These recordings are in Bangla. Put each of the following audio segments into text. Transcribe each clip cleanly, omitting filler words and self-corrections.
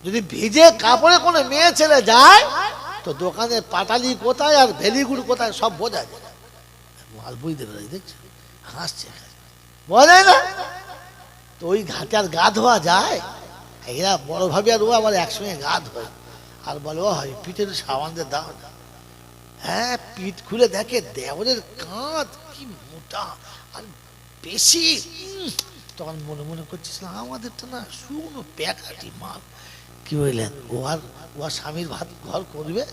যদি ভিজে কাপড়ে কোনো মেয়ে ছেলে যায় তো দোকানে পাটালি কোথায় আর ভেলিগুড় কোথায় সব বোঝা যায়। মাল বুঝতে পারে, দেখছো হাসছে, বোঝা যায় না। তো ওই ঘাটে আর গা ধোয়া যায়? এরা বড় ভাবি আর ও আবার একসঙ্গে গা ধোয় আর বলে ও হয় পিঠের সাবান দিয়ে দাও না। হ্যাঁ, পিঠ খুলে দেখে দেওরের কাঁধ কি মোটা আর বেশি। তখন মনে মনে করছিলাম আমাদেরটা না শুকনো প্যাকাটি মাল। কি বললেন, ও আর স্বামীর ভাত ঘর করবে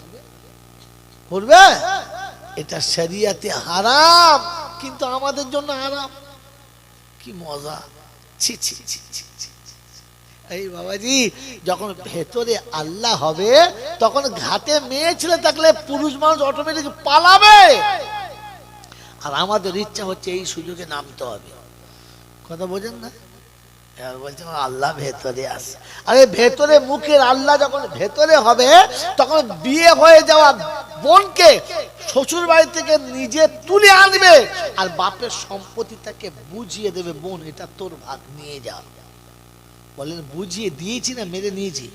করবে? এটা শরিয়াতে হারাম, কিন্তু আমাদের জন্য হারাম। কি মজা! ছি ছি ছি ছি ছি। এই বাবাজি, যখন ভেতরে আল্লাহ হবে তখন ঘাটে মেয়ে ছেলে থাকলে পুরুষ মানুষ অটোমেটিক পালাবে। আর আমাদের ইচ্ছা হচ্ছে এই সুযোগে নামতে হবে। কথা বোঝেন না? এবার বলছে আল্লাহ ভেতরে আছে। আরে ভেতরে মুখের আল্লাহ যখন ভেতরে হবে তখন বিয়ে হয়ে যাওয়া বোনকে শ্বশুর বাড়ি থেকে নিজে তুলে আনবে আর বাপের সম্পত্তি তাকে বুঝিয়ে দেবে, বোন এটা তোর ভাগ নিয়ে যা। বলেন বুঝিয়ে দিয়েছি না মেরে নিয়েছি?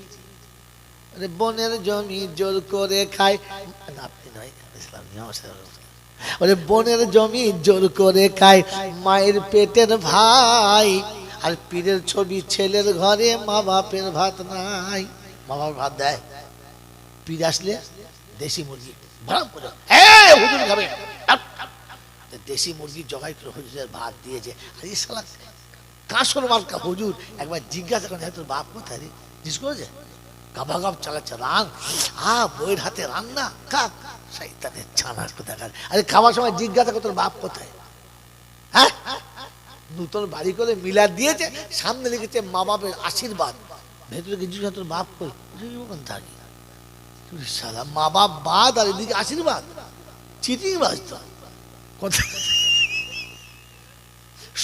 বোনের জমি জোর করে খায়, আপনি নয় ইসলাম বলে বোনের জমি জোর করে খায় মায়ের পেটের ভাই, আর পীরের ছবি ছেলের ঘরে মা বাপের ভাত নাই। মা বাবার ভাত দেয়? পীর আসলে দেশি মুরগি হুজুর খাবে, দেশি মুরগি জবাই করে হুজুরের ভাত দিয়েছে। আর এই শালা কাঁসর মার্কা হুজুর একবার জিজ্ঞাসা করেন তোর বাপ কোথায় রে? জিজ্ঞেস করেছে, গাবা গাব চালাচ্ছে রান, বইয়ের হাতে রান্না খা। শয়তানের ছানার কোথাকার। আরে খাওয়ার সময় জিজ্ঞাসা করে তোর বাপ কোথায়? হ্যাঁ, নতুন বাড়ি করে মিলাদ দিয়েছে, সামনে লিখেছে মা বাপের আশীর্বাদ, ভেতরে কিছু তোর বাপ কই থাকি। সালা মা বাপ বাদ আর এদিকে আশীর্বাদ, চিটিং বাজ তো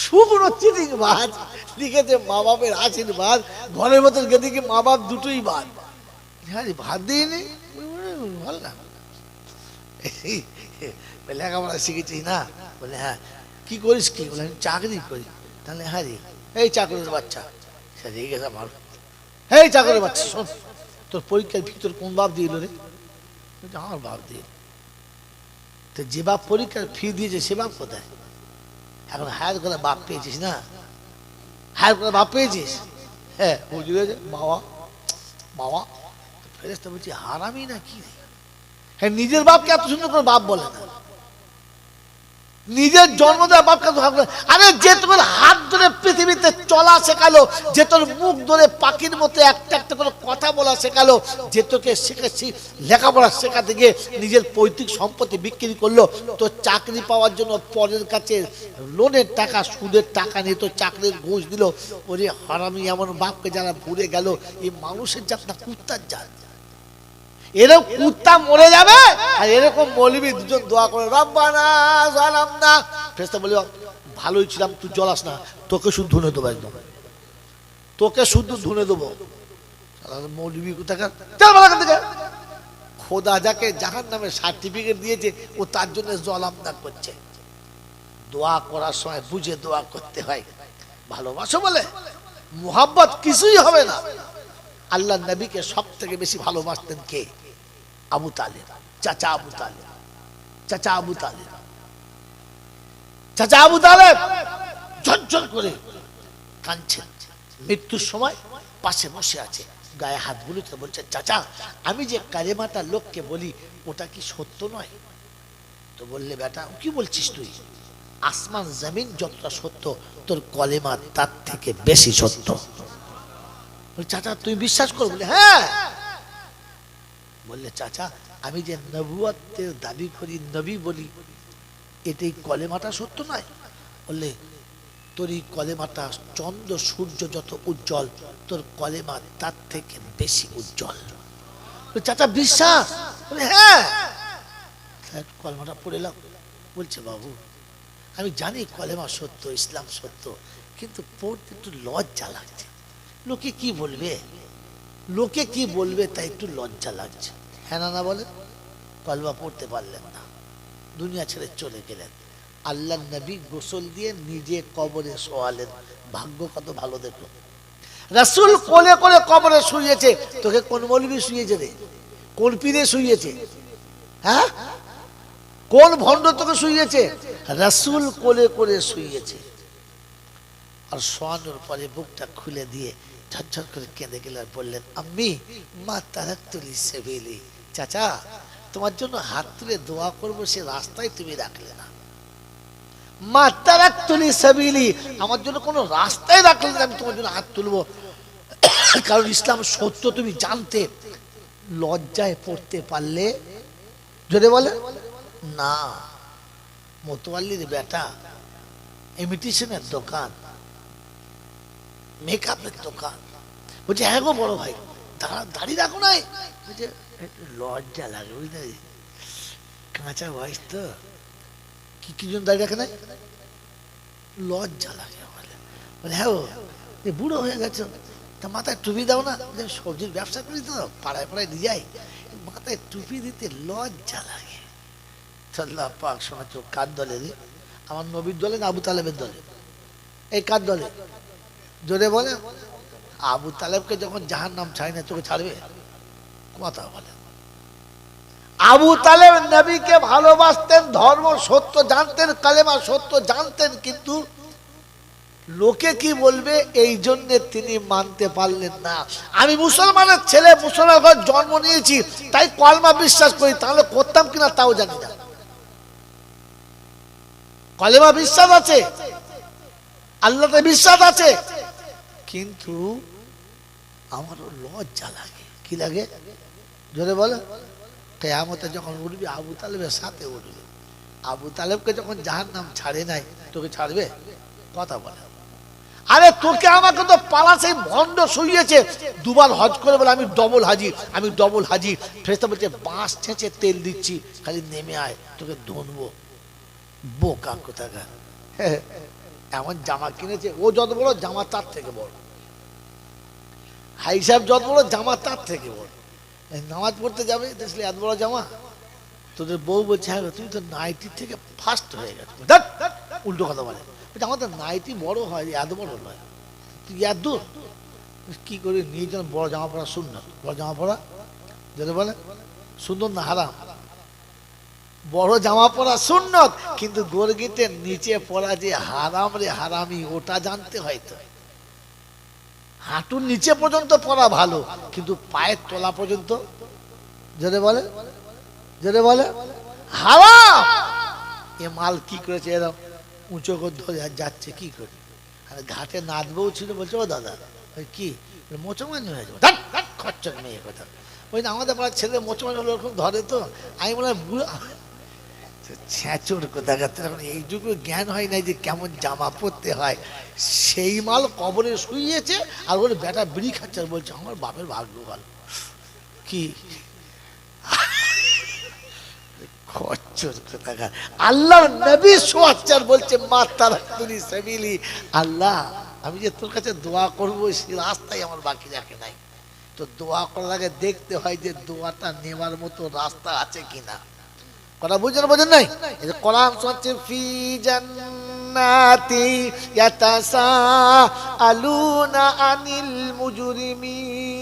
শুকনো চিটিং বাজ। লিখেছে মা বাপের আশীর্বাদ, ঘরের ভেতর গেদিকে মা বাপ দুটোই বাদ। হ্যাঁ ভাত দিইনি, ভালো না লেখাপড়া শিখেছিস না? বলে হ্যাঁ। কি করিস কি? বলে আমি চাকরি করি। তাহলে হ্যাঁ রে, এই চাকরির বাচ্চা রেগে গেছে আমার। এই চাকরির বাচ্চা শোন, তোর পরীক্ষার ভিতর কোন বাপ দিল রে? আমার বাপ দিয়ে। তো যে বাপ পরীক্ষার ফি দিয়েছে সে বাপ কোথায়? এখন হায়ার করে বাপ পেয়েছিস না? হায়ার করে বাপ পেয়েছিস? হ্যাঁ বুঝলে বাবা বাবা ফেরেশতা বলছি হারামি না কি? হ্যাঁ, নিজের বাপকে এত সুন্দর করে বাপ বলে না, নিজের জন্ম দেওয়া বাপকে। আরে যে তোমার হাত ধরে পৃথিবীতে চলা শেখালো, যে তোর মুখ ধরে পাখির মতো একটা একটা করে কথা বলা শেখালো, যে তোকে শিখেছি লেখাপড়া শেখাতে গিয়ে নিজের পৈতৃক সম্পত্তি বিক্রি করলো তোর চাকরি পাওয়ার জন্য, পরের কাছে লোনের টাকা সুদের টাকা নিয়ে তোর চাকরির ঘুষ দিল। ওরে হারামি এমন বাপকে যারা ভুলে গেল, এই মানুষের জাত না কুত্তার জাত। এরকম কুত্তা মরে যাবে আর এরকম মৌলবী দুজন দোয়া করে রব্বানা যালামনা। ফেরেশতা বলে ভালোই ছিলাম, তুই জ্বলাস না, তোকে শুধু ধুনে দেবো, একদম তোকে শুধু ধুনে দেবো। মৌলবী কোথাকার, চল ভালো থেকে। খোদা যাকে জাহান্নামের সার্টিফিকেট দিয়েছে ও তার জন্য জলামনা করছে। দোয়া করার সময় বুঝে দোয়া করতে হয়। ভালোবাসো বলে মুহাব্বত কিছুই হবে না। আল্লাহ নবীকে সব থেকে বেশি ভালোবাসতেন কে? আবু তালেব, চাচা আবু তালেব। চাচা আবু তালেব, চাচা আবু তালেব ঝরঝর করে কাঁদছেন। মৃত্যুর সময় পাশে বসে আছে, গায়ে হাত বুলিয়ে বলছে চাচা আমি যে কালেমাটা লোককে বলি ওটা কি সত্য নয়? তো বললে বেটা কি বলছিস তুই? আসমান জমিন যতটা সত্য তোর কলেমা তার থেকে বেশি সত্য। চাচা তুই বিশ্বাস কর? বলে হ্যাঁ। বললে চাচা আমি যে নবুয়তের দাবি করি, নবী বলি, এটাই কলেমাটা সত্য নয়? বললে তোর এই কলেমাটা চন্দ্র সূর্য যত উজ্জ্বল তোর কলেমা তার থেকে বেশি উজ্জ্বল। চাচা বিশ্বাস? বলে হ্যাঁ। কলেমাটা পড়ে এলাম। বলছে বাবু আমি জানি কলেমা সত্য, ইসলাম সত্য, কিন্তু পড়তে একটু লজ্জা লাগছে। লোকে কি বলবে, লোকে কি বলবে তাই একটু লজ্জা লাগছে। হ্যাঁ না বলে কলমা পড়তে পারলেন না, দুনিয়া ছেড়ে চলে গেলেন। আল্লাহ নবী গোসল দিয়ে নিজে কবরে শোয়ালেন। ভাগ্য কত ভালো দেখলো। রাসূল কোলে করে কবরে শুয়েছে, তোকে কোন মৌলবি শুয়েছে রে? কোন পীরে শুয়েছে? হ্যাঁ, কোন ভণ্ড তোকে শুয়েছে? রাসূল কোলে করে শুয়েছে। আর শোয়ানোর পরে বুকটা খুলে দিয়ে ঝরঝর করে কেঁদে গেলেন, বললেন আম্মি মা তারাকতুলি সাবিলি, চাচা তোমার জন্য হাত তুলে দোয়া করবো, সে রাস্তায় তুমি রাখলে না। মা তারাকতুলি সাবিলি, আমার জন্য কোনো রাস্তায় রাখলে না, আমি তোমার জন্য হাত তুলবো। কারণ ইসলাম সত্য তুমি জানতে, লজ্জায় পড়তে পারলে যদি বলে না। মোতোয়াল্লির বেটা ইমিটেশনের দোকান, মেকআপের দোকান, বলছে হ্যাঁ গো বড় ভাই দাঁড়িয়ে রাখো নাই, বলছে লজ্জা লাগে বুঝলে, কাঁচা বয়স তো, কি জন্য দাঁড়িয়ে রাখে নাই? লজ্জা লাগে বলে হ্যাঁ বুড়ো হয়ে গেছো, তা মাথায় টুপি দাও না। সবজির ব্যবসা করি তো, পাড়ায় পাড়ায় দিয়ে যাই, মাথায় টুপি দিতে লজ্জা লাগে। আল্লাহ পাক শোনাচ্ছ কার দলে রে? আমার নবীর দলে না আবু তালেবের দলে? এই কার দলে? জোরে বলে। আবু তালেবকে যখন জাহান্নাম ছাড়ে না, তোকে ছাড়বে? কথা বলে। আবু তালেব নবীকে ভালোবাসতেন, ধর্ম সত্য জানতেন, কালেমা সত্য জানতেন, কিন্তু লোকে কি বলবে এই জন্য তিনি মানতে পারলেন না। আমি মুসলমানের ছেলে, মুসলমান ঘরে জন্ম নিয়েছি, তাই কলমা বিশ্বাস করি, তাহলে করতাম কিনা তাও জানি না। কলেমা বিশ্বাস আছে, আল্লাহতে বিশ্বাস আছে, কিন্তু আমারও লজ্জা লাগে। কি লাগে? জোরে বলে। কিয়ামতে যখন উঠবি আবু তালেবের সাথে উঠবে। আবু তালেবকে যখন জাহান্নাম ছাড়ে নাই, তোকে ছাড়বে? কথা বলে। আরে তোকে আমাকে তো পালা সেই ভণ্ড শুইয়েছে, দুবার হজ করে বলে আমি ডবল হাজি, আমি ডবল হাজি। ফেরেশতা বলছে বাঁশ ছেঁচে তেল দিচ্ছি, খালি নেমে আয়, তোকে ধনবো। বোকা কোথাকার। এমন জামা কিনেছে, ও যত বড় জামা তার থেকে বড়, হাই সাহেব যত বড় জামা তার থেকে বড়। নামাজ পড়তে যাবে, দেখলে এত বড় জামা। তোদের বউ বলছে হ্যাঁ তুমি তো নাইটির থেকে ফার্স্ট হয়ে গেছো। উল্টো কথা বলে, আমাদের নাইটি বড় হয়, এত বড় নয়, তুই এত দূর কি করে নিয়ে যেন? বড় জামা পড়া সুন্নত, বড় জামা পড়া যেটা বলে সুন্দর না হারাম? বড় জামা পরা সুন্নত, কিন্তু গর্গিতের নিচে পড়া যে হারাম রে হারামি, ওটা জানতে হয়। তো হাঁটুর নিচে পর্যন্ত পড়া ভালো, কিন্তু পায়ের তলা পর্যন্ত যেটা বলে, যেটা বলে হারাম। এ মাল কি করেছে, এরকম উঁচু করে ধরে যাচ্ছে কি করে? আর ঘাটে নাচবও ছিল, বলছে ও দাদা কি মোচমানি হয়ে যাবে, খরচক মেয়ে কথা। ওই না আমাদের পাড়ার ছেলে মোচমানি হলো ওরকম ধরে। তো আমি বললাম বুড়া ছ্যাঁচোর কোথাকার, এখন এইটুকু জ্ঞান হয় নাই যে কেমন জামা পরতে হয়। সেই মাল কবরে শুইয়েছে, আর ওর বেটা বিড়ি খাচ্ছে, আর বলছে আমার বাপের ভাগ্য ভালো। কি খচ্চর কোথাকার! আল্লাহর নবী সোয়াচ্চার বলছে মা তারাকতুনি সাবিলি, আল্লাহ আমি যে তোর কাছে দোয়া করবো সেই রাস্তায় আমার বাকি রাখে নাই। তো দোয়া করার আগে দেখতে হয় যে দোয়াটা নেওয়ার মতো রাস্তা আছে কিনা। কথা বুঝেন, বোঝেন নাই? কোরআন হচ্ছে ফি জান্নাতি ইয়াতাসাআলুনা আনিল মুজরিমিন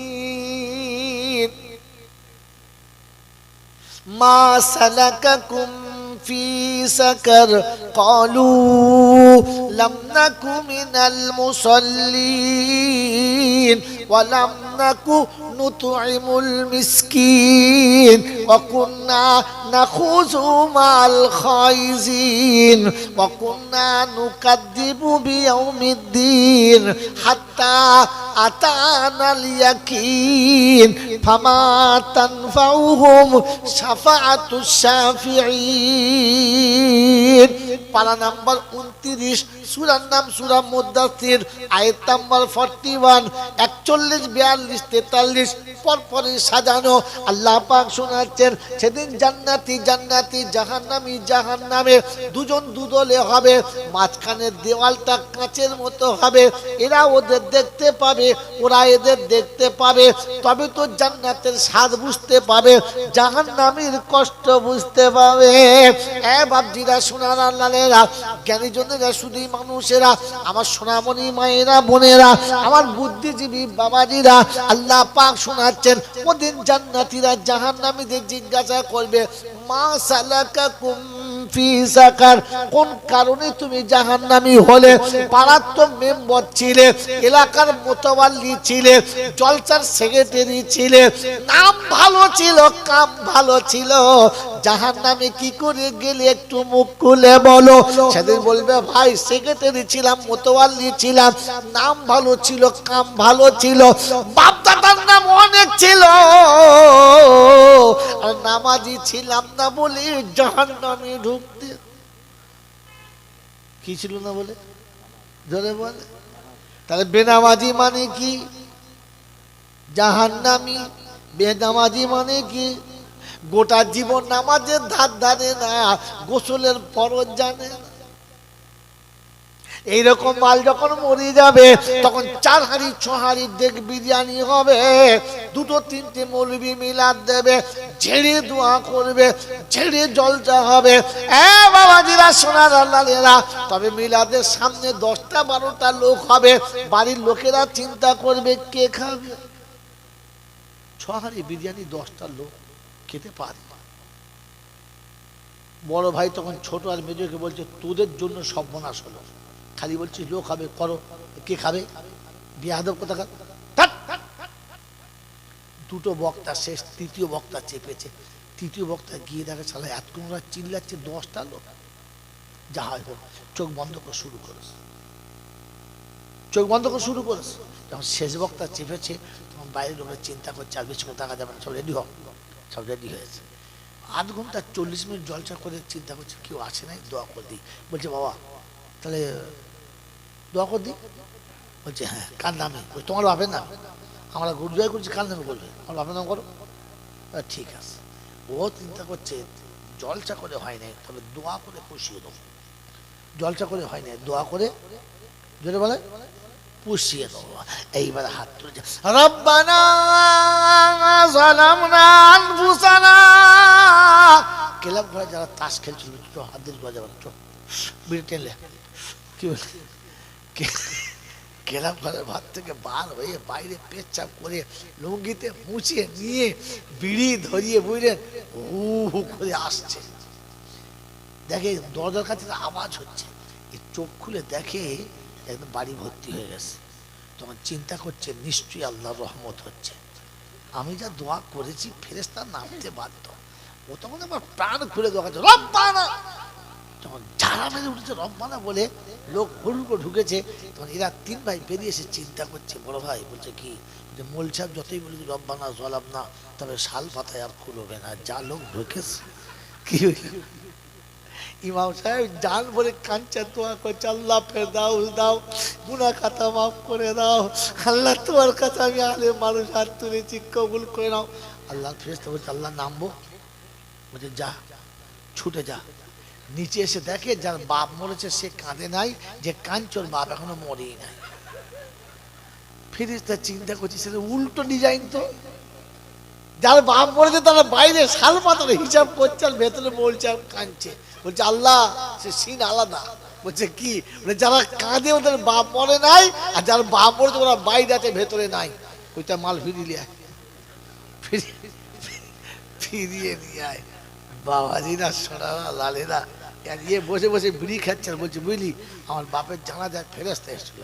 মা সালাকাকুম ফি সাকার ক্বালু লাম নাকু মিনাল মুসাল্লিন ওয়া লাম নাকু নুতইমুল মিসকিন ওয়া কুন্না নাখুযু মাল খাইজিন ওয়া কুন্না নুকাদ্দিবু বিয়াউমিদ্দিন হাত্তা আতানাল ইয়াকিন ফামা তানফাউহুম শাফাআতুশ শাফিঈন। পারা নাম্বার 29, সূরার নাম সূরা মুদ্দাসসির, আয়াত নাম্বার 41। 40, 42, 43 পরপরই সাজানো। আল্লাহ পাক শোনাচ্ছেন সেদিন জান্নাতি জান্নাতি, জাহান্নামী জাহান্নামে, দুজন দুদলে হবে, মাঝখানের দেওয়ালটা কাঁচের মতো হবে। এরা ওদের দেখতে পাবে, ওরা এদের দেখতে পাবে, তবে তো জান্নাতের স্বাদ বুঝতে পাবে, জাহান্নামীর কষ্ট বুঝতে পাবে। বাপজিরা, সোনার আল্লাহেরা, জ্ঞানীজনেরা, শুধুই মানুষেরা, আমার সোনামণি মায়েরা, বোনেরা, আমার বুদ্ধিজীবী বাবাজিরা, আল্লাহ পাক শোনাচ্ছেন ওদিন জান্নাতীরা জাহান্নামীদের জিজ্ঞাসা করবে, মা সালাকাকুম ফি সাকার, কোন কারণে তুমি জাহান্নামী হলে? পাড়ার তো মেম্বার ছিলে, এলাকার মোতাওয়াল্লি ছিলে, জলসার সেক্রেটারি ছিলে, নাম ভালো ছিল, কাম ভালো ছিল, জাহান্নামে কি করে গেলে একটু মুখ খুলে বলো। সেদিন বলবে, ভাই সেক্রেটারি ছিলাম, মোতাওয়াল্লি ছিলাম, নাম ভালো ছিল, কাম ভালো ছিল, বাপ দাদার নাম অনেক ছিল, আর নামাজি ছিলাম না বলে জাহান্নামে ঢুকতে। কি ছিল না বলে? ধরে বলে। তাহলে বেনামাজি মানে কি? জাহান্নামী। বেনামাজি মানে কি? গোটা জীবন নামাজের ধার ধারে না, গোসলের ফরজ জানে না। এইরকম মাল যখন মরে যাবে, তখন 4 হাঁড়ি 6 হাঁড়ি দেখ বিরিয়ানি হবে, 2-3টে মৌলবি মিলাদ দেবে, ঝেড়ে দোয়া করবে, ঝেড়ে জলসা হবে। বাবাজিরা, সোনার আল্লাহেরা, তবে মিলাদের সামনে 10টা-12টা লোক হবে, বাড়ির লোকেরা চিন্তা করবে কে খাবে। 6 হাঁড়ি বিরিয়ানি 10টা লোক খেতে পারে না। বড় ভাই তখন ছোট আর মেজোকে বলছে, তোদের জন্য সর্বনাশ হলো, খালি বলছিস লোক খাবে, করো, কে খাবে? বিয়াদব কোথাকার। দুটো বক্তা শেষ, তৃতীয় বক্তা চেপেছে। তৃতীয় বক্তা গিয়ে দেখে শালা এতক্ষণ চিল্লাচ্ছে, 10টা লোক। যা হয় হোক, চোখ বন্ধ করে শুরু করেছে, চোখ বন্ধ করে শুরু করেছে। যখন শেষ বক্তা চেপেছে, তখন বাইরের লোকের চিন্তা করছে আর বেশি করে দেখা যাবে না, সব রেডি হোক। সব রেডি হয়েছে। 8 ঘন্টা 40 মিনিট জলসা করে চিন্তা করছে, কেউ আসে নাই, দোয়া করে দিই। বলছে, বাবা তাহলে দোয়া করে দিই। বলছে, হ্যাঁ, কার নামে? তোমার বাপের নাম? আমরা গুরুজয় করছি, কার নামে বলবে? আমার বাপের নাম করো। ঠিক আছে। ও চিন্তা করছে, জলসা করে হয় নাই, তবে দোয়া করে পুষিয়ে দেবো। জলসা করে হয় নাই, দোয়া করে জোরে বলে পুষিয়ে দেবো। এইবার হাত তুলে, রব্বানা যালামনা আনফুসানা। ক্লাব ঘরে যারা তাস খেলছিল, হাত দিয়ে বাজা বাজা, বিড়ি টেনলে কি বলে, ক্লাব ঘরের ভাত থেকে বার হয়ে বাইরে পেচ্ছাপ করে লুঙ্গিতে মুছিয়ে নিয়ে বিড়ি ধরিয়ে, বুঝলেন, হু হু করে আসছে। দেখে দরজার কাছে আওয়াজ হচ্ছে, এই চোখ খুলে দেখে একদম বাড়ি ভর্তি হয়ে গেছে। তখন চিন্তা করছে, নিশ্চয়ই আল্লাহর রহমত হচ্ছে, আমি যা দোয়া করেছি ফেরেশতা নামতে বাধ্য। ও তখন আবার প্রাণ খুলে দোয়া করছে, রব্বানা। যখন ঝাড়া মেরে উঠেছে রব্বানা বলে, লোক হুড়ুড় করে ঢুকেছে, তখন এরা 3 ভাই বেরিয়ে এসে চিন্তা করছে। বড় ভাই বলছে, কি? যে মোল সাহেব যতই বলেছি রব্বানা জলাম না, তবে শাল পাতায় আর খুলবে না, যা লোক ঢুকেছে। কি ইমাম সাহেব জান বলে কাঁদছে, দোয়া করছে, আল্লাহ ফেরদাউস দাও, গুনাহ খাতা মাফ করে দাও, আল্লাহ তোমার কাছে আমি আলে মানুষ হাত তুলেছি, কবুল করে নাও। আল্লাহ ফেরেশতা বলছে, আল্লাহ নামবো? বলছে, যা, ছুটে যা। নিচে এসে দেখে যার বাপ মরেছে সে কাঁদে নাই, যে কাঞ্চর বাপ এখনো মরেই নাই। ফেরেশতা চিন্তা করছে, সেটা উল্টো ডিজাইন তো। যার বাপ মরেছে তারা বাইরে শাল পাতার হিসাব করছে, আর ভেতরে বলছে কাঁদছে। বলছে, আল্লাহ সে সিন আলাদা। বলছে, কি? যারা কাঁদে ওদের বাপ মরে নাই, আর যার বাপ মরেছে ওরা বাইরে আছে, ভেতরে নাই। ওইটা মাল ফিরিয়ে আয়, ফিরিয়ে নিয়ে আয়। বাবাজিরা, সোনারা, লালেরা, ইয়ে বসে বসে বিড়ি খাচ্ছে, বলছে, বুঝলি, আমার বাপের জানাজায় ফেরেশতা এসেছিল।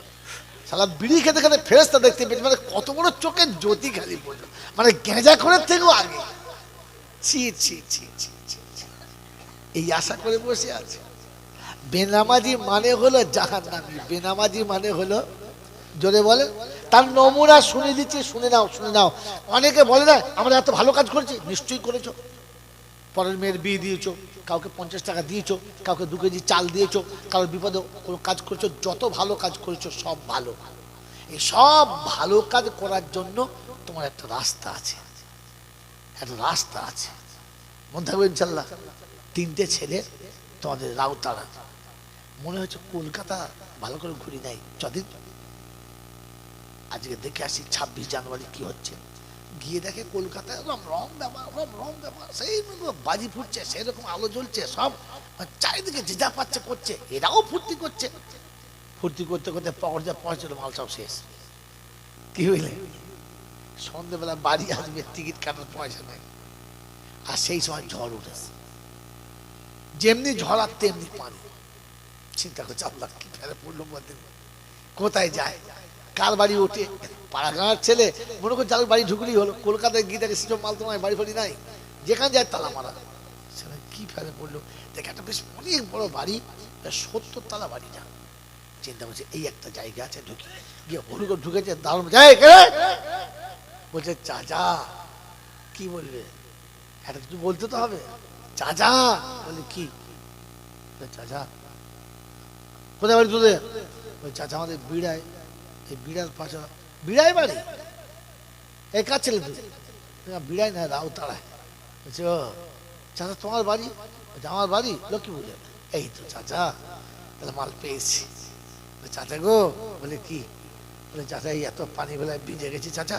সালা বিড়ি খেতে খেতে ফেরেশতা দেখতে পেয়েছে, মানে কত বড় চোখের জ্যোতি খালি বলল, মানে গেঁজা খড়ের থেকেও আগে। ছি ছি ছি ছি ছি, এই আশা করে বসে আছে। বেনামাজি মানে হলো জাহান্নামী, বেনামাজি মানে হলো, জোরে বলে, তার নমুনা শুনে দিচ্ছি, শুনে নাও, শুনে নাও। অনেকে বলে না, আমরা এত ভালো কাজ করেছি। নিশ্চয়ই করেছো। পরের মেয়ের বিয়ে দিয়েছো, কাউকে 50 টাকা দিয়েছো, কাউকে 2 কেজি চাল দিয়েছো, কারোর বিপদে কোনো কাজ করেছো, যত ভালো কাজ করেছো সব ভালো। এই সব ভালো কাজ করার জন্য তোমার একটা রাস্তা আছে, একটা রাস্তা আছে, মনে থাকবে ইনশাল্লাহ। তিনটে ছেলে তোমাদের রাউতারা, মনে হচ্ছে কলকাতা ভালো করে ঘুরি নাই, যদিন আজকে দেখে আসি 26 জানুয়ারি কি হচ্ছে। গিয়ে দেখে কলকাতায় রম রম ব্যাপার, রম রম ব্যাপার, সেই বাজি ফুটছে, সেরকম আলো জ্বলছে, সব চারিদিকে যে যা পাচ্ছে করছে, এরাও ফুর্তি করছে। ফুর্তি করতে করতে পকেট যা পয়সা মাল সব শেষ। কি হইলে সন্ধ্যেবেলা বাড়ি আসবে, টিকিট কাটার পয়সা নেই। আর সেই সময় ঝড় উঠেছে, যেমনি ঝড় আর তেমনি পানি। চিন্তা করছে আল্লাহ কি ফেলে পড়লো, বলতে কোথায় যায়, কার বাড়ি ওঠে। পাড়াগাঁর ছেলে মনে করছে যার বাড়ি ঢুকলেই হলো। কলকাতায় গিয়ে দেখে সেসব মাল তোমার বাড়ি ফাড়ি নাই, যেখানে যায় তালা মারা। সেখানে কি ফেলে পড়লো, দেখে একটা বেশ অনেক বড় বাড়ি, 70 তলা বাড়িটা। চিন্তা করছে এই একটা জায়গা আছে, ঢুকি। গিয়ে হলু করে ঢুকেছে, দারুণ যায় বলছে চাচা। কি বলবে, একটা কিছু বলতে তো হবে। চাচা বলে কি, চাচা কোথায় বাড়ি তোদের? ওই চাচা আমাদের বিড়ায়, এই বিড়ার পাশে বিড়ায় বাড়ি। এই কার ছেলে তুই? বিড়ায় না, রাউতাড়ায়। বলছে ও চাচা তোমার বাড়ি? আমার বাড়ি লক্ষ্মীপুরে। এই তো চাচা, তাহলে মাল পেয়েছি। চাচা গো, বলে কি? বলে চাচা এই এত পানি বেলায় ভিজে গেছি চাচা,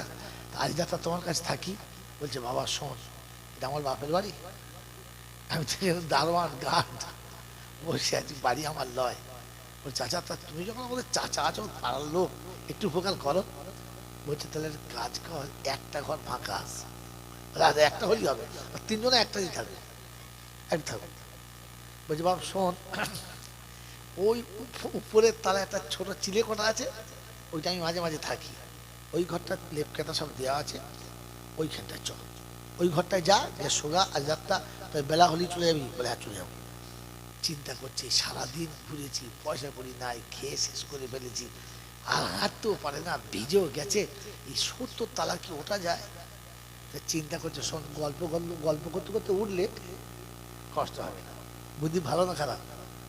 আজ রাতটা তোমার কাছে থাকি। বলছে বাবা শোন, এটা আমার বাপের বাড়ি, আমি দারোয়ান গার্ড বসে আছি, বাড়ি আমার লয়। বলছে চাচা তা তুমি যখন আমাদের চাচা আছো, পাড়ার লোক, একটু উপকার করো। বলছে তাহলে কাজ কর, একটা ঘর ফাঁকা আছে, একটা হলেই হবে, তিনজনে একটাই থাকবে, একটা থাকবে। বলছে বাবা শোন, ওই উপরের তলায় একটা ছোট চিলে কোটা আছে, ওইটা আমি মাঝে মাঝে থাকি। ওই ঘরটা লেপ কেটা সব দেওয়া আছে, ওইখানটায় চল, ওই ঘরটায় যা, সোগা আজ রাতটা বেলা হলেই চলে যাবি। বলে হ্যাঁ চলে যাবো। চিন্তা করছি সারাদিন ঘুরেছি, পয়সা করি নাই, খেয়ে শেষ করে ফেলেছি, আর হাঁটতেও পারে না, ভিজেও গেছে, এই 70 তলা কি ওঠা যায়? চিন্তা করছে শোন, গল্প গল্প করতে করতে উঠলে কষ্ট হবে না। বুদ্ধি ভালো না খারাপ?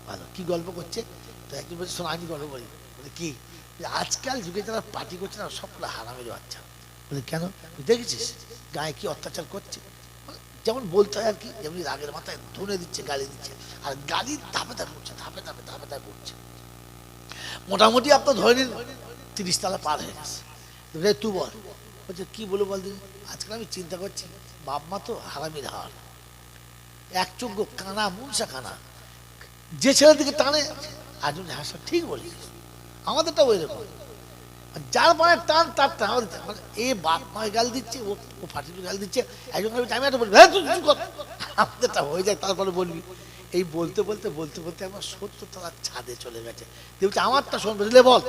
ভালো। কি গল্প করছে? তো একজন বলছে শোন আমি গল্প করি। বলে কি? আজকাল যুগে যারা পার্টি করছে না, সবগুলো হারামের বাচ্চা। বলে কেন? তুই দেখেছিস গায়ে কি অত্যাচার করছে? যেমন বলতে হয় আর কি, যেমনি রাগের মাথায় ধরে দিচ্ছে, গালি দিচ্ছে, আর গালি ধাপে ধাপে করছে, ধাপে ধাপে ধাপে ধাপে করছে। মোটামুটি আপনার ধরে নিন 30 তলা পার হয়ে গেছে। তুই বল। বলছে কি বলে বল দিন? আজকাল আমি চিন্তা করছি, বাপ মা তো হারামির হার, এক চোখ কানা, মুনসা কানা, যে ছেলের দিকে টানে আজ হাসা। ঠিক বলিস, আমাদেরটাও ওই রকম, যার মানে টান তার টান। এ বাপ মায় গাল দিচ্ছে, ও ফাটিতে গাল দিচ্ছে, একজন আমি একটা বলবি আমাদেরটা হয়ে যায়, তারপরে বলবি। এই বলতে বলতে বলতে বলতে আমার 70 তলার ছাদে চলে গেছে। বলছে আমারটা শোন, বুঝলে বল।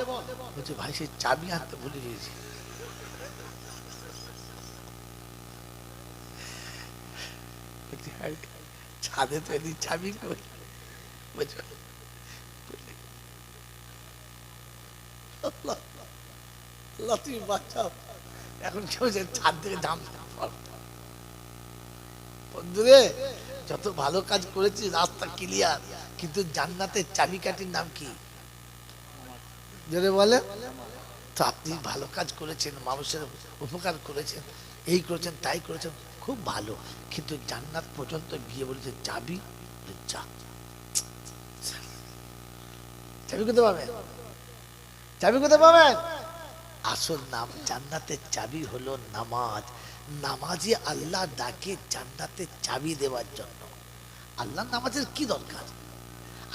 বলছে ভাই সেই চাবি আনতে ভুলে গিয়েছি। ছাদে তো এদিন চাবি কই? তুমি বাঁচাও, এখন কেউ ছাদ থেকে দাম। বন্ধুরে যত ভালো কাজ করেছি রাস্তা ক্লিয়ার, কিন্তু জান্নাতের চাবিকাঠির নাম কি? বলে তো আপনি ভালো কাজ করেছেন, মানুষের উপকার করেছেন, এই করেছেন তাই করেছেন, খুব ভালো, কিন্তু জান্নাত পর্যন্ত গিয়ে বলেছে চাবি যা। চাবি কোথায় পাবেন? চাবি কোথায় পাবেন? আসল নাম জান্নাতের চাবি হলো নামাজ। নামাজে আল্লাহ ডাকে জান্নাতের চাবি দেওয়ার জন্য। আল্লাহ নামাজের কি দরকার?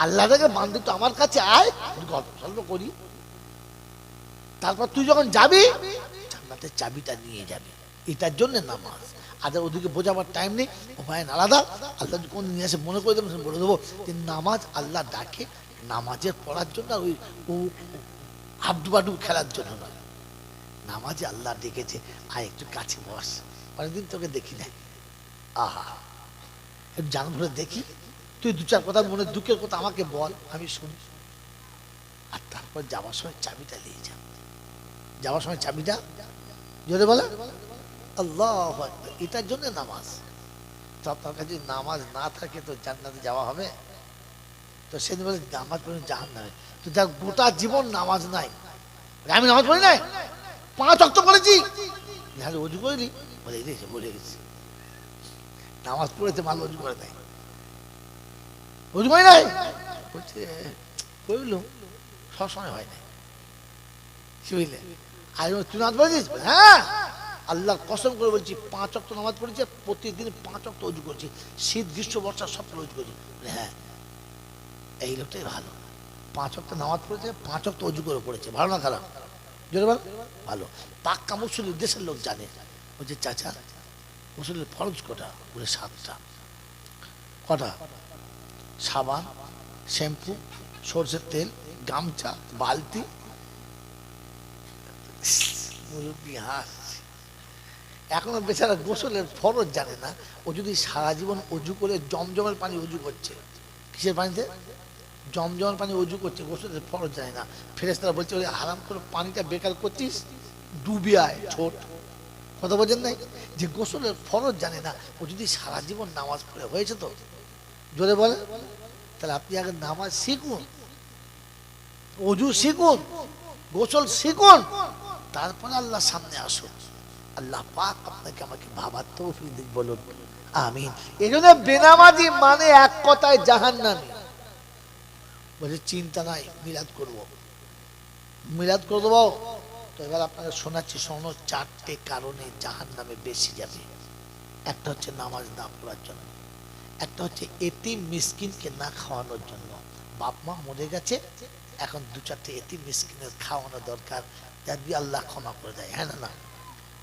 আল্লাহ ডাকে বান্ধব তো আমার কাছে আয়, গল্প সল্প করি, তারপর তুই যখন যাবি জান্নাতের চাবিটা নিয়ে যাবি, এটার জন্য নামাজ। আর ওদিকে বোঝাবার টাইম নেই, ওপায় আলাদা। আল্লাহ কোন নিয়ে এসে মনে করে দেবো, বলে দেবো যে নামাজ আল্লাহ ডাকে নামাজের পড়ার জন্য, আর ওই ও হাবডুবাডু খেলার জন্য নয়। নামাজে আল্লাহ ডেকেছে, আয় একটু কাছে বস, অনেকদিন তোকে দেখি নাই, আহা একটু জান ভরে দেখি, তুই দু চার কথা মনে দুঃখের কথা আমাকে বল, আমি শুনি। আর তারপর যাওয়ার সময় চাবিটা নিয়ে যা। যাওয়ার সময় চাবিটা জোরে বলে আল্লাহু আকবার। এটার জন্য নামাজ। তার কাছে নামাজ না থাকে তো জান্নাতে যাওয়া হবে? তো সেদিন বলে নামাজ পড়ে জাহান্নামে। তো যার গোটা জীবন নামাজ নাই, আমি নামাজ পড়ি নাই, 5 ওয়াক্ত পড়েছি। অজু করিনি? বলে বলে গেছি নামাজ পড়েছে, ভালো অজু করে দেয়, অজু করে নাই। বলছে করল, সবসময় হয় না। বুঝলে? আর তুই নামাজ পড়েছিস? হ্যাঁ, আল্লাহর কসম করে বলছি 5 ওয়াক্ত নামাজ পড়েছি, প্রতিদিন 5 ওয়াক্ত অজু করছি, শীত গ্রীষ্ম বর্ষা সব অজু করছি। হ্যাঁ, এই লোকটাই ভালো, 5 ওয়াক্ত নামাজ পড়েছে, 5 ওয়াক্ত অজু করে পড়েছে। ভালো না খারাপ? জোরে বল, ভালো। পাক্কা মুসলিম দেশের লোক জানে। বলছে চাচা মুসলিমের ফরজ কটা? বলে 7টা। কটা? সাবান, শ্যাম্পু, সরষের তেল, গামছা, বালতি। এখনো বেচারা গোসলের ফরজ জানে না। ও যদি সারা জীবন অজু করে জমজমের পানি অজু করছে, কিসের পানিতে? জমজমের পানি অজু করছে, গোসলের ফরজ জানে না। ফেরেশতারা বলছে ওই হারাম করে পানিটা বেকার করছিস, ডুবে আয় ছোট। কথা বোঝেন নাই? যে গোসলের ফরজ জানে না, ও যদি সারা জীবন নামাজ পড়ে হয়েছে তো? জোরে বলে। তাহলে আপনি আগে নামাজ শিখুন, অজু শিখুন, গোসল শিখুন, তারপরে আল্লাহ সামনে আসুন। আল্লাহ পাক আপনাকে আমাকে ভাবার তৌফিক দিক বলুন, আমিন। এই জন্য বেনামাজি মানে এক কথায় জাহান্নামী। বলে চিন্তা নাই, মিলাদ করব, মিলাদ করে দেবো। তো এবার আপনাকে শোনাচ্ছি, শোনো, 4টে কারণে জাহান্নামে বেশি যাবে। একটা হচ্ছে নামাজ না পড়ার জন্য, একটা হচ্ছে এতিম মিসকিনকে না খাওয়ানোর জন্য। বাপ মা মরে গেছে, এখন 2-4টে এতিম মিসকিনের খাওয়ানো দরকার, যাতে আল্লাহ ক্ষমা করে দেয়। হ্যাঁ না? না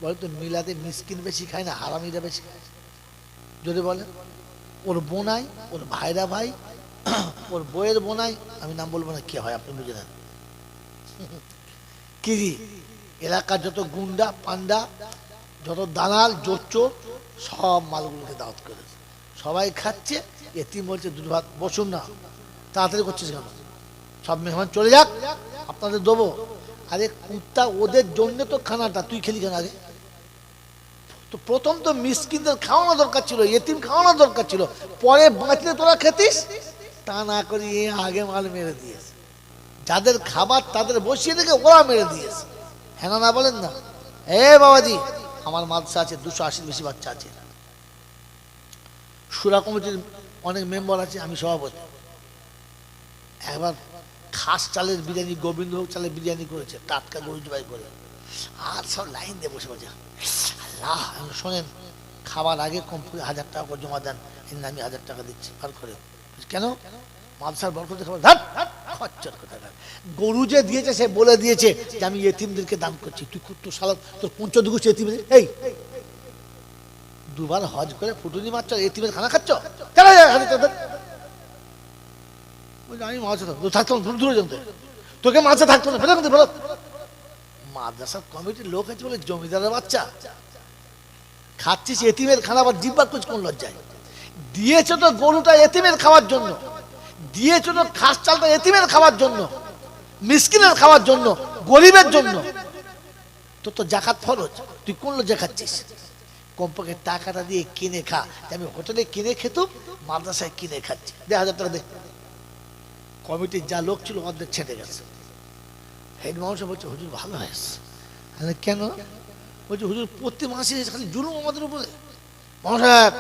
বলে তো মিলাদে মিসকিন বেশি খায় না, হারামিরা বেশি খায়। যদি বলে ওর বোনাই, ওর ভাইরা ভাই, ওর বইয়ের বোনাই, আমি নাম বলবো না, কে হয় আপনি বুঝে নেন। কি এলাকার যত গুন্ডা পান্ডা, যত দালাল জোচ্চোর, সব মালগুলোকে দাওয়াত করে সবাই খাচ্ছে। এতিম বলছে 2 ভাত বসুন না, তাড়াতাড়ি করছিস কেন? সব মেহমান চলে যাক, আপনাদের দেবো। আরে কুত্তা, ওদের জন্য তো খানাটা, তুই খেলি কেন আগে? তো প্রথম তো মিসকিনদের খাওয়ানো দরকার ছিল, এতিম খাওয়ানো দরকার ছিল, পরে বাঁচলে তোরা খেতিস। তা না করিয়ে আগে মাল মেরে দিয়েছে, যাদের খাবার তাদের বসিয়ে রেখে ওরা মেরে দিয়েছে। হ্যাঁ না বলেন না? এ বাবাজি, আমার মাদ্রাসা আছে, 280 বেশি বাচ্চা আছে, সুরা কমিটির অনেক মেম্বার আছে, আমি সভাপতি। একবার খাস চালের বিরিয়ানি, গোবিন্দভোগ চালের বিরিয়ানি করেছে, টাটকা গরু জবাই করে, আর সব লাইন দিয়ে বসে বসে। আল্লাহ, শোনেন, খাবার আগে কম 1000 টাকা করে জমা দেন, আমি 1000 টাকা দিচ্ছি বার করে। কেন? মাদ্রাসার বরকতে খাবার। খচ্চর কথা, গরু যে দিয়েছে সে বলে দিয়েছে যে আমি এতিমদেরকে দান করছি। তুই তোর শালা, তোর 15 এতিম, এই 2বার হজ করে ফুটুনি মারছ, এতিমের খানা খাচ্ছ? আমি মাদ্রাসা থাকতাম, দূরে জানতে তোকে মাঝে থাকতো না, ফেলে বলো। মাদ্রাসার কমিটির লোক আছে বলে জমিদারের বাচ্চা খাচ্ছিস এতিমের খানা, আবার জিব্বা কুচ কোন লজ্জায়? দিয়েছ তো গরুটা এতিমের খাওয়ার জন্য, দিয়েছ তো খাস চালটা এতিমের খাওয়ার জন্য, মিসকিনের খাওয়ার জন্য, গরিবের জন্য। তোর তো জাকাত ফরজ, তুই কোন লজ্জা খাচ্ছিস? কমপক্ষে টাকাটা দিয়ে কিনে খা। আমি হোটেলে কিনে খেতুম, মাদ্রাসায় কিনে খাচ্ছি, 1000 টাকা দে। কমিটির যা লোক ছিল অর্ধেক ছেড়ে গেছে। হেডমাস্টার বলছে হুজুর ভালো হয়েছে। কেন? বলছে হুজুর প্রতি মাসে খালি জুলুম আমাদের উপরে। মহাশয়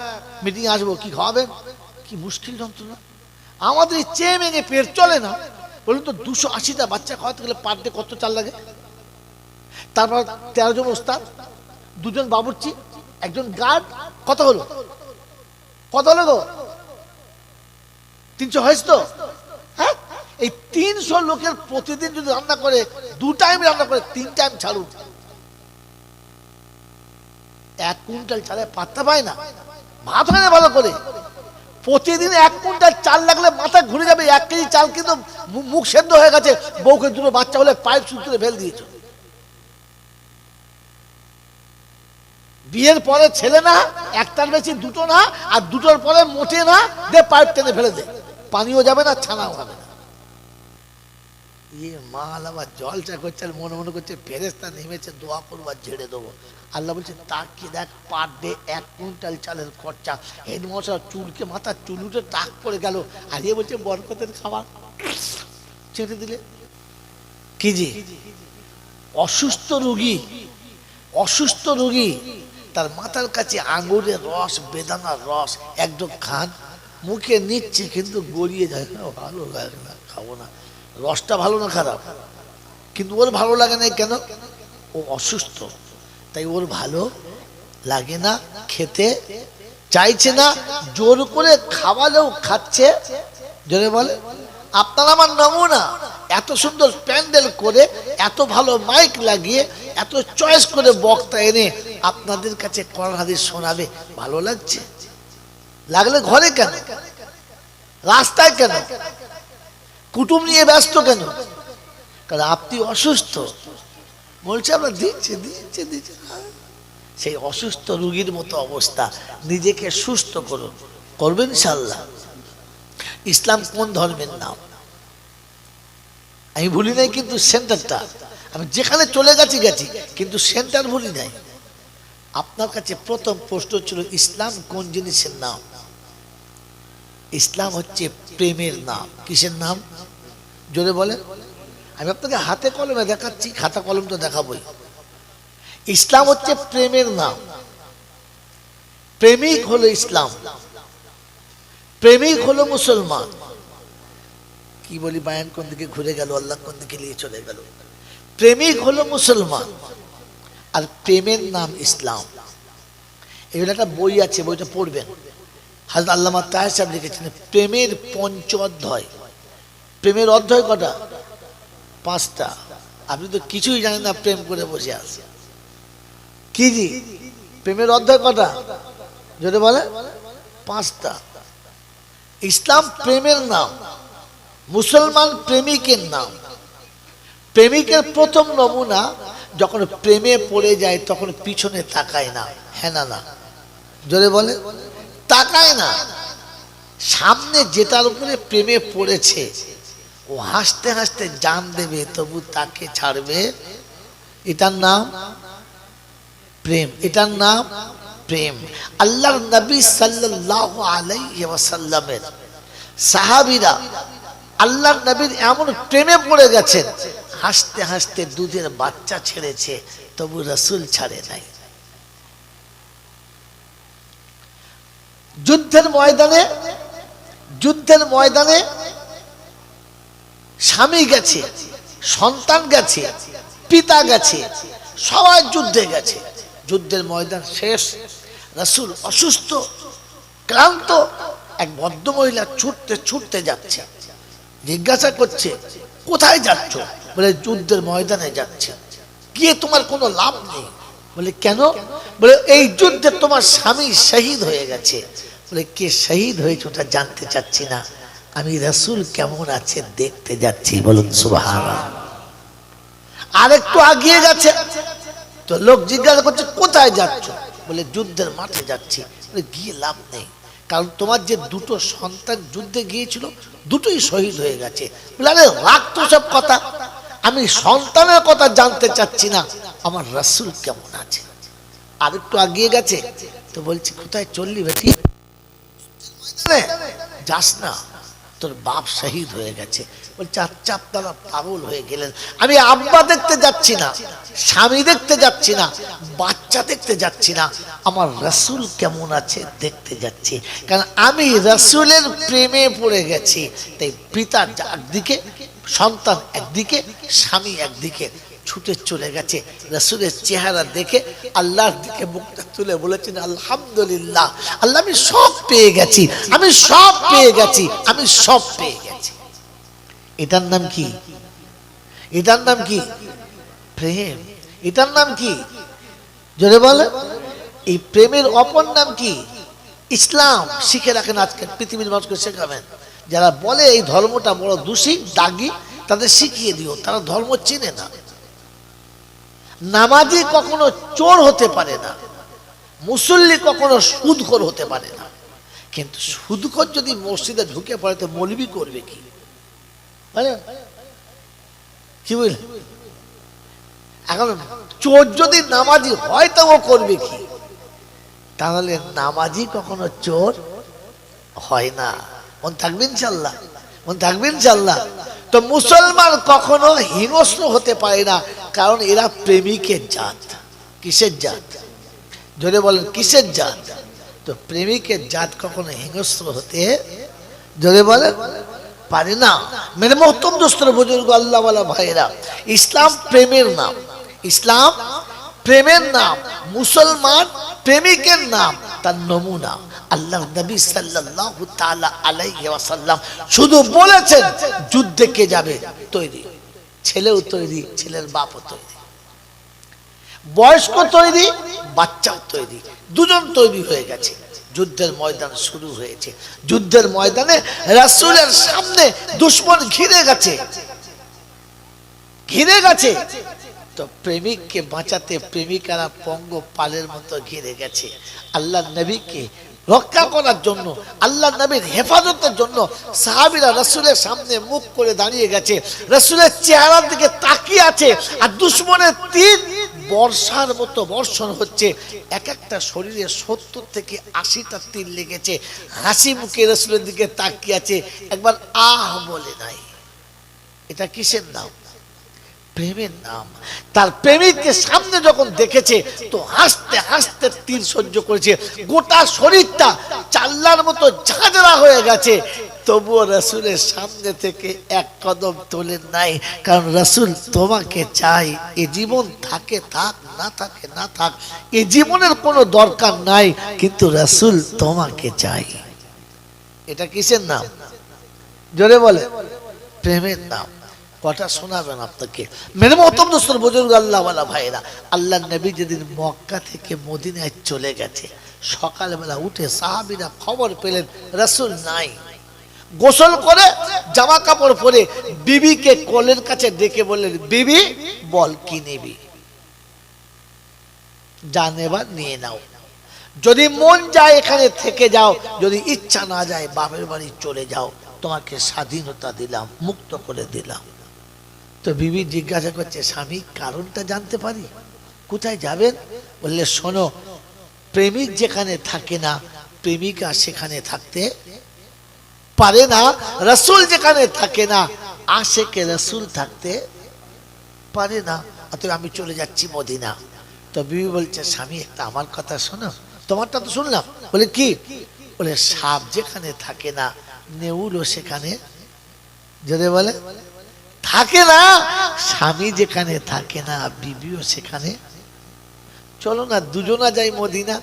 মিটিং আসবো, কি খাওয়াবেন? কি মুশকিল যন্ত্রণা, আমাদের চেয়ে মেঙে পেট চলে না। বলুন তো 280টা বাচ্চা খাওয়াতে গেলে পার ডে কত চাল লাগে? তারপর 13 জন ওস্তাদ, 2 জন বাবুর্চি, 1 জন গার্ড, কত হলো? কত হলো গো? 300 হয়েছে তো? হ্যাঁ, এই 300 লোকের প্রতিদিন যদি রান্না করে, 2 টাইম রান্না করে, 3 টাইম ছাড়ুন, 1 কুইন্টাল চালে পাত্তা পায় না, ভাত হয় না ভালো করে। প্রতিদিন 1 কুইন্টাল চাল লাগলে মাথা ঘুরে যাবে। 1 কেজি চাল কিন্তু মুখ সেদ্ধ হয়ে গেছে, বউকে 2টো বাচ্চা হলে পাইপ সুতরে ফেল দিয়েছ। বিয়ের পরে ছেলে না, 1টার বেশি 2টো না, আর 2টোর পরে মোটে না, দে পাইপ টেনে ফেলে দে, পানিও যাবে না, ছানাও হবে না। মাল আবার জলটা করছে, আর মনে মনে করছে ফেরেশতা নেমেছে, দোয়া করবার ঝেড়ে দেবো। আল্লাহ বলছে তাকে দেখ, পার ডে 1 কুইন্টাল চালের খরচা। হেডমাস্টার চুলকে মাথা চুল উঠে টাক পড়ে গেল, আর এ বলছে বরকতের খাবার ছেড়ে দিলে। কি জি অসুস্থ রোগী তার মাথার কাছে আঙুরের রস, বেদানার রস একদম খান, মুখে নিচ্ছে কিন্তু গড়িয়ে যায়, ভালো লাগে না, খাবো না। রসটা ভালো না খারাপ, কিন্তু ওর ভালো লাগে না কেন? ও অসুস্থ, তাই ওর ভালো লাগে না, খেতে চাইছে না, জোর করে খাওয়ালেও খাচ্ছে। জোরে বলে। আপনার আমার নমুনা, এত সুন্দর প্যান্ডেল করে, এত ভালো মাইক লাগিয়ে, এত চয়েস করে বক্তা এনে আপনাদের কাছে কোরআন হাদিস শোনাবে, ভালো লাগছে? লাগলে ঘরে কেন, রাস্তায় কেন, কুটুম নিয়ে ব্যস্ত কেন? কারণ আপনি অসুস্থ। বলছে আমরা দিচ্ছে। সেই অসুস্থ রোগীর মতো অবস্থা, নিজেকে সুস্থ করুন, করবেন ইনশাআল্লাহ। ইসলাম কোন ধর্মের নাম আমি ভুলি নাই, কিন্তু সেন্টারটা আমি যেখানে চলে গেছি, কিন্তু সেন্টার ভুলি নাই। আপনার কাছে প্রথম প্রশ্ন ছিল ইসলাম কোন জিনিসের নাম? ইসলাম হচ্ছে প্রেমের নাম। কিসের নাম? জোরে বলেন। আমি আপনাকে হাতে কলমে দেখাচ্ছি, খাতা কলম তো দেখাবই। ইসলাম হচ্ছে প্রেমের নাম। প্রেমিক হলো ইসলাম, প্রেমিক হলো মুসলমান। কি বলি, বায়ান কোন দিকে ঘুরে গেল, আল্লাহ কোন দিকে নিয়ে চলে গেল। প্রেমিক হলো মুসলমান, আর প্রেমের নাম ইসলাম। এগুলো একটা বই আছে, বইটা পড়বেন। হযরত আল্লামা তাহের সাহেব লিখেছেন প্রেমের পঞ্চ অধ্যায়। প্রেমের অধ্যায় কটা? 5টা। আপনি তো কিছুই জানেন না, প্রেম করে বসে আছে। কি জি, প্রেমের অধ্যায় কটা? যদি বলে 5টা। ইসলাম প্রেমের নাম, মুসলমান প্রেমিকের নাম। প্রেমিকের প্রথম নমুনা, যখন প্রেমে পড়ে যায় তখন পিছনে তাকায় না। হ্যাঁ না? জোরে বলে। তাকায় না, সামনে যেটার উপরে প্রেমে পড়েছে ও হাসতে হাসতে জান দেবে, তবু তাকে ছাড়বে। এটার নাম প্রেম, এটার নাম প্রেম। আল্লাহর নবী সাল্লাল্লাহু আলাইহি ওয়াসাল্লামের সাহাবীরা আল্লাহর নবীর এমন প্রেমে পড়ে গেছেন, হাসতে হাসতে দুধের বাচ্চা ছেড়েছে, তবু রাসূল ছাড়ে নাই। যুদ্ধের ময়দানে স্বামী গেছে, সন্তান গেছে, পিতা গেছে, সবাই যুদ্ধে গেছে। যুদ্ধের ময়দান শেষ, রাসূল অসুস্থ, ক্লান্ত। এক ভদ্রমহিলা ছুটতে যাচ্ছে, জিজ্ঞাসা করছে কোথায় যাচ্ছ? বলে যুদ্ধের ময়দানে যাচ্ছে। গিয়ে তোমার কোনো লাভ নেই। বলে কেন? বলে এই যুদ্ধে তোমার স্বামী শহীদ হয়ে গেছে। বলে কে শহীদ হয়েছে ওটা জানতে চাচ্ছি না, আমি রাসূল কেমন আছে দেখতে যাচ্ছি। বলুন সুবহানাল্লাহ। আরেকটু আগিয়ে গেছে তো লোক জিজ্ঞাসা করছে কোথায় যাচ্ছ? বলে যুদ্ধের মাঠে যাচ্ছি। বলে গিয়ে লাভ নেই, কারণ তোমার যে দুটো সন্তান যুদ্ধে গিয়েছিল দুটোই শহীদ হয়ে গেছে। বলে আরে রাখ তো সব কথা, আমি সন্তানের কথা জানতে চাচ্ছি না, আমার রাসূল কেমন আছে। আরেকটু আগিয়ে গেছে তো বলছি কোথায় চললি বেটি? যাস না, তোর বাপ শহীদ হয়ে গেছে। বলছে আচ্ছা আপনারা পাগল হয়ে গেলেন, আমি আব্বা দেখতে যাচ্ছি না, স্বামী দেখতে যাচ্ছি না, বাচ্চা দেখতে যাচ্ছি না, আমার রাসূল কেমন আছে দেখতে যাচ্ছি। কারণ আমি রাসূলের প্রেমে পড়ে গেছি। তাই পিতা একদিকে, সন্তান একদিকে, স্বামী একদিকে, ছুটে চলে গেছে। রাসূলের চেহারা দেখে আল্লাহর দিকে মুখটা তুলে বলেছেন আলহামদুলিল্লাহ, আল্লাহ আমি সব পেয়ে গেছি, আমি সব পেয়ে গেছি, আমি সব পেয়ে গেছি। এটার নাম কি? এটার নাম কি? প্রেম। এটার নাম কি? জোরে বলে। এই প্রেমের অপর নাম কি? ইসলাম। শিখে রাখেন, আজকে পৃথিবীর মানুষকে শেখাবেন। যারা বলে এই ধর্মটা বড় দোষী, দাগী, তাদের শিখিয়ে দিও, তারা ধর্ম চেনে না। নামাজি কখনো চোর হতে পারে না, মুসল্লি কখনো সুদখোর হতে পারে না। কিন্তু সুদখোর যদি মসজিদে ঢুকে পড়ে তো মৌলবি করবে কি? কি বল? এখন চোর যদি নামাজি হয় তো ও করবে কি? তাহলে নামাজি কখনো চোর হয় না। মন থাকবে ইনশাআল্লাহ, মন থাকবে ইনশাআল্লাহ। তো মুসলমান কখনো হিংস্র হতে পারে না, কারণ এরা প্রেমিকের জাত। কিসের জাত? জোরে বলেন কিসের জাত? তো প্রেমিকের জাত কখনো হিংস্র হতে জোরে বলেন পারে না। মেরে মোহতরম দোস্তর বুজুর্গ আল্লাহ ওয়ালা ভাইরা, ইসলাম প্রেমের নাম, ইসলাম প্রেমের নাম, মুসলমান প্রেমিকের নাম, তার নমুনা আল্লাহ নবী সাল্লাল্লাহু তাআলা আলাইহি ওয়াসাল্লাম শুধু বলেছেন যুদ্ধে কে যাবে তৈরি, ছেলেও তৈরি, ছেলের বাপও তৈরি, বয়স্ক তৈরি, বাচ্চাও তৈরি, দুজন তৈরি হয়ে গেছে। যুদ্ধের ময়দান শুরু হয়েছে। যুদ্ধের ময়দানে রাসূলের সামনে দুশমন ঘিরে গেছে, ঘিরে গেছে। তো প্রেমিককে বাঁচাতে প্রেমিকারা পঙ্গপালের মতো ঘিরে গেছে। আল্লাহ নবীকে রক্ষা করার জন্য, আল্লাহ নবীর হেফাজতের জন্য সাহাবীরা রাসূলের সামনে মুখ করে দাঁড়িয়ে গেছে, রাসূলের চেহারার দিকে তাকিয়ে আছে। আর দুশমনের তীর বর্ষার মতো বর্ষণ হচ্ছে। এক একটা শরীরে 70 থেকে 80টা তীর লেগেছে। হাসি মুখে রাসূলের দিকে তাকিয়ে আছে, একবার আহ বলে নাই। এটা কিসের নাম? প্রেমের নাম। তার প্রেমিককে সামনে যখন দেখেছে তো হাসতে হাসতে তীর সহ্য করেছে। গোটা শরীরটা চাল্লার মতো ঝাঁঝরা হয়ে গেছে, তবুও রাসূলের সামনে থেকে এক কদম তোলেন নাই। কারণ রাসূল তোমাকে চাই, এ জীবন থাকে থাক, না থাকে না থাক, এ জীবনের কোনো দরকার নাই, কিন্তু রাসূল তোমাকে চাই। এটা কিসের নাম? জোরে বলে প্রেমের নাম। কথা শোনাবেন আপনাকে মেরে মোহতরম দোস্তর বুজুর্গ আল্লাহ ওয়ালা ভাইরা, আল্লাহ নবী যেদিন মক্কা থেকে মদিনায় চলে গেছে, সকালবেলা উঠে সাহাবীরা খবর পেলেন রাসূল নাই। গোসল করে জামা কাপড় পরে বিবিকে কোলের কাছে ডেকে বললেন, বিবি বল কি নিবি, যা নেবার নিয়ে নাও, যদি মন যায় এখানে থেকে যাও, যদি ইচ্ছা না যায় বাপের বাড়ি চলে যাও, তোমাকে স্বাধীনতা দিলাম, মুক্ত করে দিলাম। তো বিবি জিজ্ঞাসা করছে, স্বামী কারণটা জানতে পারি? কোথায় যাবেন? বললে, শোনো, প্রেমিক যেখানে থাকে না প্রেমিকা সেখানে থাকতে পারে না, রাসূল যেখানে থাকে না আশেকে রাসূল থাকতে পারে না, অতএব আমি চলে যাচ্ছি মদিনা। তো বিবি বলছে, স্বামী একটা আমার কথা শোনো। তোমারটা তো শুনলাম। বলে কি? বলে সাপ যেখানে থাকে না নেউলও সেখানে যদি বলে থাকে না, স্বামী যেখানে থাকে না বিবিও সেখানে। চলো না দুজনা যাই মদিনা,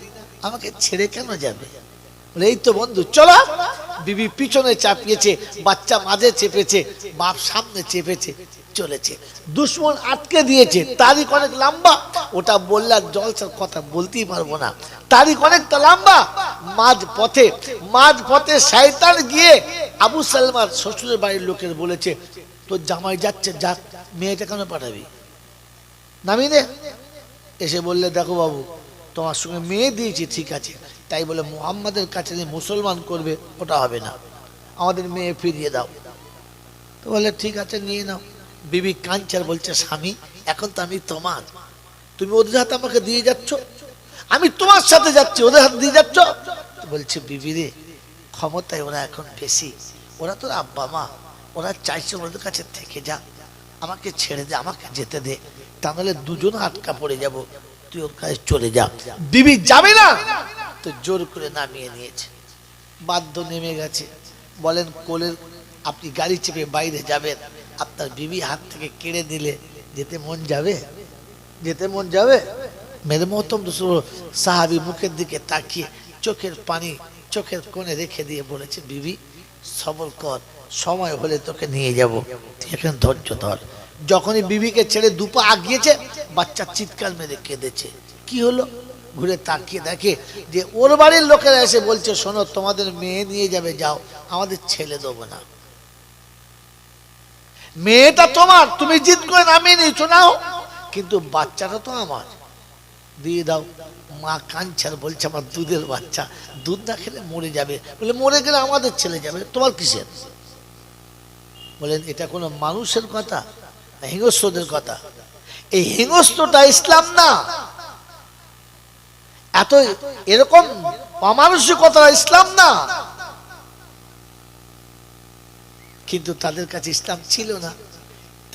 আমাকে ছেড়ে কেন যাবে? বলে এই তো বন্ধু চলো। বিবি পিছনে চাপিয়েছে, বাচ্চা মাঝে চেপেছে, বাপ সামনে চেপেছে, চলেছে। দুশমন আটকে দিয়েছে, তারিখ অনেক লম্বা, ওটা বললে আর জলসার কথা বলতেই পারবো না। তারিখ অনেকটা লম্বা। মাঝ পথে শয়তান গিয়ে আবু সালমার শ্বশুরের বাড়ির লোকের বলেছে, তোর জামাই যাচ্ছে, যাক, মেয়েটা কেন পাঠাবি, নামিয়ে নে। এসে বললে, দেখো বাবু, তোমার সঙ্গে মেয়ে দিয়েছি ঠিক আছে, তাই বলে মুহাম্মাদের কাছে যে মুসলমান করবে ওটা হবে না, আমাদের মেয়ে ফিরিয়ে দাও। তো বলে ঠিক আছে নিয়ে নাও। বিবি কাঞ্চার বলছে, স্বামী এখন তো আমি তোমার, তুমি ওদের হাতে আমাকে দিয়ে যাচ্ছ, আমি তোমার সাথে যাচ্ছি, ওদের হাতে দিয়ে যাচ্ছ। বলছে, বিবি রে, ক্ষমতায় ওরা এখন বেশি, ওরা তোর আব্বা মা, ওরা চাইছে ওদের কাছে থেকে যা, আমাকে ছেড়ে দে, আমাকে যেতে দে, তাহলে দুজন আটকা পড়ে যাব, তুই ওর কাছে চলে যা। বিবি যাবে না, তো জোর করে নামিয়ে নিয়েছে, বাধ্য নেমে গেছে। বলেন, কোলের আপনি গাড়ি চেপে বাইরে যাবেন, আপনার বিবি হাত থেকে কেড়ে দিলে যেতে মন যাবে? যেতে মন যাবে? মেরে মোহতরম সাহাবী মুখের দিকে তাকিয়ে চোখের পানি চোখের কোণে রেখে দিয়ে বলেছে, বিবি সবর কর, সময় হলে তোকে নিয়ে যাব, তুই এখন ধৈর্য ধর। যখনই বিবিকে ছেড়ে দুপা আগিয়েছে, বাচ্চা চিৎকার মেরে কেঁদেছে। কি হলো? ঘুরে তাকিয়ে দেখে যে ওর বাড়ির লোকেরা এসে বলছে, শোনো, তোমাদের মেয়ে নিয়ে যাবে, যাও, আমাদের ছেলে দেবো না, মেয়েটা তোমার, তুমি জিদ করে নামিয়ে নিয়েছো, নাও, কিন্তু বাচ্চাটা তো আমার, দিয়ে দাও। মা কাঞ্চার বলছে, আমার দুধের বাচ্চা, দুধ না খেলে মরে যাবে। বলে, মরে গেলে আমাদের ছেলে যাবে, তোমার কিসের? বলেন, এটা কোনো মানুষের কথা না হিংস্রদের কথা? এই হিংস্রটা ইসলাম না, এত এরকম অমানুষিকতা ইসলাম না। কিন্তু তাদের কাছে ইসলাম ছিল না,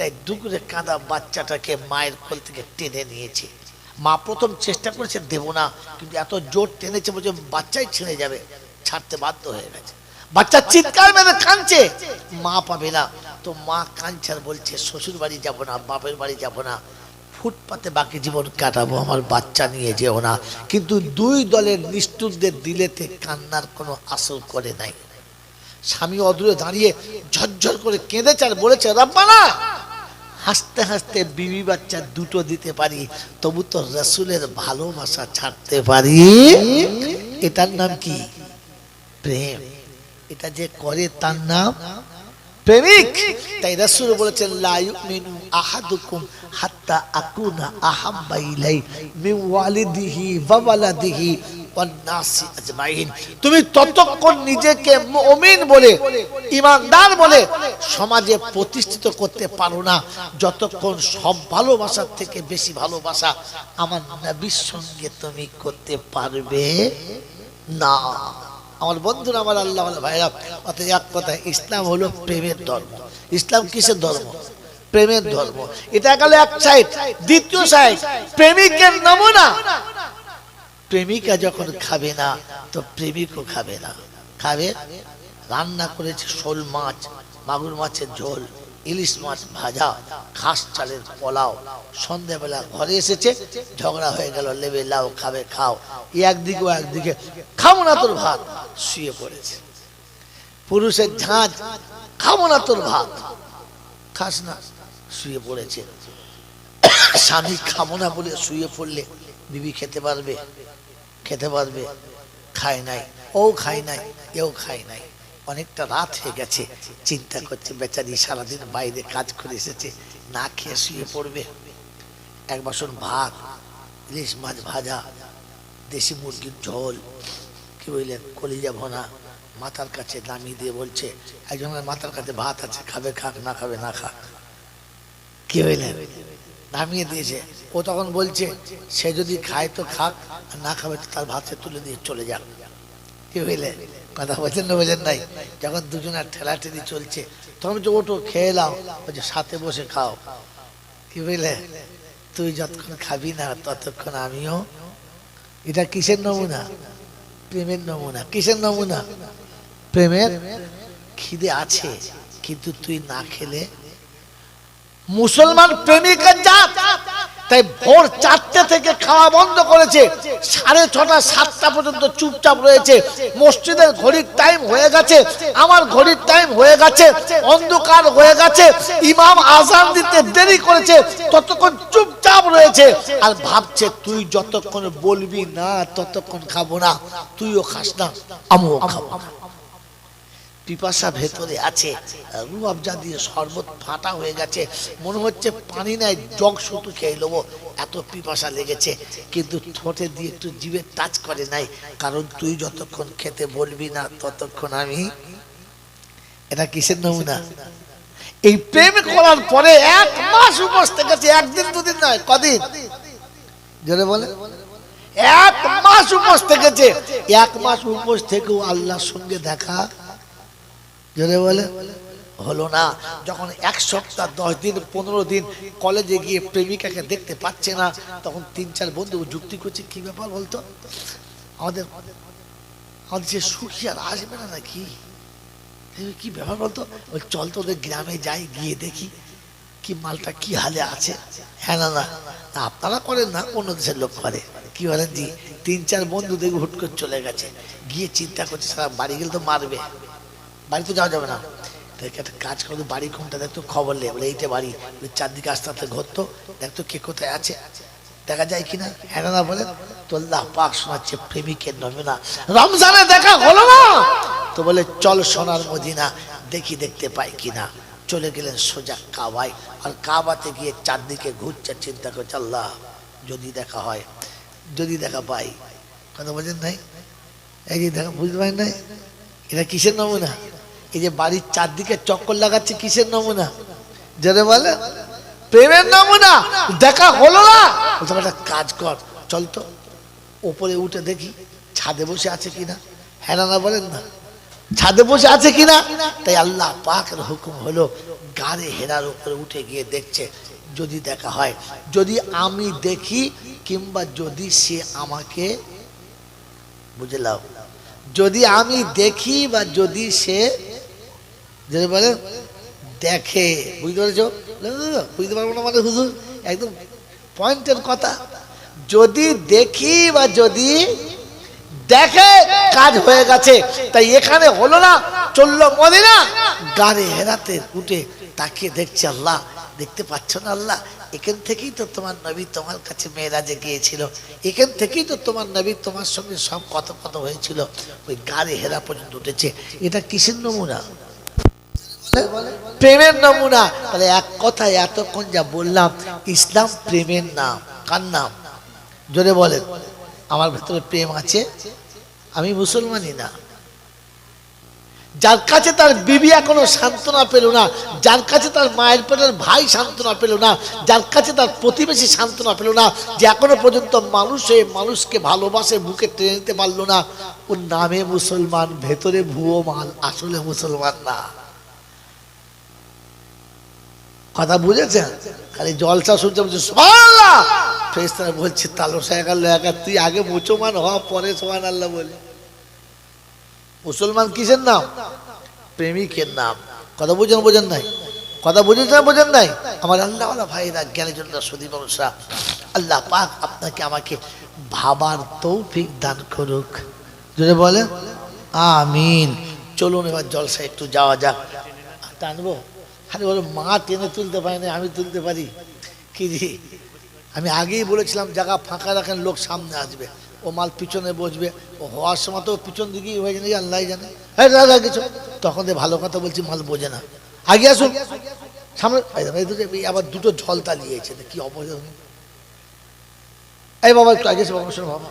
তাই দুপুরে কাঁদা বাচ্চাটাকে মায়ের কোল থেকে টেনে নিয়েছে। মা প্রথম চেষ্টা করেছে দেব না, কিন্তু এত জোর টেনেছে বলছে বাচ্চাই ছিঁড়ে যাবে, ছাড়তে বাধ্য হয়ে গেছে। বাচ্চা চিৎকার মেরে কাঁদছে, মা পাবে না। তো মা কাঁদছে আর বলছে শ্বশুর বাড়ি যাবো না, বাপের বাড়ি যাবো না, ফুটপাতে বাকি জীবন কাটাবো, আমার বাচ্চা নিয়ে যেও না। কিন্তু দুই দলের নিষ্ঠুরদের দিলেতে কান্নার কোনো আসর করে নাই। স্বামী অদূরে দাঁড়িয়ে ঝরঝর করে কেঁদেছে আর বলেছে রব্বানা, হাসতে হাসতে বিবি বাচ্চা দুটো দিতে পারি, তবু তো রাসূলের ভালোবাসা ছাড়তে পারি। এটার নাম কি? প্রেম। এটা যে করে তার নাম প্রেমিক। তাই রাসূল বলেছেন লা ইউমিনু আহাদুকুম হাত্তা আকুনা আহাব্বা ইলাইহি মিন ওয়ালিদিহি ওয়া ওয়ালাদিহি ওয়ান নাসি আজমাইন। তুমি ততক্ষণ নিজেকে মুমিন বলে, ঈমানদার বলে সমাজে প্রতিষ্ঠিত করতে পারো না যতক্ষণ সব ভালোবাসার থেকে বেশি ভালোবাসা আমার নবীর সঙ্গে তুমি করতে পারবে না। আমার বন্ধুরা, আমার আল্লাহ ভাইরা, অর্থাৎ এক কথা, ইসলাম হলো প্রেমের ধর্ম। ইসলাম কিসের ধর্ম? প্রেমের ধর্ম। এটা গেল এক সাইড। দ্বিতীয় সাইড, প্রেমিকের নমুনা। প্রেমিকা যখন খাবে না তো প্রেমিকও খাবে না। খাবে, রান্না করেছে শোল মাছ, মাগুর মাছের ঝোল, ইলিশ মাছ ভাজা, খাস চালের পোলাও, সন্ধ্যাবেলা ঘরে এসেছে, ঝগড়া হয়ে গেল, লেবে লাও খাবে, খাও। একদিকে ও একদিকে, খাবো না তোর ভাত, শুয়ে পড়েছে। পুরুষের ঝাঁজ, খাবো না তোর ভাত, খাস না, শুয়ে পড়েছে। স্বামী খাবো না বলে শুয়ে পড়লে বিবি খেতে পারবে? খেতে পারবে? খায় নাই, ও খায় নাই, এও খায় নাই। অনেকটা রাত হয়ে গেছে, চিন্তা করছে বেচারি সারাদিন বাইরে কাজ করে এসেছে, না খেয়ে শুয়ে পড়বে। এক বাসন ভাত, ইলিশ মাছ ভাজা, দেশি মুরগির ঝোল, কি বললেন, কলিজা ভোনা মাথার কাছে নামিয়ে দিয়ে বলছে, একজনের মাথার কাছে ভাত আছে, খাবে খাক, না খাবে না খাক। কি বললেন, নামিয়ে দিয়েছে। ও তখন বলছে সে যদি খায় তো খাক, না খাবে তো তার ভাতে তুলে দিয়ে চলে যাক। কি বুঝলে কথা বলছেন না বোঝেন নাই? যখন দুজনের ঠেলাঠেলি চলছে তখন বলছে ওটো খেয়ে নাও, বলছে সাথে বসে খাও। কি বুঝলে, তুই যতক্ষণ খাবি না ততক্ষণ আমিও। এটা কিসের নমুনা? প্রেমের নমুনা। কিসের নমুনা? প্রেমের। খিদে আছে কিন্তু তুই না খেলে। মুসলমান প্রেমিকের জাত, তাই ভোর 4টে থেকে খাওয়া বন্ধ করেছে, 6:30 7টা পর্যন্ত চুপচাপ রয়েছে। মসজিদের ঘড়ির টাইম হয়ে গেছে, আমার ঘড়ির টাইম হয়ে গেছে, অন্ধকার হয়ে গেছে, ইমাম আযান দিতে দেরি করেছে, ততক্ষণ চুপচাপ রয়েছে আর ভাবছে তুই যতক্ষণ বলবি না ততক্ষণ খাবো না, তুইও খাস না, আমিও খাবো না। পিপাসা ভেতরে আছে, রুহ আফজা দিয়ে শরবত ফাটা হয়ে গেছে, মনে হচ্ছে পানি নাই, জগ শুধু খেয়ে নেবো, এত পিপাসা লেগেছে, কিন্তু ঠোঁটে দিয়ে একটু জিভে টাচ করে নাই, কারণ তুই যতক্ষণ খেতে বলবি না ততক্ষণ আমি। এটা কিসের নমুনা? এই প্রেম করার পরে 1 মাস উপোস থেকেছে, একদিন দুদিন নয়, কদিন জোরে বলে? 1 মাস উপোস থেকেছে। 1 মাস উপোস থেকেও আল্লাহর সঙ্গে দেখা জোরে বলে হলো না। যখন 1 সপ্তাহ 10 দিন 15 দিন কলেজে গিয়ে প্রেমিকাকে দেখতে পাচ্ছে না, তখন 3-4 বন্ধু যুক্তি করছে, কি ব্যাপার বলতো, আমাদের যে সুখী আর আসবে না নাকি, কি ব্যাপার বলতো, ওই চল তো ওদের গ্রামে যাই, গিয়ে দেখি কি মালটা কি হালে আছে। হ্যাঁ, না না আপনারা করেন না, অন্য দেশের লোক করে। কি বলেন জি? 3-4 বন্ধু দেখে হুট করে চলে গেছে, গিয়ে চিন্তা করছে সারা বাড়ি গেলে তো মারবে, বাড়ি তো যাওয়া যাবে না, একটা কাজ করতো, বাড়ি কোনটা দেখতো, খবর নেই, বলে এইটা বাড়ি, চারদিকে আস্তে আস্তে ঘুরতো, দেখতো কে কোথায় আছে, দেখা যায় কিনা। হ্যাঁ না বলে তো আল্লাহ পাক শোনাচ্ছে প্রেমিকের নমুনা। রমজানে দেখা হলো না তো বলে চল সোনার মদিনা দেখি, দেখতে পাই কিনা। চলে গেলেন সোজা কাবায়, আর কাবাতে গিয়ে চারদিকে ঘুরছে, চিন্তা করছে আল্লাহ যদি দেখা হয়, যদি দেখা পাই। কথা বলছেন নাই? এই যে দেখা বুঝতে পারেন নাই, এটা কিসের নমুনা? এই যে বাড়ির চারদিকে চক্কর লাগাচ্ছে, কিসের নমুনা? যারা বলে প্রেমের নমুনা। দেখা হলো না, একটা কাজ কর, চল তো ওপরে উঠে দেখি ছাদে বসে আছে কিনা। হ্যাঁ না বলেন না? ছাদে বসে আছে কিনা। তাই আল্লাহ পাকের হুকুম হলো গাড়ি হেরার উপরে উঠে গিয়ে দেখছে, যদি দেখা হয়, যদি আমি দেখি কিংবা যদি সে আমাকে, বুঝলাম, যদি আমি দেখি বা যদি সে যদি বলে দেখে, বুঝতে পেরেছ? বুঝতে পারবো না মানে হুজুর একদম পয়েন্টের কথা। যদি দেখি বা যদি দেখে কাজ হয়ে গেছে। তাই এখানে হলো না, চললো মদিনা, গাড়ি হেরাতে উঠে তাকিয়ে দেখছে, আল্লাহ দেখতে পাচ্ছ না আল্লাহ, এখান থেকেই তো তোমার নবী তোমার কাছে মেরাজে গিয়েছিল, এখান থেকেই তো তোমার নবী তোমার সঙ্গে সব কথোপকথন হয়েছিল। ওই গাড়ি হেরা পর্যন্ত উঠেছে। এটা কিসের নমুনা? প্রেমের নমুনা। তাহলে এক কথায় এতক্ষণ যা বললাম, ইসলাম প্রেমের নাম। কার নাম? জোরে বলেন। আমার ভেতরে প্রেম আছে, আমি মুসলমানই না। যার কাছে তার বিবি এখনো সান্ত্বনা পেল না, যার কাছে তার মায়ের পেটের ভাই সান্ত্বনা পেল না, যার কাছে তার প্রতিবেশী সান্ত্বনা পেল না, যে এখনো পর্যন্ত মানুষে মানুষকে ভালোবাসে বুকে টেনে নিতে পারলো না, ওর নামে মুসলমান, ভেতরে ভুয়ো মাল, আসলে মুসলমান না। কথা বুঝেছেন? খালি জলসা শুনছে, বলছে সুবহানাল্লাহ, ফেরেশতারা বলছে তালস হয়ে গেল, তুই আগে মুসলমান হ, পরে সুবহানাল্লাহ বলে। মুসলমান কিসের নাম? প্রেমিকের নাম। কথা বুঝেন বোঝেন নাই? কথা বুঝেছেন বোঝেন নাই? আমার আল্লাহওয়ালা ভাইরা, জ্ঞানের জন্য সুধী মানুষরা, আল্লাহ পাক আপনাকে আমাকে ভাবার তৌফিক দান করুক। যদি বলেন আমিন। চলুন এবার জলসা একটু যাওয়া যাক। টানবো? আরে বলো, মা টেনে তুলতে পারে না, আমি তুলতে পারি কি জি? আমি আগেই বলেছিলাম জায়গা ফাঁকা রাখেন, লোক সামনে আসবে, ও মাল পিছনে বসবে, ও হওয়ার সময় তো পিছন দিকেই হয়ে জানে, আল্লাহ জানে। হ্যাঁ দাদা কিছু তখন ভালো কথা বলছি, মাল বোঝে না। আগে আসুন সামনে। আবার দুটো ঝলতা নিয়েছে, কি অবস্থা। এই বাবা একটু আগে এসে বাবা, শোনো বাবা,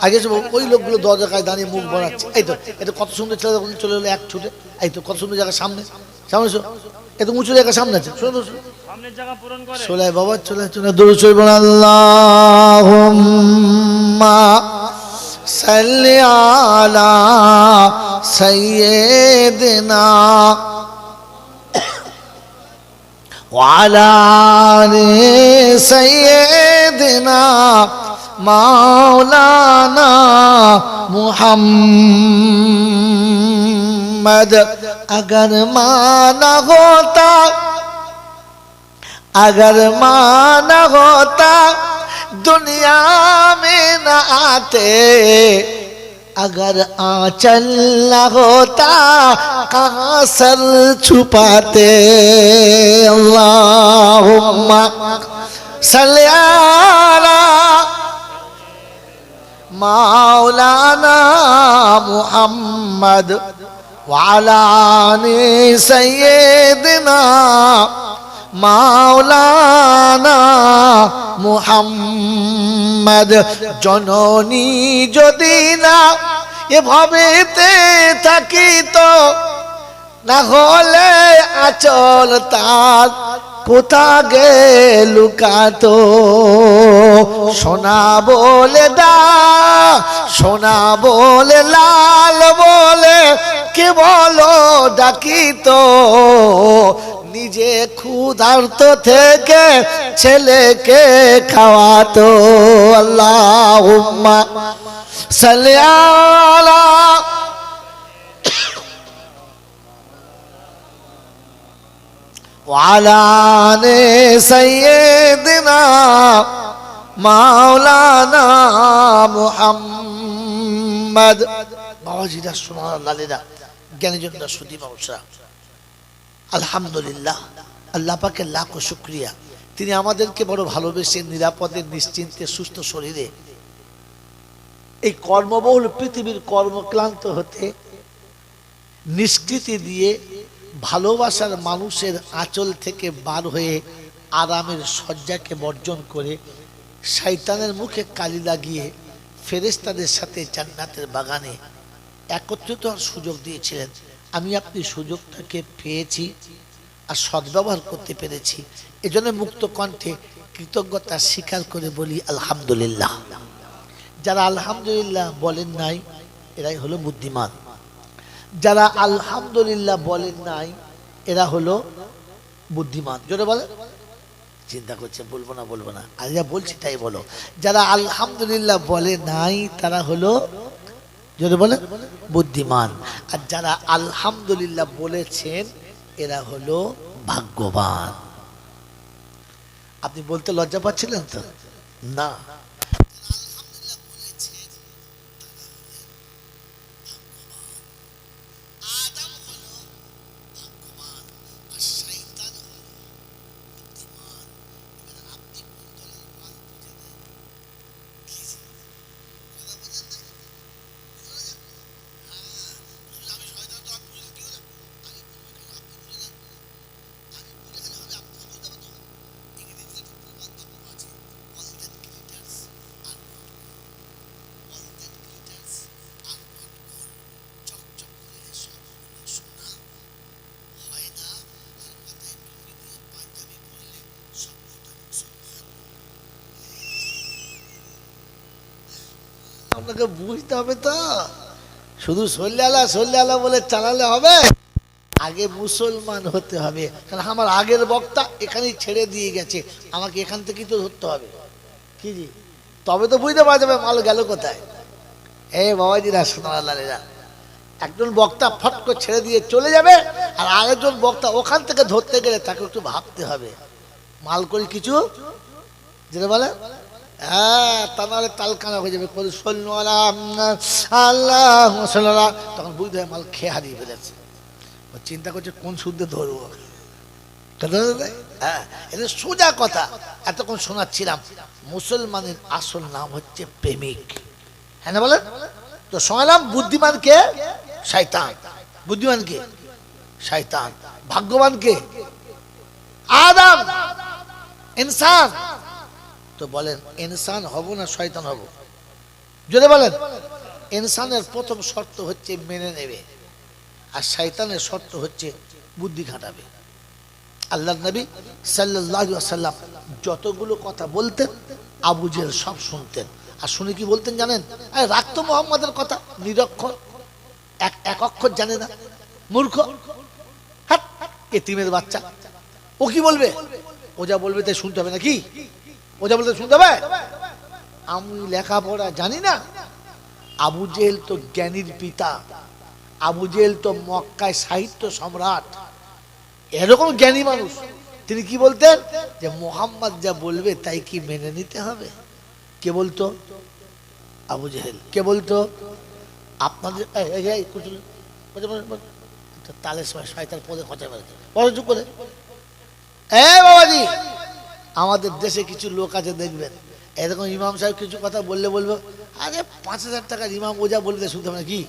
আগে এসে ওই লোকগুলো দরজায় দাঁড়িয়ে মুখ বানাচ্ছে। এই তো এটা কত সুন্দর ছেলে, চলে এলো এক ছুটে। এই তো কত সুন্দর জায়গা, সামনে সামনে এত উঁচু জায়গা সামনে আছে, শোনো চলে বাবা, চলে চলে দৌড় চলবে। আল্লাহুম্মা সাল্লি আলা সাইয়্যিদিনা ওয়া আলা আলি সাইয়্যিদিনা মাওলানা मुहम्मद। अगर माना होता, अगर माना होता दुनिया में न आते, अगर आंचल न होता कहाँ सर छुपाते। अल्लाहुम्मा सल्ली अला मौलाना मुहम्मद वाला ने सैयदना मौलाना मुहम्मद। जननी যদি না এভাবেতে থাকিত, না হলে আচল তার কোথা গে লুকাতো। সোনা বলে দা, সোনা বলে লাল বলে কে বলো ডাকিত, নিজে ক্ষুধার্ত থেকে ছেলেকে খাওয়াতো। আল্লাহুম্মা সাল্লি আলা ওয়ালা আলি সাইয়্যিদিনা মাওলানা মুহাম্মদ। বাবাজিরা, সোনার লালেরা, জ্ঞানের জন্য সুধী মানুষরা, আলহামদুলিল্লাহ, আল্লাহ পাকের লাখো শুকরিয়া। তিনি আমাদেরকে বড় ভালোবেসে নিরাপদে নিশ্চিন্তে সুস্থ শরীরে এই কর্মবহুল পৃথিবীর কর্মক্লান্ত হতে নিষ্কৃতি দিয়ে ভালোবাসার মানুষের আঁচল থেকে বার হয়ে আরামের শয্যাকে বর্জন করে শয়তানের মুখে কালি লাগিয়ে ফেরেশতাদের সাথে জান্নাতের বাগানে একত্রিত হওয়ার সুযোগ দিয়েছিলেন। আমি আপনি সুযোগটাকে পেয়েছি আর সদ্ব্যবহার করতে পেরেছি। এজন্য মুক্ত কণ্ঠে কৃতজ্ঞতা স্বীকার করে বলি আলহামদুলিল্লাহ। যারা আলহামদুলিল্লাহ বলেন নাই, এরাই হলো বুদ্ধিমান। যারা আলহামদুলিল্লাহ বলেন নাই এরা হলো বুদ্ধিমান। জোরে বলে, চিন্তা করছে বলবো না, আর যা বলছি তাই বলো। যারা আলহামদুলিল্লাহ বলে নাই তারা হলো, জোরে বলে, বুদ্ধিমান। আর যারা আলহামদুলিল্লাহ বলেছেন এরা হলো ভাগ্যবান। আপনি বলতে লজ্জা পাচ্ছিলেন তো? না, আপনাকে বুঝতে হবে তো। শুধু সল্লাল্লাহ বলে চালালে হবে? আগে মুসলমান হতে হবে। কারণ আমার আগের বক্তা এখানেই ছেড়ে দিয়ে গেছে, আমাকে এখান থেকেই তো ধরতে হবে। কি জি, তবে তো বুঝতে পারা যাবে মাল গেল কোথায়। এই বাবাজিরা, সোনালালেরা, একজন বক্তা ফট করে ছেড়ে দিয়ে চলে যাবে, আর আরেকজন বক্তা ওখান থেকে ধরতে গেলে তাকে একটু ভাবতে হবে মাল করে কিছু, যেটা বলে হ্যাঁ, তা নাহলে তালকানা হয়ে যাবে। আল্লাহ, তখন বুঝতে হবে মাল খেয়ে হারিয়ে ফেলেছে। চিন্তা করছে কোন শুদ্ধে ধরবো। হ্যাঁ, এটা সোজা কথা। এতক্ষণ শোনাচ্ছিলাম মুসলমানের আসল নাম হচ্ছে প্রেমিক। হ্যাঁ না বলেন তো? শোনালাম বুদ্ধিমান কে? শয়তান। বুদ্ধিমান কে? শয়তান। ভাগ্যবান কে? আদম, ইনসান। তো বলেন ইনসান হব না শয়তান হব? যদি বলেন, ইনসানের প্রথম শর্ত হচ্ছে মেনে নেবে, আর শয়তানের শর্ত হচ্ছে বুদ্ধি খাটাবে। আল্লাহর নবী সাল্লাল্লাহু আলাইহি ওয়াসাল্লাম যতগুলো কথা বলতেন আবু জেহেল সব শুনতেন, আর শুনে কি বলতেন জানেন? আরে রাখতো মুহাম্মাদের কথা, নিরক্ষর, এক অক্ষর জানে না, মূর্খ, হাট, এতিমের বাচ্চা। ও কি বলবে? ও যা বলবে তাই শুনতে হবে নাকি? ও যা বলতে শুনতে হবে? আমি লেখাপড়া জানি না। আবু জেহেল তো জ্ঞানীর পিতা, আবু জেহেল তো মক্কায় সাহিত্য সম্রাট, এরকম জ্ঞানী মানুষ। তিনি কি বলতেন? যে মুহাম্মদ যা বলবে তাই কি মেনে নিতে হবে? কে বলতো? আবু জেহেল। কে বলতো? আপনাদের তালের সময় শয়তান পদে খোঁচা মারে চুপ করে। বাবাজি, আমাদের দেশে কিছু লোক আছে দেখবেন, এরকম ইমাম সাহেব কিছু কথা বললে বলবো, আরে 5,000 টাকার ইমাম ও যা বলবে শুনতে হবে নাকি?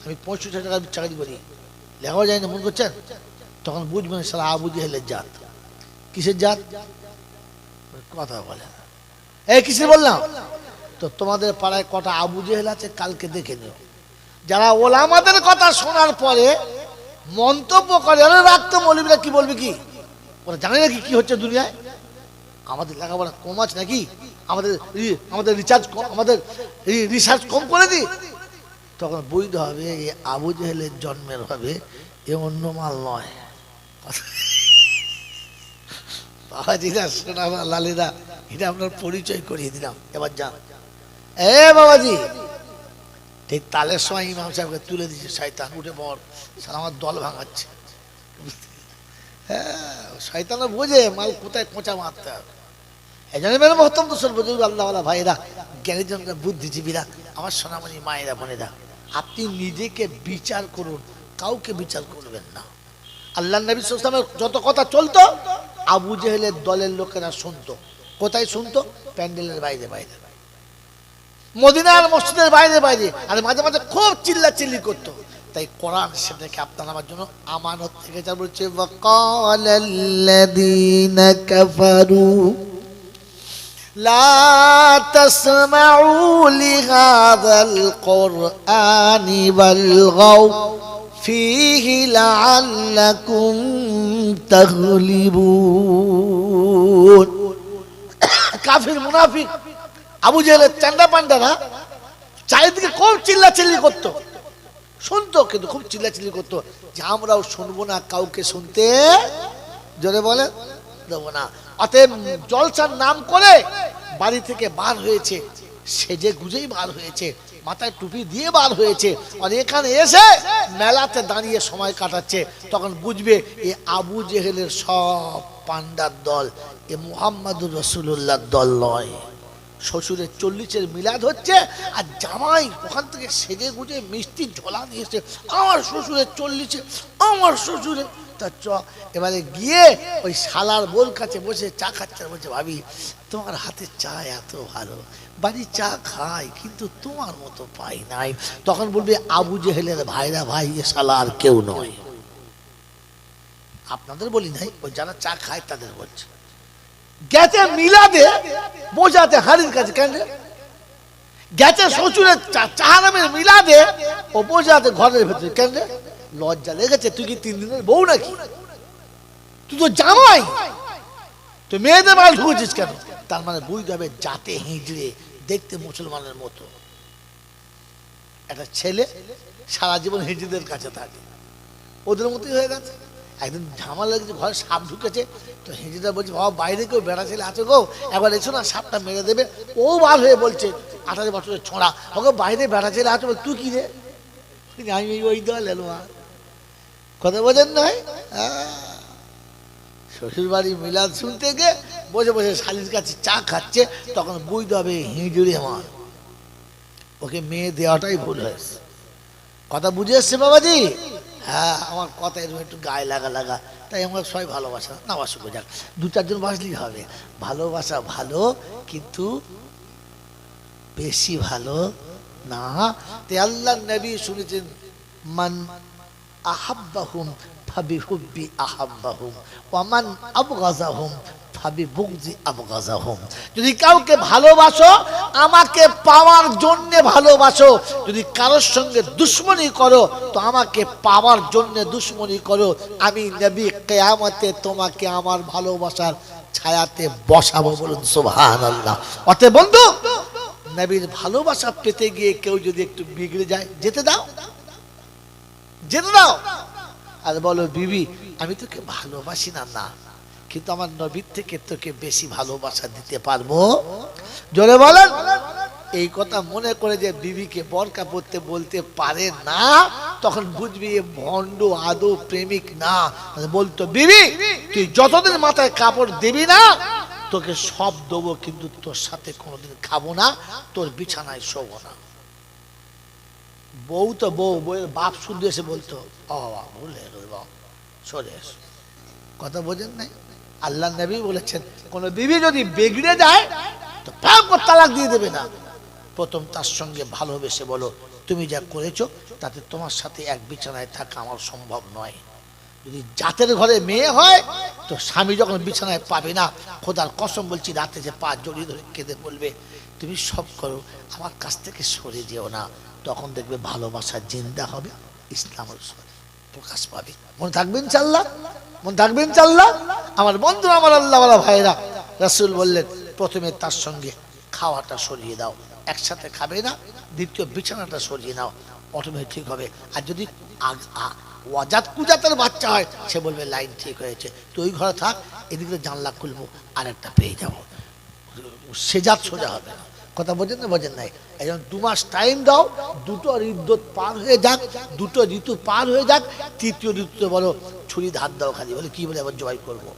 আমি 65 টাকা চাকরি করি, লেখাও যায় না, মনে করছেন? তখন বুঝবেন সারা আবু জেহেলের জাত। কিসের জাত? কথা বলে এই কিসের বললাম তো? তোমাদের পাড়ায় কটা আবু জেহেল আছে কালকে দেখে নিও, যারা ওলামাদের কথা শোনার পরে মন্তব্য করে, আরে রাখতো মৌলবীরা কি বলবে, কি ওরা জানে নাকি কি হচ্ছে দুনিয়ায়? আমাদের লেখাপড়া কম আছে নাকি? আমাদের রিচার্জ কম, আমাদের রিসার্চ কম করে দিই। তখন বুঝতে হবে এই আবু জেহেলের জন্মের হবে, এ অন্য মাল নয়। বাবাজিরা, সোনামা লালিদা, এটা আপনার পরিচয় করিয়ে দিলাম। এবার যান। বাবাজি, ঠিক তালের সময় ইমাম সাহেবকে তুলে দিচ্ছে শয়তান, উঠে পড়, সারা আমার দল ভাঙাচ্ছে। হ্যাঁ, শয়তানও বোঝে মাল কোথায় কোঁচা মারতে হবে। এই জন্য মেরে মহত্তম তো সর্ব আল্লাহওয়ালা ভাইরা, জ্ঞানী জনরা, বুদ্ধিজীবীরা, আমার সোনামণি মায়েরা, বোনেরা, আপনি নিজেকে বিচার করুন, কাউকে বিচার করবেন না। আল্লাহ নবী সাল্লাল্লাহু আলাইহি ওয়াসাল্লামের যত কথা চলতো আবু জেহেলের দলের লোকেরা শুনতো। কোথায় শুনতো? প্যান্ডেলের বাইরে বাইরে, মদিনার মসজিদের বাইরে বাইরে, আর মাঝে মাঝে খুব চিল্লাচিল্লি করতো। তাই কোরআন সেটাকে আপনার আমার জন্য আমানত থেকে যা বলছে, ওয়াকালাল্লাযীনা কাফারু লা তাসমাউ লিহাযাল কুরআনি ওয়ালগাউ ফীহি লাআল্লাকুম তাগলিবুন। কাফির মুনাফিক আবু জেহেলের চান্ডা পান্ডারা চারিদিকে খুব চিল্লাচিল্লি করতো, শুনতো কিন্তু খুব চিল্লাচিল্লি করতো যে আমরাও শুনবো না, কাউকে শুনতে জোরে বলে দেবো না। অতএব জলসার নাম করে বাড়ি থেকে বার হয়েছে, সেজে গুজেই বার হয়েছে, মাথায় টুপি দিয়ে বার হয়েছে, আর এখানে এসে মেলাতে দাঁড়িয়ে সময় কাটাচ্ছে। তখন বুঝবে এ আবু জেহেলের সব পান্ডার দল, এ মুহাম্মাদুর রাসূলুল্লাহর দল নয়। শ্বশুরের 40-এর মিলাদ হচ্ছে, আর জামাই ওখান থেকে সেজে গুজে মিষ্টি ঝোলা নিয়ে এসে আমার শ্বশুরের 40-এ, আমার শ্বশুরের। তা চ এবারে গিয়ে ওই শালার বোর কাছে বসে চা খাচ্ছে, বলছে ভাবি তোমার হাতের চা এত ভালো, বাড়ির চা খাই কিন্তু তোমার মতো পাই নাই। তখন বলবে আবু জেহেলের ভাইরা ভাই, এ শালা আর কেউ নয়। আপনাদের বলি নাই, ওই যারা চা খায় তাদের বলছে। গেছে মিলাদে বোঝাতে হাড়ির কাছে, কেন গেছে শ্বশুরের চাহারামের মিলাদে ও বোঝাতে ঘরের ভেতরে, কেন লজ্জা লেগেছে? তুই কি 3 দিনের বউ নাকি? তুই তো জামাই, তুই মেয়েদের বাড়ি ঢুকেছিস কেন? তার মানে বুঝতে হবে যাতে হিজড়ে দেখতে মুসলমানের মতো। একটা ছেলে সারা জীবন হিজড়েদের কাছে থাকে, ওদের মতোই হয়ে গেছে। একদিন ঝামেলা লেগেছে, ঘরে সাপ ঢুকেছে, তো হিজড়া বলছে বাবা বাইরে কেউ বেড়া ছেলে আছে গো, একবার এসো না সাপটা মেরে দেবে। ও বার হয়ে বলছে 28 বছরের ছোঁড়া, ওকে বাইরে বেড়া ছেলে আছে। তুই কি রে? আমি ওই দল এলো। কথা বোঝেন নয়? শ্বশুর বাড়ি মিলাদ শুনতে গিয়ে বসে বসে শালির কাছে চা খাচ্ছে, তখন বুঝতে হবে হিজড়ি আমার, ওকে মেয়ে দেওয়াটাই ভুল হয়েছে। কথা বুঝে এসছে বাবাজি? হ্যাঁ, আমার কথা এরকম একটু গায়ে লাগা লাগা, তাই আমরা সবাই ভালোবাসা না বাসুক, যাক 2-4 জন বাসলেই হবে। ভালোবাসা ভালো, কিন্তু বেশি ভালো না। তে আল্লাহ নবী শুনেছেন মান আহাব্বাহুম ফাবিহুব্বি আহাব্বাহুম ওয়া মান আবগাযাহুম ফাবিবুগযি আবগাযাহুম। যদি কাউকে ভালোবাসো আমাকে পাওয়ার জন্য ভালোবাসো, যদি কারোর সঙ্গে দুশমনি করো তো আমাকে পাওয়ার জন্য দুশমনি করো। আমি নবী কিয়ামতে তোমাকে আমার ভালোবাসার ছায়াতে বসাবো, বলুন সুবহানাল্লাহ। অতএব বন্ধু, নবীর ভালোবাসা পেতে গিয়ে কেউ যদি একটু বিগড়ে যায়, যেতে দাও, যেতে দাও। আর বলো বিবি আমি তোকে ভালোবাসি না, না, কিন্তু আমার নবীর থেকে তোকে বেশি ভালোবাসা দিতে পারবো। জোরে বলেন। এই কথা মনে করে যে বিবিকে বরকা পড়তে বলতে পারে না, তখন বুঝবি এ ভণ্ড, আদৌ প্রেমিক না। বলতো বিবি তুই যতদিন মাথায় কাপড় দিবি না তোকে সব দেবো, কিন্তু তোর সাথে কোনোদিন খাবো না, তোর বিছানায় শোবো না। বউ তো বউ, বউয়ের বাপ শুধু এসে বলতো ও বাবা ভুলে সরে এসো। কথা বোঝেন নাই? আল্লাহ নবী বলেছেন কোন বিবি যদি বিগড়ে যায় তো তালাক দিয়ে দেবে না। প্রথম তার সঙ্গে ভালোবেসে বলো তুমি যা করেছো তাতে তোমার সাথে এক বিছানায় থাকা আমার সম্ভব নয়। যদি জাতের ঘরে মেয়ে হয় তো স্বামী যখন বিছানায় পাবে না, খোদার কসম বলছি রাতে যে পা জড়িয়ে ধরে কেঁদে বলবে তুমি সব করো আমার কাছ থেকে সরে যেও না। তখন দেখবে ভালোবাসা জিন্দা হবে, ইসলামের প্রকাশ পাবে। মনে থাকবেন ইনশাআল্লাহ, মনে থাকবেন ইনশাআল্লাহ। আমার বন্ধু, আমার আল্লাহওয়ালা ভাইরা, রাসূল বললেন প্রথমে তার সঙ্গে খাওয়াটা সরিয়ে দাও, একসাথে খাবে না, দ্বিতীয় বিছানাটা সরিয়ে নাও, অটোমেটিক ঠিক হবে। আর যদি অজাত কুজাতের বাচ্চা হয় সে বলবে লাইন ঠিক হয়েছে, তুই ওই ঘরে থাক, এদিকে জানলা খুলবো আর একটা পেয়ে যাবো, সে জাত সোজা হবে না। কথা বোঝেন না? বোঝেন নাই? এখন 2 মাস টাইম দাও, 2টো ঋতু পার হয়ে যাক, 2টো ঋতু পার হয়ে যাক, তৃতীয় ঋতুতে বলো ছুরি ধার দাও খালি, বলে কি বলে আবার জবাই করবো।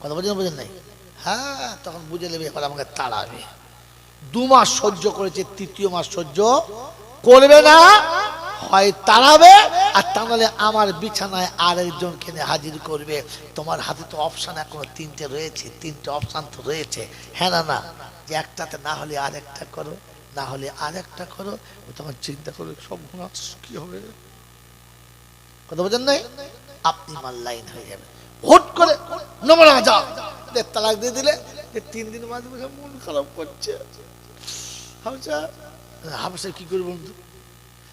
কথা বোঝেন বোঝেন নাই? হ্যাঁ, তখন বুঝে নেবে এবার আমাকে তাড়াবে। 2 মাস সহ্য করেছে, তৃতীয় মাস সহ্য করবে না, হয় তাড়াবে, আর তা নাহলে আমার বিছানায় আরেকজনকে হাজির করবে। তোমার হাতে তো অপশান এখনো 3টে রয়েছে, 3টে অপশান তো রয়েছে, হ্যাঁ না না, যে একটাতে না হলে আরেকটা করো, না হলে আরেকটা করো। তখন চিন্তা করবে সব কি হবে। কথা বোঝেন নাই? আপনি মাল লাইন হয়ে যাবে, হুট করে নমরা যাও তালাক দিয়ে দিলে 3 দিন বাদে মন খারাপ করছে। হাফেজ সাহেব কি করবে বন্ধু?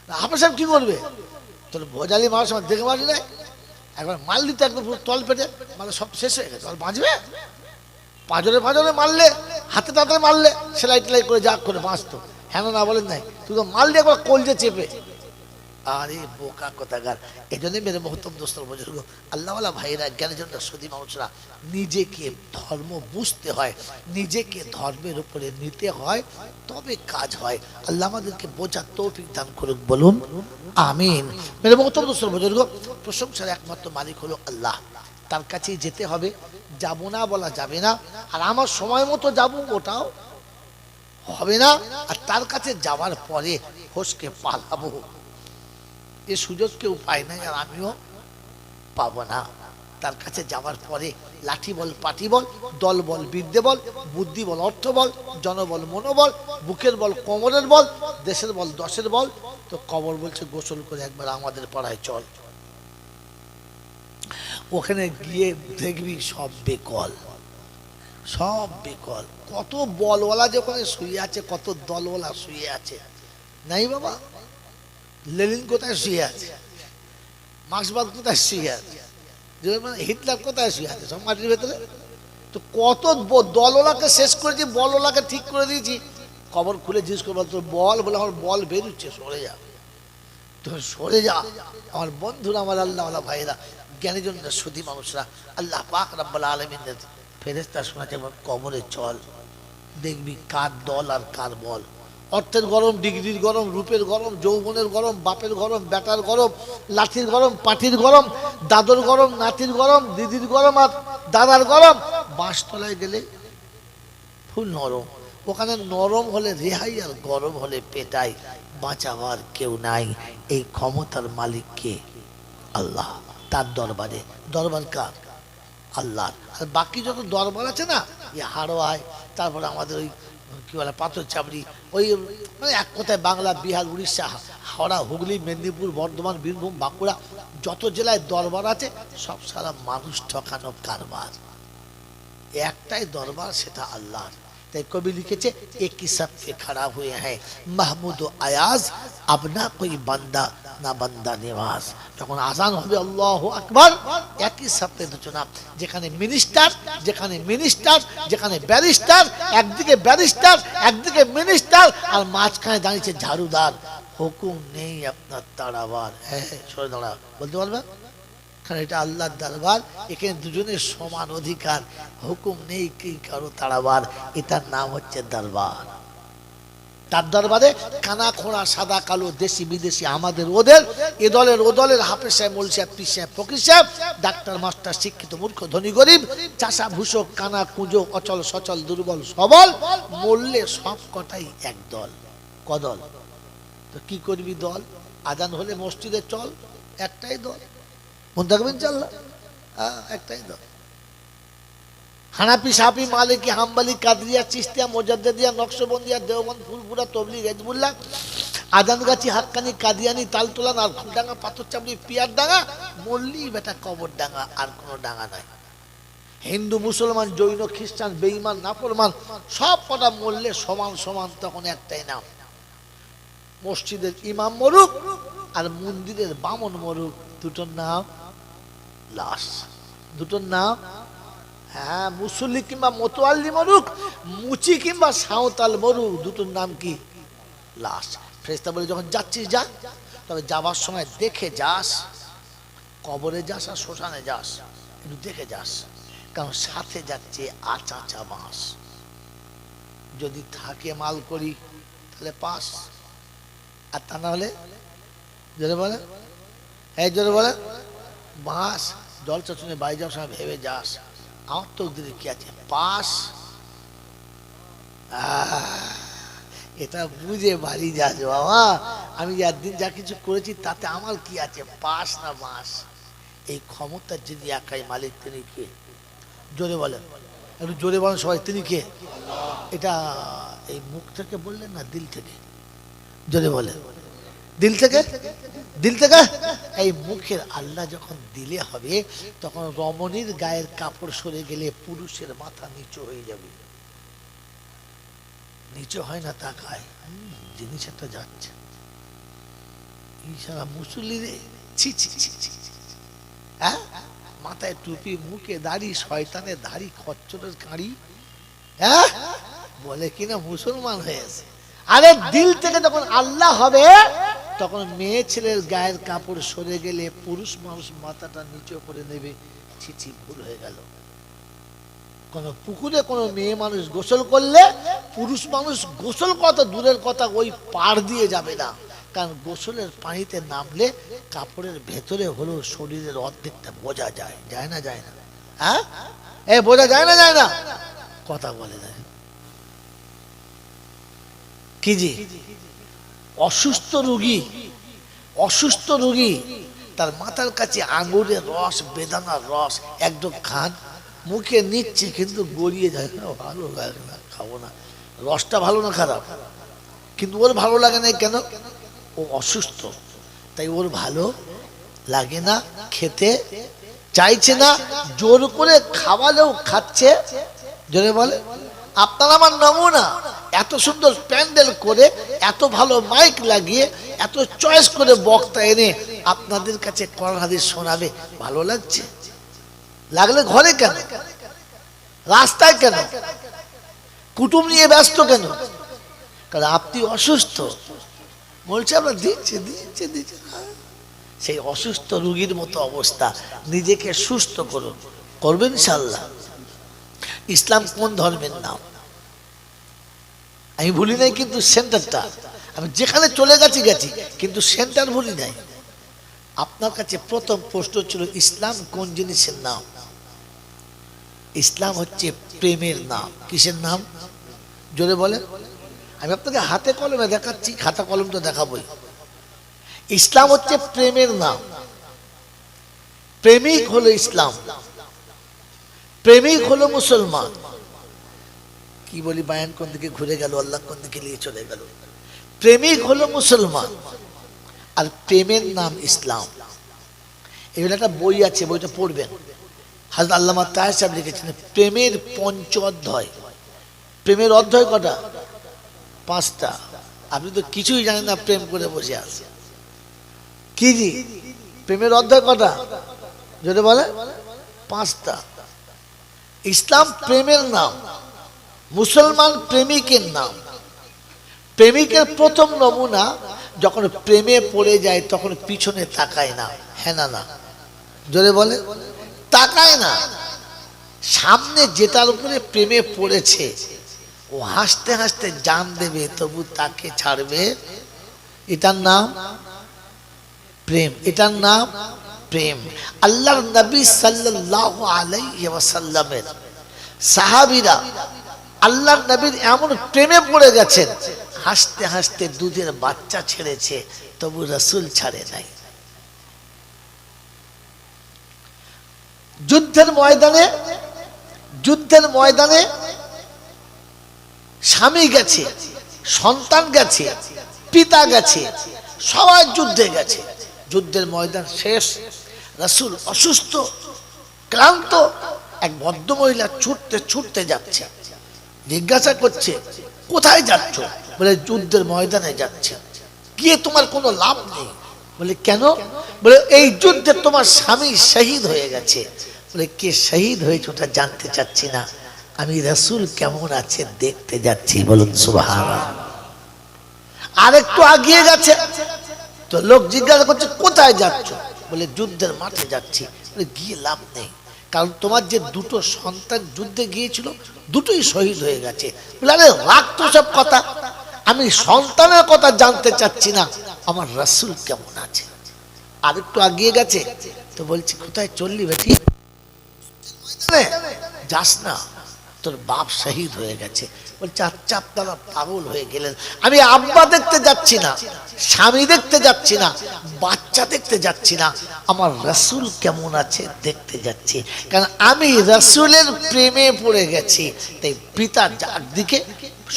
হাফেজ সাহেব কি করবে? তোর ভোজালি মারার সময় দেখে মারি নাই, একবার মাল দিতে একদম পুরো তল পেটে, মানে সব শেষ হয়ে গেছে, আর বাঁচবে? পাঁজরে মারলে, হাতে তাতে মারলে সেলাই টেলাই করে যা করে বাঁচতো, হ্যাঁ না বলেন নাই? তুই তো মারলে একবার কলজে চেপে, আরে বোকা কোথাকার। এই জন্য মেরে মহত্তম দোস্তর বুজুর্গ আল্লাহওয়ালা ভাইরা জ্ঞানীজন সদী মানুষরা নিজেকে ধর্ম বুঝতে হয়, নিজেকে ধর্মের উপরে নিতে হয়, তবে কাজ হয়। আল্লাহ আমাদেরকে বোঝার তৌফিক দান করুক, বলুন আমিন। মেরে মহত্তম দোস্তর বুজুর্গ, প্রশংসার একমাত্র মালিক হলো আল্লাহ, তার কাছেই যেতে হবে। যাব না বলা যাবে না, আর আমার সময় মতো যাব ওটাও হবে না, আর তার কাছে যাওয়ার পরে হোসকে পালাবো এ সুযোগ কেউ পায় না, আর আমিও পাবো না। তার কাছে যাওয়ার পরে লাঠি বল, পাটি বল, দল বল, বিদ্যে বল, বুদ্ধি বল, অর্থ বল, জনবল, মনোবল, বুকের বল, কোমরের বল, দেশের বল, দশের বল, তো কবর বলছে গোসল করে একবার আমাদের পাড়ায় চল। ওখানে গিয়ে দেখবি সব বেকল, সব বেকল। কত বলওয়ালা যে ওখানে শুয়ে আছে, কত দলওয়ালা শুয়ে আছে। নাই বাবা, লেনিন কোথায় শুয়ে আছে, মার্ক্সবাদ কোথায় শুয়ে আছে, হিটলার কোথায় শুয়ে আছে, সব মাটির ভেতরে। তো কত দলওয়ালাকে শেষ করেছি, বলওয়ালাকে ঠিক করে দিয়েছি। কবর খুলে জিজ্ঞেস করবো তোর বল, বলে আমার বল বেরোচ্ছে, সরে যা, তোর সরে যা। আমার বন্ধুরা, আমার আল্লাহওয়ালা ভাইরা, জ্ঞানীজন সুধী মানুষরা, আল্লাহ পাক রব্বুল আলামিনের ফেরেশতা শোনাচ্ছে কবরে চল, দেখবি কার দল আর কার বল। অর্থের গরম, ডিগ্রির গরম, রূপের গরম, যৌবনের গরম, বাপের গরম, বেটার গরম, লাঠির গরম, পাটির গরম, দাদর গরম, নাতির গরম, দিদির গরম, আর দাদার গরম। বাঁশতলায় গেলে ফুল নরম, ওখানে নরম হলে রেহাই আর গরম হলে পেটাই। বাঁচাবার কেউ নাই। এই ক্ষমতার মালিক কে? আল্লাহ। তার দরবারে, দরবার কার? আল্লাহ। আর বাকি যত দরবার আছে না, হাড়োয়ায়, তারপরে আমাদের ওই কি বলে পাথর চাবড়ি, ওই মানে এক কথায় বাংলা, বিহার, উড়িষ্যা, হাওড়া, হুগলি, মেদিনীপুর, বর্ধমান, বীরভূম, বাঁকুড়া, যত জেলায় দরবার আছে সব সারা মানুষ ঠকানো কারবার। একটাই দরবার, সেটা আল্লাহর। তাই কবি লিখেছে একই সাথে খাড়া হুয়ে হ্যাঁ মাহমুদ ও আয়াজ, আব না কোই বান্দা না বান্দা নিবাস। যখন আজান হবে আল্লাহু আকবার, একই সাথে দুটো নাম। যেখানে মিনিস্টার, যেখানে মিনিস্টার, যেখানে ব্যারিস্টার, একদিকে ব্যারিস্টার, একদিকে মিনিস্টার, আর মাঝখানে দাঁড়িয়েছে ঝাড়ুদার। হুকুম নেই আপনার তাড়াবার। হ্যাঁ, সরে দাঁড়া, বলতে পারবেন? কারণ এটা আল্লাহর দরবার, এখানে দুজনের সমান অধিকার, হুকুম নেই কি কারো তাড়াবার। এটার নাম হচ্ছে দরবার। তার দরবারে কানা খোঁড়া, সাদা কালো, দেশি বিদেশি, আমাদের ওদের, এ দলের ও দলের, হাফেজ সাহেব, মৌলভী সাহেব, পীর সাহেব, ফকির সাহেব, ডাক্তার, মাস্টার, শিক্ষিত, মূর্খ, ধনী, গরিব, চাষা, ভূষক, কানা, কুঁজো, অচল, সচল, দুর্বল, সবল, মরলে সব কটাই এক দল। কদল? তো কি করবি দল? আজান হলে মসজিদে চল, একটাই দল। মন থাকবেন চাল্লা, একটাই দল। হানাফি, সাফি, মালিকি, হাম্বলি, কাদরিয়া, চিশতিয়া, মুজাদ্দিদিয়া, নকশবন্দিয়া, দেওবন্দ, ফুলপুরা, তবলিগ, হিজবুল্লাহ, আজানগাছি, হাক্কানি, কাদিয়ানি, তালতোলা, নারকুলডাঙ্গা, পাথরচাবড়ি, পিয়ারডাঙ্গা, মল্লি বেটা কবরডাঙ্গা, আর কোনো ডাঙ্গা নাই। হিন্দু, মুসলমান, জৈন, খ্রিস্টান, বেঈমান, নাফরমান, সব কটা মরলে সমান সমান, তখন একটাই নাম। মসজিদের ইমাম মরুক আর মন্দিরের বামন মরুক, দুটোর নাম লাশ। দুটোর নাম, হ্যাঁ, মুসল্লি কিংবা মোতোয়াল্লি মরুক, মুচি কিংবা সাঁওতাল মরুক, দুটোর নাম কি? লাশ। ফেরেশতা বলে যখন যাচ্ছিস যা, তবে যাবার সময় দেখে যাস, কবরে যাস আর শ্মশানে যাস, একটু দেখে যাস, কারণ সাথে যাচ্ছে আচাচা বাঁশ। যদি থাকে মাল করি তাহলে পাস, আর তা না হলে জোরে বলে, এই জোরে বলে, বাঁশ। জলসা শুনে বাড়ি যাওয়ার সময় ভেবে যাস, আমার তো দিদি কি আছে, পাস। এটা বুঝে বাড়ি যাস বাবা, আমি একদিন যা কিছু করেছি তাতে আমার কি আছে, পাস না বাঁশ। এই ক্ষমতার যিনি একাই মালিক, তিনি কে? জোরে বলেন, একটু জোরে বলেন সবাই, তিনি কে? এটা এই মুখ থেকে বললেন না, দিল থেকে? জোরে বলেন, দিল থেকে? দিল থেকে? এই মুখের আল্লাহ যখন দিলে হবে, তখন রমণীর গায়ের কাপড় সরে গেলে পুরুষের মাথা নিচু হয়ে যাবে। নিচু হয় না, তাকায়, জিনিস একটা যাচ্ছে। ইশারা মুসল্লি রে, ছি ছি ছি ছি, হ্যাঁ, মাথায় টুপি, মুখে দাড়ি, শয়তানের দাড়ি, খচ্চরের কাঁড়ি, হ্যাঁ, বলে কিনা মুসলমান হয়েছে। আরে দিল থেকে যখন আল্লাহ হবে, তখন মেয়ে ছেলের গায়ের কাপড় সরে গেলে পুরুষ মানুষ মাথাটা নিচু করে নেবে, ছিছি ভুল হয়ে গেল। কোন পুকুরে কোনো মেয়ে মানুষ গোসল করলে পুরুষ মানুষ গোসল কত দূরের কথা, ওই পাড় দিয়ে যাবে না, কারণ গোসলের পানিতে নামলে কাপড়ের ভেতরে হলো শরীরের অর্ধেকটা বোঝা যায়, যায় না যায় না? হ্যাঁ, এ বোঝা যায় না যায় না? কথা বলে না কি জি? অসুস্থ রোগী তার মাথার কাছে আঙুরের রস, বেদানার রস একদম খান, মুখে নিচ্ছে কিন্তু গড়িয়ে যায় না, ভালো লাগে না, খাবো না। রসটা ভালো না খারাপ? কিন্তু ওর ভালো লাগে না কেন? ও অসুস্থ, তাই ওর ভালো লাগে না, খেতে চাইছে না, জোর করে খাওয়ালেও খাচ্ছে। জোরে বলে। আপনার আমার নমুনা, এত সুন্দর প্যান্ডেল করে, এত ভালো মাইক লাগিয়ে, এত চয়েস করে বক্তা এনে আপনাদের কাছে কোরআন হাদিস শোনাবে, ভালো লাগছে? লাগলে ঘরে কেন, রাস্তায় কেন, কুটুম নিয়ে ব্যস্ত কেন? কারণ আপনি অসুস্থ। বলছে আমরা দিচ্ছে দিচ্ছে দিচ্ছে, সেই অসুস্থ রোগীর মতো অবস্থা। নিজেকে সুস্থ করুন, করবেন ইনশাআল্লাহ। ইসলাম কোন ধর্মের নাম আমি ভুলি নাই, কিন্তু সেন্টারটা আমি যেখানে চলে গেছি, কিন্তু সেন্টার ভুলি নাই। আপনার কাছে প্রথম প্রশ্ন ছিল ইসলাম কোন জিনিসের নাম? ইসলাম হচ্ছে প্রেমের নাম। কিসের নাম? জোরে বলে। আমি আপনাকে হাতে কলমে দেখাচ্ছি, খাতা কলম তো দেখাবই। ইসলাম হচ্ছে প্রেমের নাম। প্রেমিক হলো ইসলাম, প্রেমিক হলো মুসলমান। কি বলি, বায়ান কোন দিকে ঘুরে গেল, আল্লাহ কোন দিকে নিয়ে চলে গেল। প্রেমিক হলো মুসলমান, আর প্রেমের নাম ইসলাম। এগুলো একটা বই আছে, বইটা পড়বেন। হযরত আল্লামা তাহের সাহেব লিখেছেন প্রেমের পঞ্চ অধ্যায়। প্রেমের অধ্যায় কটা? 5টা। আপনি তো কিছুই জানেন না, প্রেম করে বসে আছে। কি জি, প্রেমের অধ্যায় কটা? যদি বলে 5টা। ইসলাম প্রেমের নাম, মুসলমান প্রেমিকের নাম। প্রেমিকের প্রথম নমুনা, যখন প্রেমে পড়ে যায় তখন পিছনে তাকায় না। হ্যাঁ না না? জোরে বলে। তাকায় না, সামনে যেটার উপরে প্রেমে পড়েছে ও হাসতে হাসতে জান দেবে, তবু তাকে ছাড়বে। এটার নাম প্রেম, এটার নাম প্রেম। আল্লাহর নবী সাল্লাল্লাহু আলাইহি ওয়াসাল্লামের সাহাবীরা আল্লাহর নবীর এমন প্রেমে পড়ে গেছেন, হাসতে হাসতে দুধের বাচ্চা ছেড়েছে, তবু রাসূল ছাড়ে নাই। যুদ্ধের ময়দানে স্বামী গেছে, সন্তান গেছে, পিতা গেছে, সবাই যুদ্ধে গেছে। যুদ্ধের ময়দান শেষ, রাসূল অসুস্থ, ক্লান্ত। এক ভদ্রমহিলা ছুটতে ছুটতে যাচ্ছে, জিজ্ঞাসা করছে কোথায় যাচ্ছ? বলে যুদ্ধের ময়দানে যাচ্ছে। গিয়ে তোমার কোনো লাভ নেই। বলে কেন? বলে এই যুদ্ধে তোমার স্বামী শহীদ হয়ে গেছে। বলে কে শহীদ হয়েছে ওটা জানতে চাচ্ছি না, আমি রাসূল কেমন আছে দেখতে যাচ্ছি। বলুন সুবহানাল্লাহ। আরেকটু আগিয়ে গেছে তো লোক জিজ্ঞাসা করছে কোথায় যাচ্ছ? বলে যুদ্ধের মাঠে যাচ্ছি। বলে গিয়ে লাভ নেই, কারণ তোমার যে দুটো সন্তান যুদ্ধে গিয়েছিল দুটোই শহীদ হয়ে গেছে। বলে আরে রাখ তো সব কথা, আমি সন্তানের কথা জানতে চাচ্ছি না, আমার রাসূল কেমন আছে। আরেকটু আগিয়ে গেছে তো বলছি কোথায় চললি বেটি? যাস না, তোর বাপ শহীদ হয়ে গেছে। বলছে আচ্ছা আপনারা পাগল হয়ে গেলেন, আমি আব্বা দেখতে যাচ্ছি না, স্বামী দেখতে যাচ্ছি না, বাচ্চা দেখতে যাচ্ছি না, আমার রাসূল কেমন আছে দেখতে যাচ্ছি। কারণ আমি রাসূলের প্রেমে পড়ে গেছি। তাই পিতা একদিকে,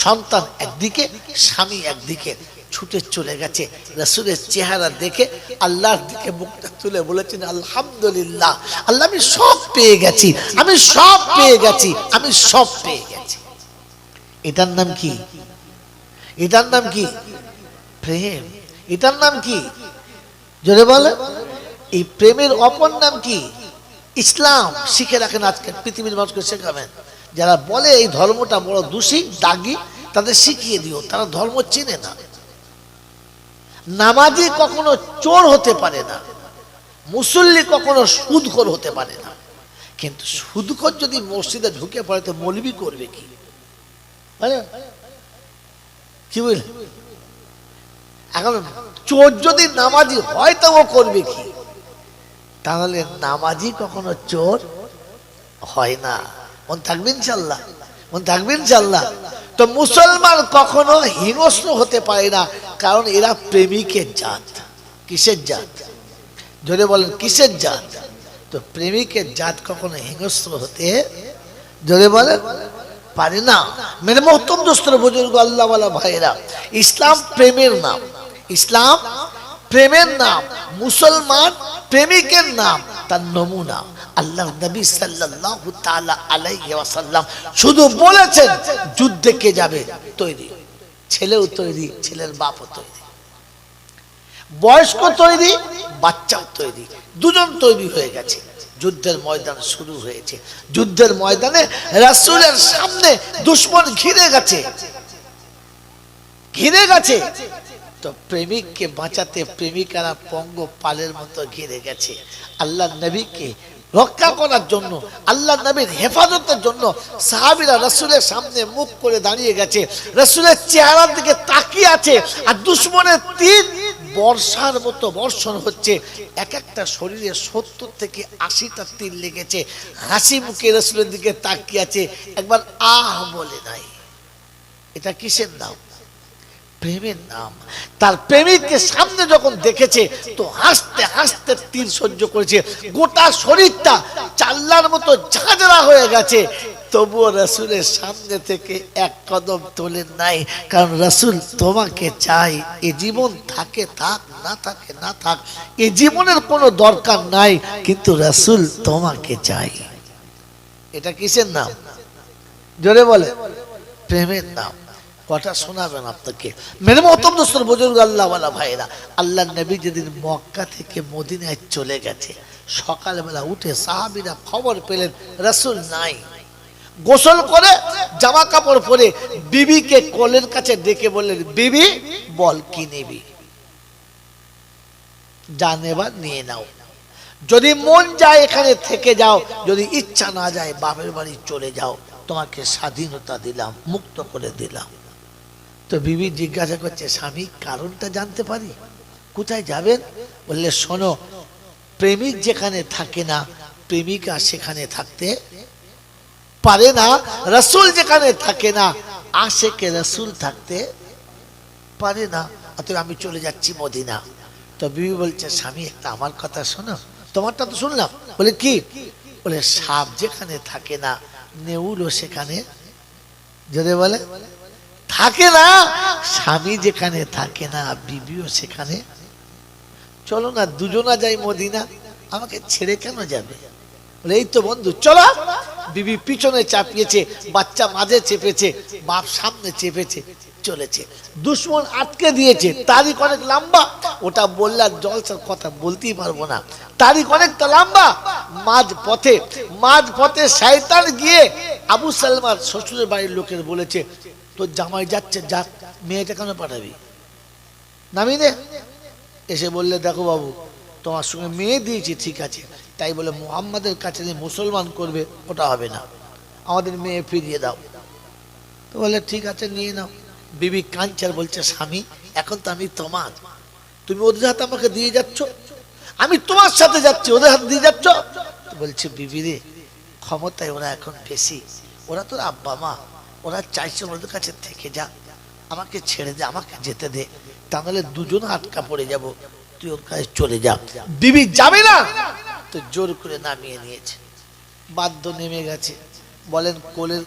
সন্তান একদিকে, স্বামী একদিকে, ছুটে চলে গেছে। রাসূলের চেহারা দেখে আল্লাহর দিকে মুখটা তুলে বলেছেন আলহামদুলিল্লাহ, আল্লাহ আমি সব পেয়ে গেছি, আমি সব পেয়ে গেছি, আমি সব পেয়ে গেছি। এটার নাম কি? এটার নাম কি? প্রেম। এটার নাম কি? জোরে বলে। এই প্রেমের অপর নাম কি? ইসলাম। শিখে রাখেন, আজকে পৃথিবীর মানুষকে শেখাবেন। যারা বলে এই ধর্মটা বড় দোষী, দাগী, তাদের শিখিয়ে দিও, তারা ধর্ম চেনে না। নামাজি কখনো চোর হতে পারে না, মুসল্লি কখনো সুদখোর হতে পারে না। কিন্তু সুদখোর যদি মসজিদে ঢুকে পড়ে তো মৌলবি করবে কি? কি বলে? এখন চোর যদি নামাজি হয় তো ও করবে কি? তাহলে নামাজি কখনো চোর হয় না। মন থাকবে ইনশাল্লাহ, মন থাকবে ইনশাল্লাহ। তো মুসলমান কখনো হিংস্র হতে পারে না, কারণ এরা প্রেমিকের জাত। কিসের জাত? জোরে বলেন কিসের জাত? তো প্রেমিকের জাত কখনো হিংস্র হতে, জোরে বলেন, পারে না। মেরে মোহতরম দোস্ত বুজুর্গ আল্লাহ ওয়ালা ভাইরা, ইসলাম প্রেমের নাম, ইসলাম প্রেমের নাম, মুসলমান প্রেমিকের নাম, তার নমুনা। আল্লাহ নবী সাল্লাল্লাহু তাআলা আলাইহি ওয়াসাল্লাম শুধু বলেছেন যুদ্ধে কে যাবে তৈরি, ছেলেও তৈরি, ছেলের বাপও তৈরি, বয়স্ক তৈরি, বাচ্চাও তৈরি, দুজন তৈরি হয়ে গেছে। যুদ্ধের ময়দান শুরু হয়েছে। যুদ্ধের ময়দানে রাসূলের সামনে দুশমন ঘিরে গেছে, ঘিরে গেছে। তো প্রেমিককে বাঁচাতে প্রেমিকারা পঙ্গপালের মতো ঘিরে গেছে। আল্লাহ নবীকে রক্ষা করার জন্য, আল্লাহ নবীর হেফাজতের জন্য সাহাবীরা রাসূলের সামনে মুখ করে দাঁড়িয়ে গেছে, রাসূলের চেহারার দিকে তাকিয়ে আছে। আর দুশমনের তীর বর্ষার মতো বর্ষণ হচ্ছে। এক একটা শরীরে 70 থেকে 80টা তীর লেগেছে। হাসি মুখে রাসূলের দিকে তাকিয়ে আছে, একবার আহ বলে নাই। এটা কিসের নাম? প্রেমের নাম। তার প্রেমিককে সামনে যখন দেখেছে তো হাসতে হাসতে তীর সহ্য করেছে। গোটা শরীরটা চাল্লার মতো ঝাঁঝরা হয়ে গেছে, তবুও রাসূলের সামনে থেকে এক কদম তোলেন নাই। কারণ রাসূল তোমাকে চাই, এ জীবন থাকে থাক, না থাকে না থাক, এ জীবনের কোনো দরকার নাই, কিন্তু রাসূল তোমাকে চাই। এটা কিসের নাম? জোরে বলে। প্রেমের নাম। কথা শোনাবেন আপনাকে মেরে মহতরম দোস্ত বুজুর্গ আল্লাহ ওয়ালা ভাইরা। আল্লাহ নবী যেদিন মক্কা থেকে মদিনায় চলে গেছে, সকালবেলা উঠে সাহাবীরা খবর পেলেন রাসূল নাই। গোসল করে জামা কাপড় পরে বিবিকে কোলের কাছে ডেকে বললেন, বিবি বল কি নিবি, যা নেবার নিয়ে নাও, যদি মন যায় এখানে থেকে যাও, যদি ইচ্ছা না যায় বাপের বাড়ি চলে যাও, তোমাকে স্বাধীনতা দিলাম, মুক্ত করে দিলাম। তো বিবি জিজ্ঞাসা করছে, স্বামী কারণটা জানতে পারি? কোথায় যাবেন? বললে, শোনো, প্রেমিক যেখানে থাকে না প্রেমিকা সেখানে থাকতে পারে না, রাসূল যেখানে থাকে না আশেকে রাসূল থাকতে পারে না, অতএব আমি চলে যাচ্ছি মদিনা। তো বিবি বলছে, স্বামী একটা আমার কথা শোনো। তোমারটা তো শুনলাম। বলে কি? বলে সাপ যেখানে থাকে না নেউলও সেখানে, যদি বলে থাকে না, স্বামী যেখানে থাকে না বিবিও সেখানে। চলো না দুজনা যাই মদিনা, আমাকে ছেড়ে কেন যাবে? বলে এই তো বন্ধু চলো। বিবি পিছনে চাপিয়েছে, বাচ্চা মাঝে চেপেছে, বাপ সামনে চেপেছে, চলেছে। দুশমন আটকে দিয়েছে, তারিখ অনেক লম্বা, ওটা বললে আর জলসার কথা বলতেই পারবো না। তারিখ অনেকটা লম্বা। মাঝ পথে শয়তান গিয়ে আবু সালমার শ্বশুরের বাড়ির লোকের বলেছে, তোর জামাই যাচ্ছে, যাক, মেয়েটা কেন পাঠাবি, নামিয়ে দে। এসে বললে, দেখো বাবু, তোমার সঙ্গে মেয়ে দিয়েছি ঠিক আছে, তাই বলে মুহাম্মাদের কাছে যে মুসলমান করবে ওটা হবে না, আমাদের মেয়ে ফিরিয়ে দাও। তো বলে ঠিক আছে নিয়ে নাও। বিবি কাঞ্চার বলছে, স্বামী এখন তো আমি তোমার, তুমি ওদের হাতে আমাকে দিয়ে যাচ্ছ, আমি তোমার সাথে যাচ্ছি, ওদের হাতে দিয়ে যাচ্ছ। বলছে, বিবি রে, ক্ষমতায় ওরা এখন বেশি, ওরা তোর আব্বা মা, ওরা চাইছে ওদের কাছে থেকে যা, আমাকে ছেড়ে দে, আমাকে যেতে দে, তাহলে দুজন আটকা পড়ে যাব, তুই ওর কাছে চলে যা। বিবি যাবে না, তো জোর করে নামিয়ে নিয়েছে, বাধ্য নেমে গেছে। বলেন, কোলের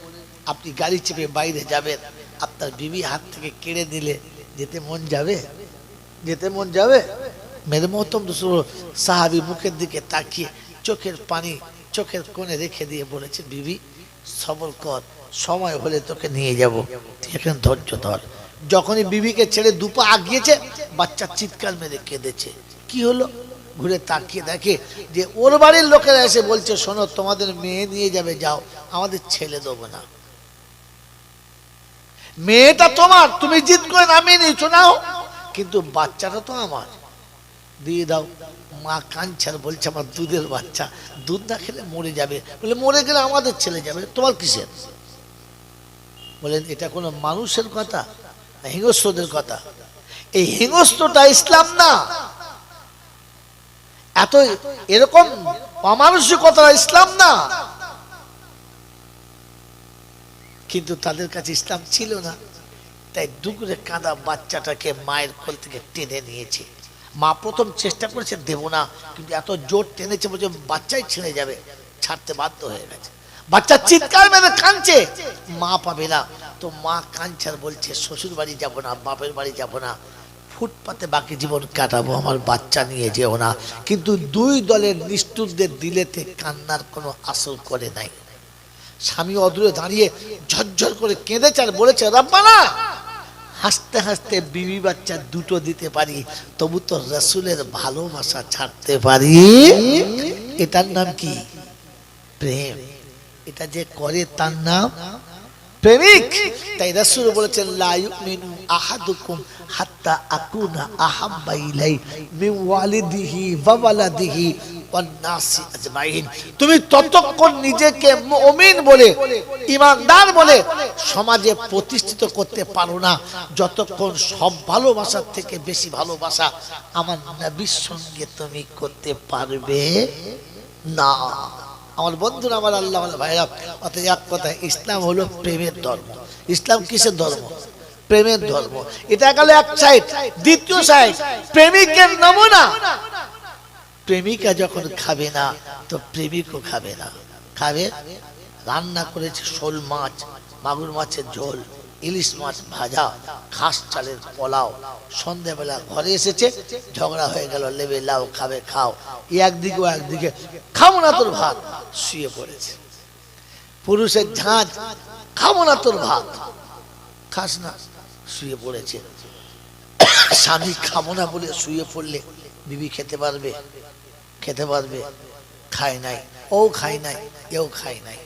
আপনি গাড়ি চেপে বাইরে যাবেন, আপনার বিবি হাত থেকে কেড়ে দিলে যেতে মন যাবে? যেতে মন যাবে? মেরে মহতরম সাহাবী মুখের দিকে তাকিয়ে চোখের পানি চোখের কোণে রেখে দিয়ে বলেছে, বিবি সবর কর, সময় হলে তোকে নিয়ে যাব, তুই এখন ধৈর্য ধর। যখনই বিবিকে ছেড়ে দুপা আগিয়েছে, বাচ্চা চিৎকার মেরে কেঁদেছে। কি হলো? ঘুরে তাকিয়ে দেখে যে ওর বাড়ির লোকেরা এসে বলছে, শোনো, তোমাদের মেয়ে নিয়ে যাবে, যাও, আমাদের ছেলে দেবো না, মেয়েটা তোমার, তুমি জিদ করে নামিয়ে নিয়েছো, নাও, কিন্তু বাচ্চাটা তো আমার, দিয়ে দাও। মা কাঁদছে আর বলছে আমার দুধের বাচ্চা, দুধ না খেলে মরে যাবে। বলে মরে গেলে আমাদের ছেলে যাবে, তোমার কিসের? বলেন এটা কোনো মানুষের কথা না হিংস্রদের কথা? এই হিংস্রটা ইসলাম না, এত এরকম অমানুষিকতা ইসলাম না। কিন্তু তাদের কাছে ইসলাম ছিল না, তাই দুপুরে কাঁদা বাচ্চাটাকে মায়ের কোল থেকে টেনে নিয়েছে। মা প্রথম চেষ্টা করেছে দেব না, কিন্তু এত জোর টেনেছে বলছে বাচ্চাই ছিঁড়ে যাবে, ছাড়তে বাধ্য হয়ে গেছে। বাচ্চা চিৎকার মেরে কাঁদছে, মা পাবে না। তো মা কাঁদছে আর বলছে শ্বশুর বাড়ি যাব না, বাপের বাড়ি যাব না, ফুটপাতে বাকি জীবন কাটাবো, আমার বাচ্চা নিয়ে যেও না। কিন্তু দুই দলের নিষ্ঠুরদের দিলেতে কান্নার কোনো আসর করে নাই। স্বামী অদূরে দাঁড়িয়ে ঝরঝর করে কেঁদেছে আর বলেছে রব্বানা, হাসতে হাসতে বিবি বাচ্চা দুটো দিতে পারি, তবু তো রাসূলের ভালোবাসা ছাড়তে পারি। এটার নাম কি? প্রেম। এটা যে করে তার নাম প্রেমিক। তাই রাসূল বলেছেন লা ইউমিনু আহাদুকুম হাত্তা আকুনা আহাব্বা ইলাইহি মিন ওয়ালিদিহি ওয়া ওয়ালাদিহি ওয়ান নাসি আজমাইন। তুমি ততক্ষণ নিজেকে মুমিন বলে, ঈমানদার বলে সমাজে প্রতিষ্ঠিত করতে পারো না যতক্ষণ সব ভালোবাসার থেকে বেশি ভালোবাসা আমার নবীর সঙ্গে তুমি করতে পারবে না। আমার বন্ধুরা, আমার আল্লাহ ভাইরা, অর্থাৎ এক কথা, ইসলাম হলো প্রেমের ধর্ম। ইসলাম কিসের ধর্ম? প্রেমের ধর্ম। এটা গেল এক সাইড। দ্বিতীয় সাইড প্রেমিকের নমুনা। প্রেমিকা যখন খাবে না তো প্রেমিকও খাবে না। খাবে, রান্না করেছে শোল মাছ, মাগুর মাছের ঝোল, ইলিশ মাছ ভাজা, ঘাস চালের পোলাও, সন্ধ্যাবেলা ঘরে এসেছে, ঝগড়া হয়ে গেল, লেবে লাও খাবে খাও, একদিকে ও একদিকে, খাবো না তোর ভাত, শুয়ে পড়েছে। পুরুষের ঝাঁজ, খাবো না তোর ভাত, খাস না, শুয়ে পড়েছে। স্বামী খাবো না বলে শুয়ে পড়লে বিবি খেতে পারবে? খেতে পারবে? খায় নাই, ও খায় নাই, এও খায় নাই।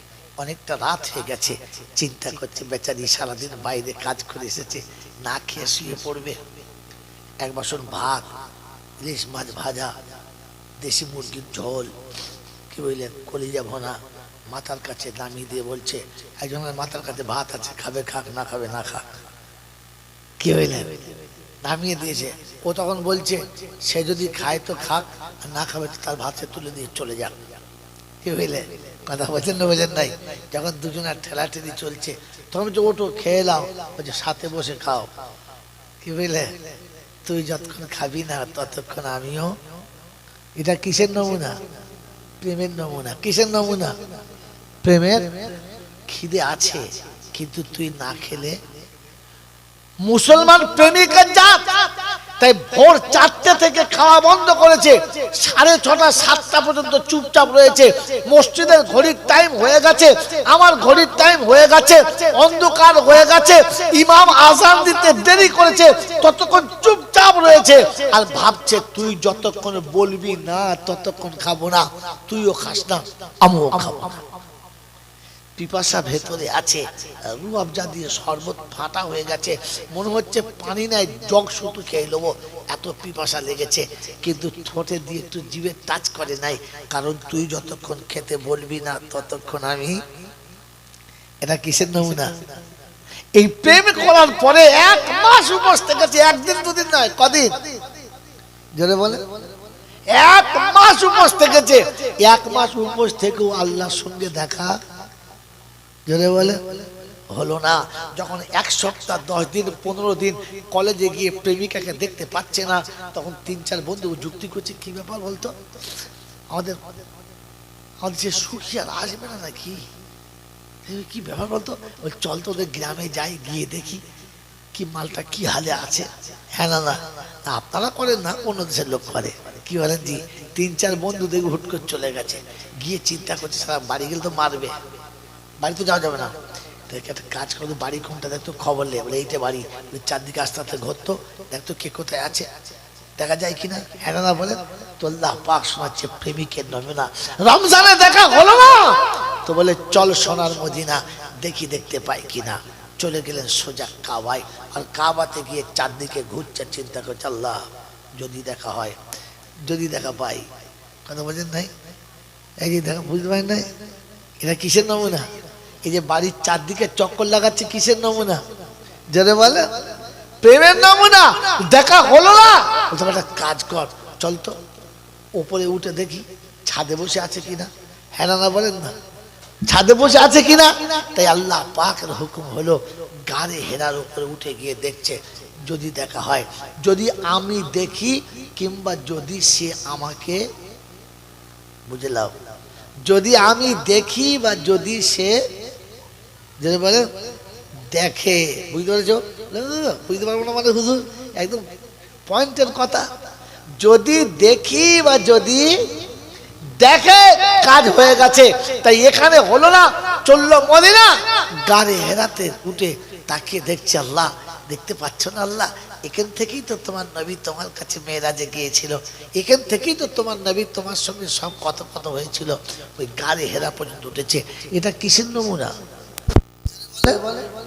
অনেকটা রাত হয়ে গেছে, চিন্তা করছে বেচারি সারাদিন বাইরে কাজ করে এসেছে, না খেয়ে শুয়ে পড়বে। এক বাসন ভাত, ইলিশ মাছ ভাজা, দেশি মুরগির ঝোল, কি বললেন, কলিজা ভোনা, মাথার কাছে নামিয়ে দিয়ে বলছে একজনের মাথার কাছে ভাত আছে, খাবে খাক, না খাবে না খাক। কি বললেন, নামিয়ে দিয়েছে। ও তখন বলছে সে যদি খায় তো খাক, না খাবে তো তার ভাতে তুলে দিয়ে চলে যাক। কি বুঝলে কথা বলছেন না বোঝেন নাই? যখন দুজনের ঠেলাঠেলি চলছে তখন বলছে ওটো খেয়ে নাও, বলছে সাথে বসে খাও। কি বুঝলে, তুই যতক্ষণ খাবি না ততক্ষণ আমিও। এটা কিসের নমুনা? প্রেমের নমুনা। কিসের নমুনা? প্রেমের। খিদে আছে কিন্তু তুই না খেলে। মুসলমান প্রেমিকের জাত, তাই ভোর 4টে থেকে খাওয়া বন্ধ করেছে, 6:30 7টা পর্যন্ত চুপচাপ রয়েছে। মসজিদের ঘড়ির টাইম হয়ে গেছে, আমার ঘড়ির টাইম হয়ে গেছে, অন্ধকার হয়ে গেছে, ইমাম আযান দিতে দেরি করেছে, ততক্ষণ চুপচাপ রয়েছে আর ভাবছে তুই যতক্ষণ বলবি না ততক্ষণ খাবো না, তুইও খাস না, আমিও খাবো না। পিপাসা ভেতরে আছে, রুহ আফজা দিয়ে শরবত ফাটা হয়ে গেছে, মনে হচ্ছে পানি নাই, জগ শুধু খেয়ে নেবো, এত পিপাসা লেগেছে, কিন্তু ঠোঁটে দিয়ে একটু জিভে টাচ করে নাই, কারণ তুই যতক্ষণ খেতে বলবি না ততক্ষণ আমি। এটা কিসের নমুনা? এই প্রেম করার পরে 1 মাস উপোস থেকেছে, একদিন দুদিন নয়, কদিন জোরে বলে? 1 মাস উপোস থেকেছে। 1 মাস উপোস থেকেও আল্লাহর সঙ্গে দেখা জোরে বলে হলো না। যখন 1 সপ্তাহ 10 দিন 15 দিন কলেজে গিয়ে প্রেমিকাকে দেখতে পাচ্ছে না, তখন 3-4 বন্ধু যুক্তি করছে কি ব্যাপার বলতো, আমাদের সে সুখী আর আসবে না নাকি, কি ব্যাপার বলতো, চল তো ওদের গ্রামে যাই, গিয়ে দেখি কি মালটা কি হালে আছে। হ্যাঁ, না না আপনারা করেন না, অন্য দেশের লোক করে। কি বলেন জি? 3-4 বন্ধু দেখে হুট করে চলে গেছে, গিয়ে চিন্তা করছে সারা বাড়ি গেলে তো মারবে, বাড়ি তো যাওয়া যাবে না, একটা কাজ করতো, বাড়ি কোনটা দেখতো, খবর নেই, বলে এইটা বাড়ি, চারদিকে আস্তে আস্তে ঘুরতো, দেখতো কে কোথায় আছে, দেখা যায় কিনা। হ্যাঁ না বলে তো আল্লাহ পাক শোনাচ্ছে প্রেমিকের নমুনা। রমজানে দেখা হলো না তো বলে চল সোনার মদিনা দেখি, দেখতে পাই কিনা, চলে গেলেন সোজা কাবায়। আর কাবাতে গিয়ে চারদিকে ঘুরছে, চিন্তা করছে আল্লাহ যদি দেখা হয়, যদি দেখা পাই। কথা বলেন নাই? এই যে দেখা বুঝতে পারেন নাই, এটা কিসের নমুনা? এই যে বাড়ির চারদিকে চক্কর লাগাচ্ছে কিসের নমুনা? যারা বলে প্রেমের নমুনা। দেখা হলো না, একটা কাজ কর, চল তো উপরে উঠে দেখি ছাদে বসে আছে কিনা। হ্যাঁ না বলেন না, ছাদে বসে আছে কিনা? তাই আল্লাহ পাকের হুকুম হলো গাড়ি হেরার উপরে উঠে গিয়ে দেখছে যদি দেখা হয়, যদি আমি দেখি কিংবা যদি সে আমাকে, বুঝলাম, যদি আমি দেখি বা যদি সে যদি বলে দেখে। বুঝতে পেরেছো? বুঝতে পারবো না মানে হুজুর একদম পয়েন্টের কথা। যদি দেখি বা যদি দেখে কাজ হয়ে গেছে। তাই এখানে হলো না, চললো মদিনা। গাড়ি হেরাতে উঠে তাকিয়ে দেখছে আল্লাহ দেখতে পাচ্ছ না আল্লাহ, এখান থেকেই তো তোমার নবী তোমার কাছে মেরাজে গিয়েছিল, এখান থেকেই তো তোমার নবী তোমার সঙ্গে সব কথা হয়েছিল। ওই গাড়ি হেরা পর্যন্ত উঠেছে। এটা কিসের নমুনা?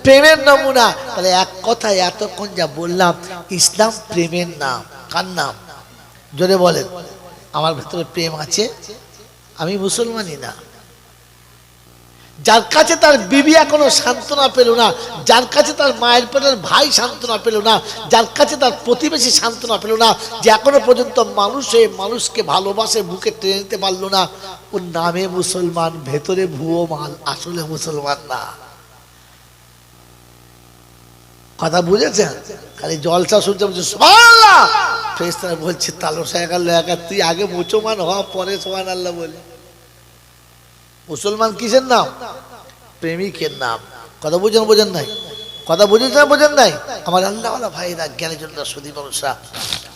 প্রেমের নমুনা। তাহলে এক কথায় এতক্ষণ যা বললাম, ইসলাম প্রেমের নাম। কার নাম? জোরে বলেন। আমার ভেতরে প্রেম আছে, আমি মুসলমানই না। যার কাছে তার বিবি এখনো সান্ত্বনা পেল না, যার কাছে তার মায়ের পেটের ভাই সান্ত্বনা পেল না, যার কাছে তার প্রতিবেশী সান্ত্বনা পেল না, যে এখনো পর্যন্ত মানুষে মানুষকে ভালোবাসে বুকে টেনে নিতে পারলো না, ওর নামে মুসলমান, ভেতরে ভুয়ো মাল, আসলে মুসলমান না। কথা বুঝেছেন? খালি জলসা শুনছে, বলছে সুবহানাল্লাহ। ফেরেশতারা বলছে তালস হয়ে গেল, তুই আগে মুসলমান হ, পরে সুবহানাল্লাহ বলে। মুসলমান কিসের নাম? প্রেমিকের নাম। কথা বোঝেন নাই? কথা বোঝেন নাই? আমার আল্লাহওয়ালা ভাইরা, জ্ঞানের জন্য সুধী মানুষরা,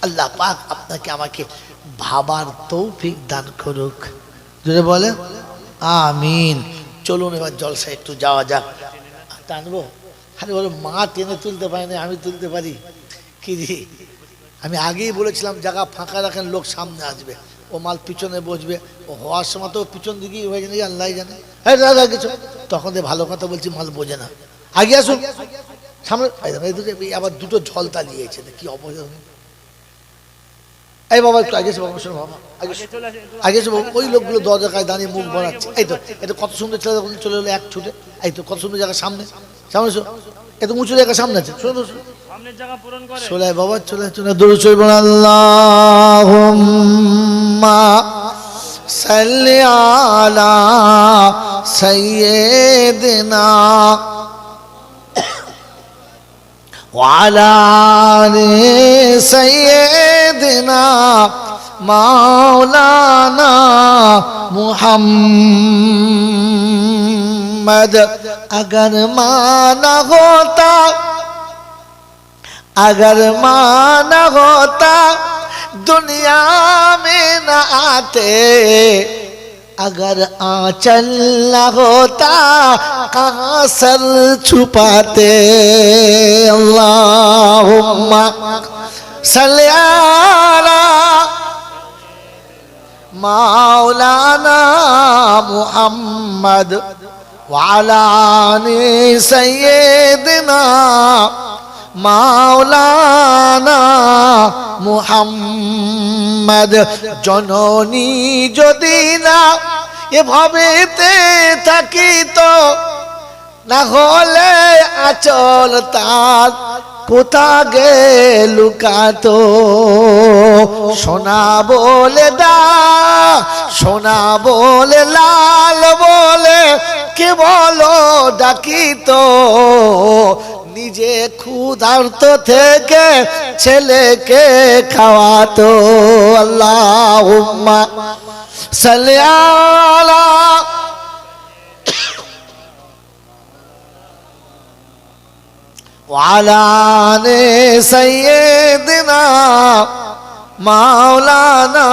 আল্লাহ পাক আপনাকে আমাকে ভাবার তৌফিক দান করুক। যদি বলেন আমিন। চলুন এবার জলসা একটু যাওয়া যাক। টানবো? আরে বলো মা টেনে তুলতে পারে না, আমি তুলতে পারি কি জি? আমি আগেই বলেছিলাম জায়গা ফাঁকা রাখেন, লোক সামনে আসবে, ও মাল পিছনে বসবে, ও হওয়ার সময় তো পিছন দিকেই হয়ে জানে, আল্লাহ জানে। হ্যাঁ দাদা কিছু তখন ভালো কথা বলছি, মাল বোঝে না। আগে আসুন সামনে। আবার দুটো ঝল তালিয়েছে, কি অবস্থা। এই বাবা একটু আগে এসে বাবা, শোনো বাবা, আগে এসে ওই লোকগুলো দরজায় দাঁড়িয়ে মুখ বানাচ্ছে। এই তো এটা কত সুন্দর ছেলে চলে এলো এক ছুটে। এই তো কত সুন্দর জায়গা সামনে, সামনে এত উঁচু জায়গা সামনে আছে। শোনো চলে বাবা, চলে দরুদ শরীফ আল্লাহুম্মা সাল্লি আলা সাইয়্যিদিনা ওয়া আলা আলি সাইয়্যিদিনা মাওলানা मुहम्मद। अगर माना होता दुनिया में न आते, अगर आंचल न होता कहाँ सर छुपाते। अल्लाहुम्मा सल्ली अला मौलाना मुहम्मद वाला आले सैयदना मौलाना मुहम्मद। जननी যদি না এভাবেতে থাকিত, না হলে আচল তার কোথা গে লুকাতো। সোনা বলে সোনা বলে লাল বলে কে বলো ডাকিত, নিজে ক্ষুধার্ত থেকে ছেলেকে খাওয়াতো। আল্লাহুম্মা সাল্লি আলা ওয়ালা আলি সাইয়্যিদিনা মাওলানা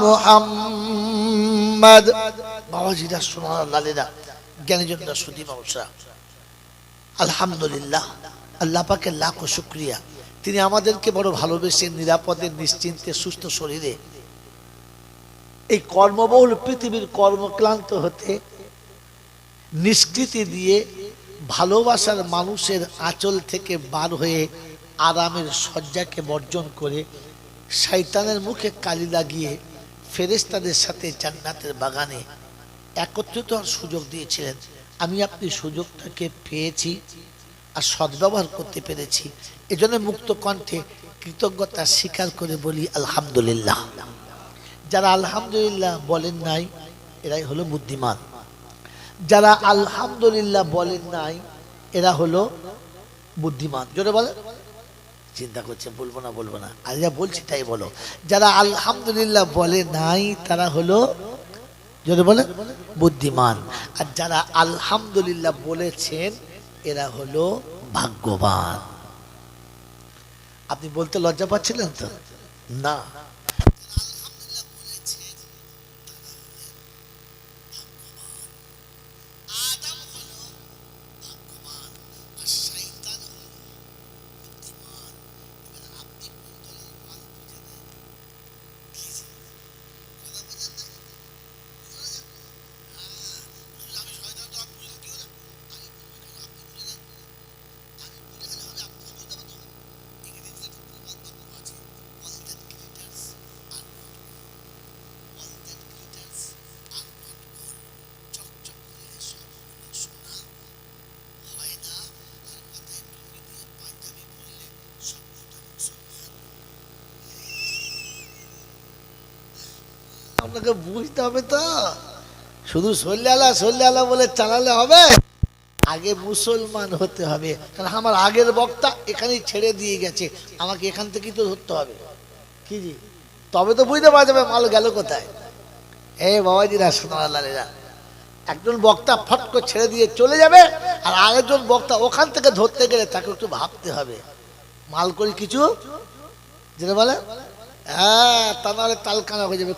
মুহাম্মদ। বাবাজিরা, সোনার লালেরা, জ্ঞানের জন্য সুধী মানুষরা, আলহামদুলিল্লাহ, আল্লাহ পাকের লাখো শুকরিয়া। তিনি আমাদেরকে বড় ভালোবেসে নিরাপদে নিশ্চিন্তে সুস্থ শরীরে এই কর্মবহুল পৃথিবীর কর্মক্লান্ত হতে নিষ্কৃতি দিয়ে ভালোবাসার মানুষের আঁচল থেকে বার হয়ে আরামের শয্যাকে বর্জন করে শয়তানের মুখে কালি লাগিয়ে ফেরেশতাদের সাথে জান্নাতের বাগানে একত্রিত হওয়ার সুযোগ দিয়েছিলেন। আমি আপনি সুযোগটাকে পেয়েছি আর সদ্ব্যবহার করতে পেরেছি। এজন্য মুক্ত কণ্ঠে কৃতজ্ঞতা স্বীকার করে বলি আলহামদুলিল্লাহ। যারা আলহামদুলিল্লাহ বলেন নাই এরাই হলো বুদ্ধিমান। যারা আলহামদুলিল্লাহ বলেন নাই এরা হলো বুদ্ধিমান। জোরে বলে, চিন্তা করছে বলবো না আর যা বলছি তাই বলো। যারা আলহামদুলিল্লাহ বলে নাই তারা হলো, জোরে বলে, বুদ্ধিমান। আর যারা আলহামদুলিল্লাহ বলেছেন এরা হলো ভাগ্যবান। আপনি বলতে লজ্জা পাচ্ছিলেন তো না? আপনাকে বুঝতে হবে তো, শুধু সল্লাল্লাহ বলে চালালে হবে? আগে মুসলমান হতে হবে। কারণ আমার আগের বক্তা এখানেই ছেড়ে দিয়ে গেছে, আমাকে এখান থেকেই তো ধরতে হবে। কি জি, তবে তো বুঝতে পারা যাবে মাল গেল কোথায়। এই বাবাজিরা সোনালালেরা, একজন বক্তা ফট করে ছেড়ে দিয়ে চলে যাবে, আর আরেকজন বক্তা ওখান থেকে ধরতে গেলে তাকে একটু ভাবতে হবে মাল করি কিছু, যেটা বলে হ্যাঁ, তা নাহলে তালকানা হয়ে যাবে।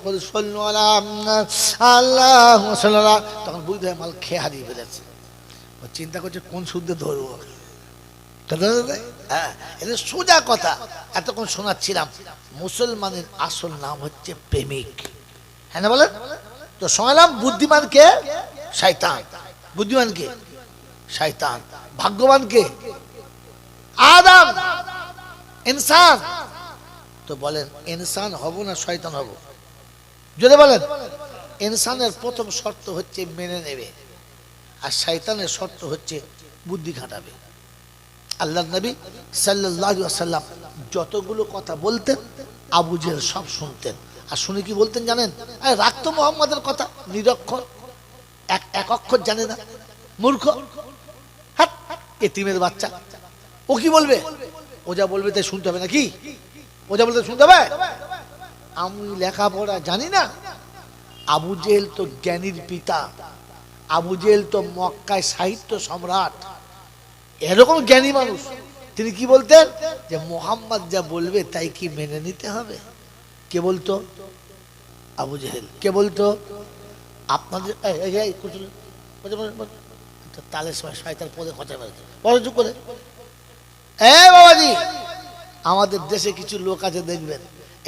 আল্লাহ তখন বুঝতে হয় মাল খেয়ে হারিয়ে ফেলেছে। চিন্তা করছে কোন শুদ্ধে ধরবো। হ্যাঁ, এটা সোজা কথা। এতক্ষণ শোনাচ্ছিলাম মুসলমানের আসল নাম হচ্ছে প্রেমিক। হ্যাঁ না বলেন তো? শোনালাম বুদ্ধিমান কে? শয়তান। বুদ্ধিমান কে? শয়তান। ভাগ্যবান কে? আদম, ইনসান। তো বলেন ইনসান হব না শয়তান হব? যদি বলেন, ইনসানের প্রথম শর্ত হচ্ছে মেনে নেবে, আর শয়তানের শর্ত হচ্ছে বুদ্ধি খাটাবে। আল্লাহর নবী সাল্লাল্লাহু আলাইহি ওয়াসাল্লাম যতগুলো কথা বলতেন আবু জেহেল সব শুনতেন। আর শুনে কি বলতেন জানেন? আরে রাখতো মুহাম্মাদের কথা, নিরক্ষর, এক অক্ষর জানে না, মূর্খ, হ্যাঁ, এতিমের বাচ্চা। ও কি বলবে? ও যা বলবে তাই শুনতে হবে নাকি? ও যা বলতে শুনতে হবে? আমি লেখাপড়া জানি না। আবু জেহেল তো জ্ঞানীর পিতা, আবু জেহেল তো মক্কায় সাহিত্য সম্রাট, এরকম জ্ঞানী মানুষ। তিনি কি বলতেন? যে মুহাম্মদ যা বলবে তাই কি মেনে নিতে হবে? কে বলতো? আবু জেহেল। কে বলতো? আপনাদের তালের সময় শয়তান পদে খোঁচা মেরেছে বড় চুপ করে। বাবাজি, আমাদের দেশে কিছু লোক আছে দেখবেন,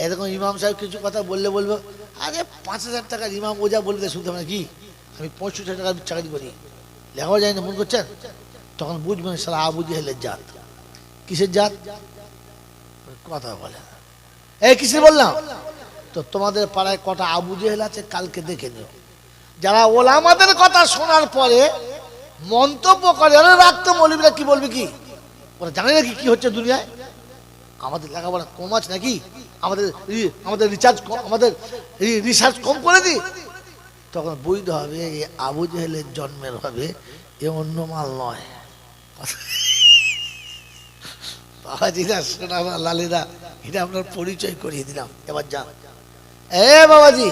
এরকম ইমাম সাহেব কিছু কথা বললে বলবো, আরে 5,000 টাকার ইমাম ও যা বলতে শুনতে হবে নাকি? আমি 65 টাকার চাকরি করি, লেখাও যায় না, মন করছেন? তখন বুঝবেন সারা আবু জেহেলের জাত। কিসের জাত? কথা বলে এই কিসের বললাম তো? তোমাদের পাড়ায় কটা আবু জেহেল আছে কালকে দেখে নিও, যারা ওলামাদের কথা শোনার পরে মন্তব্য করে, আরে রাখতো মৌলবীরা কি বলবে, কি ওরা জানে নাকি কি হচ্ছে দুনিয়ায়? আমাদের লেখাপড়া কম আছে নাকি? আমাদের রিচার্জ কম, আমাদের রিসার্চ কম করে দিই? তখন বুঝতে হবে আবু জেহেলের জন্মের হবে, এ অন্য মাল নয়। বাবাজিরা, সোনারা, লালেরা, এটা আপনার পরিচয় করিয়ে দিলাম। এবার যান। বাবাজি,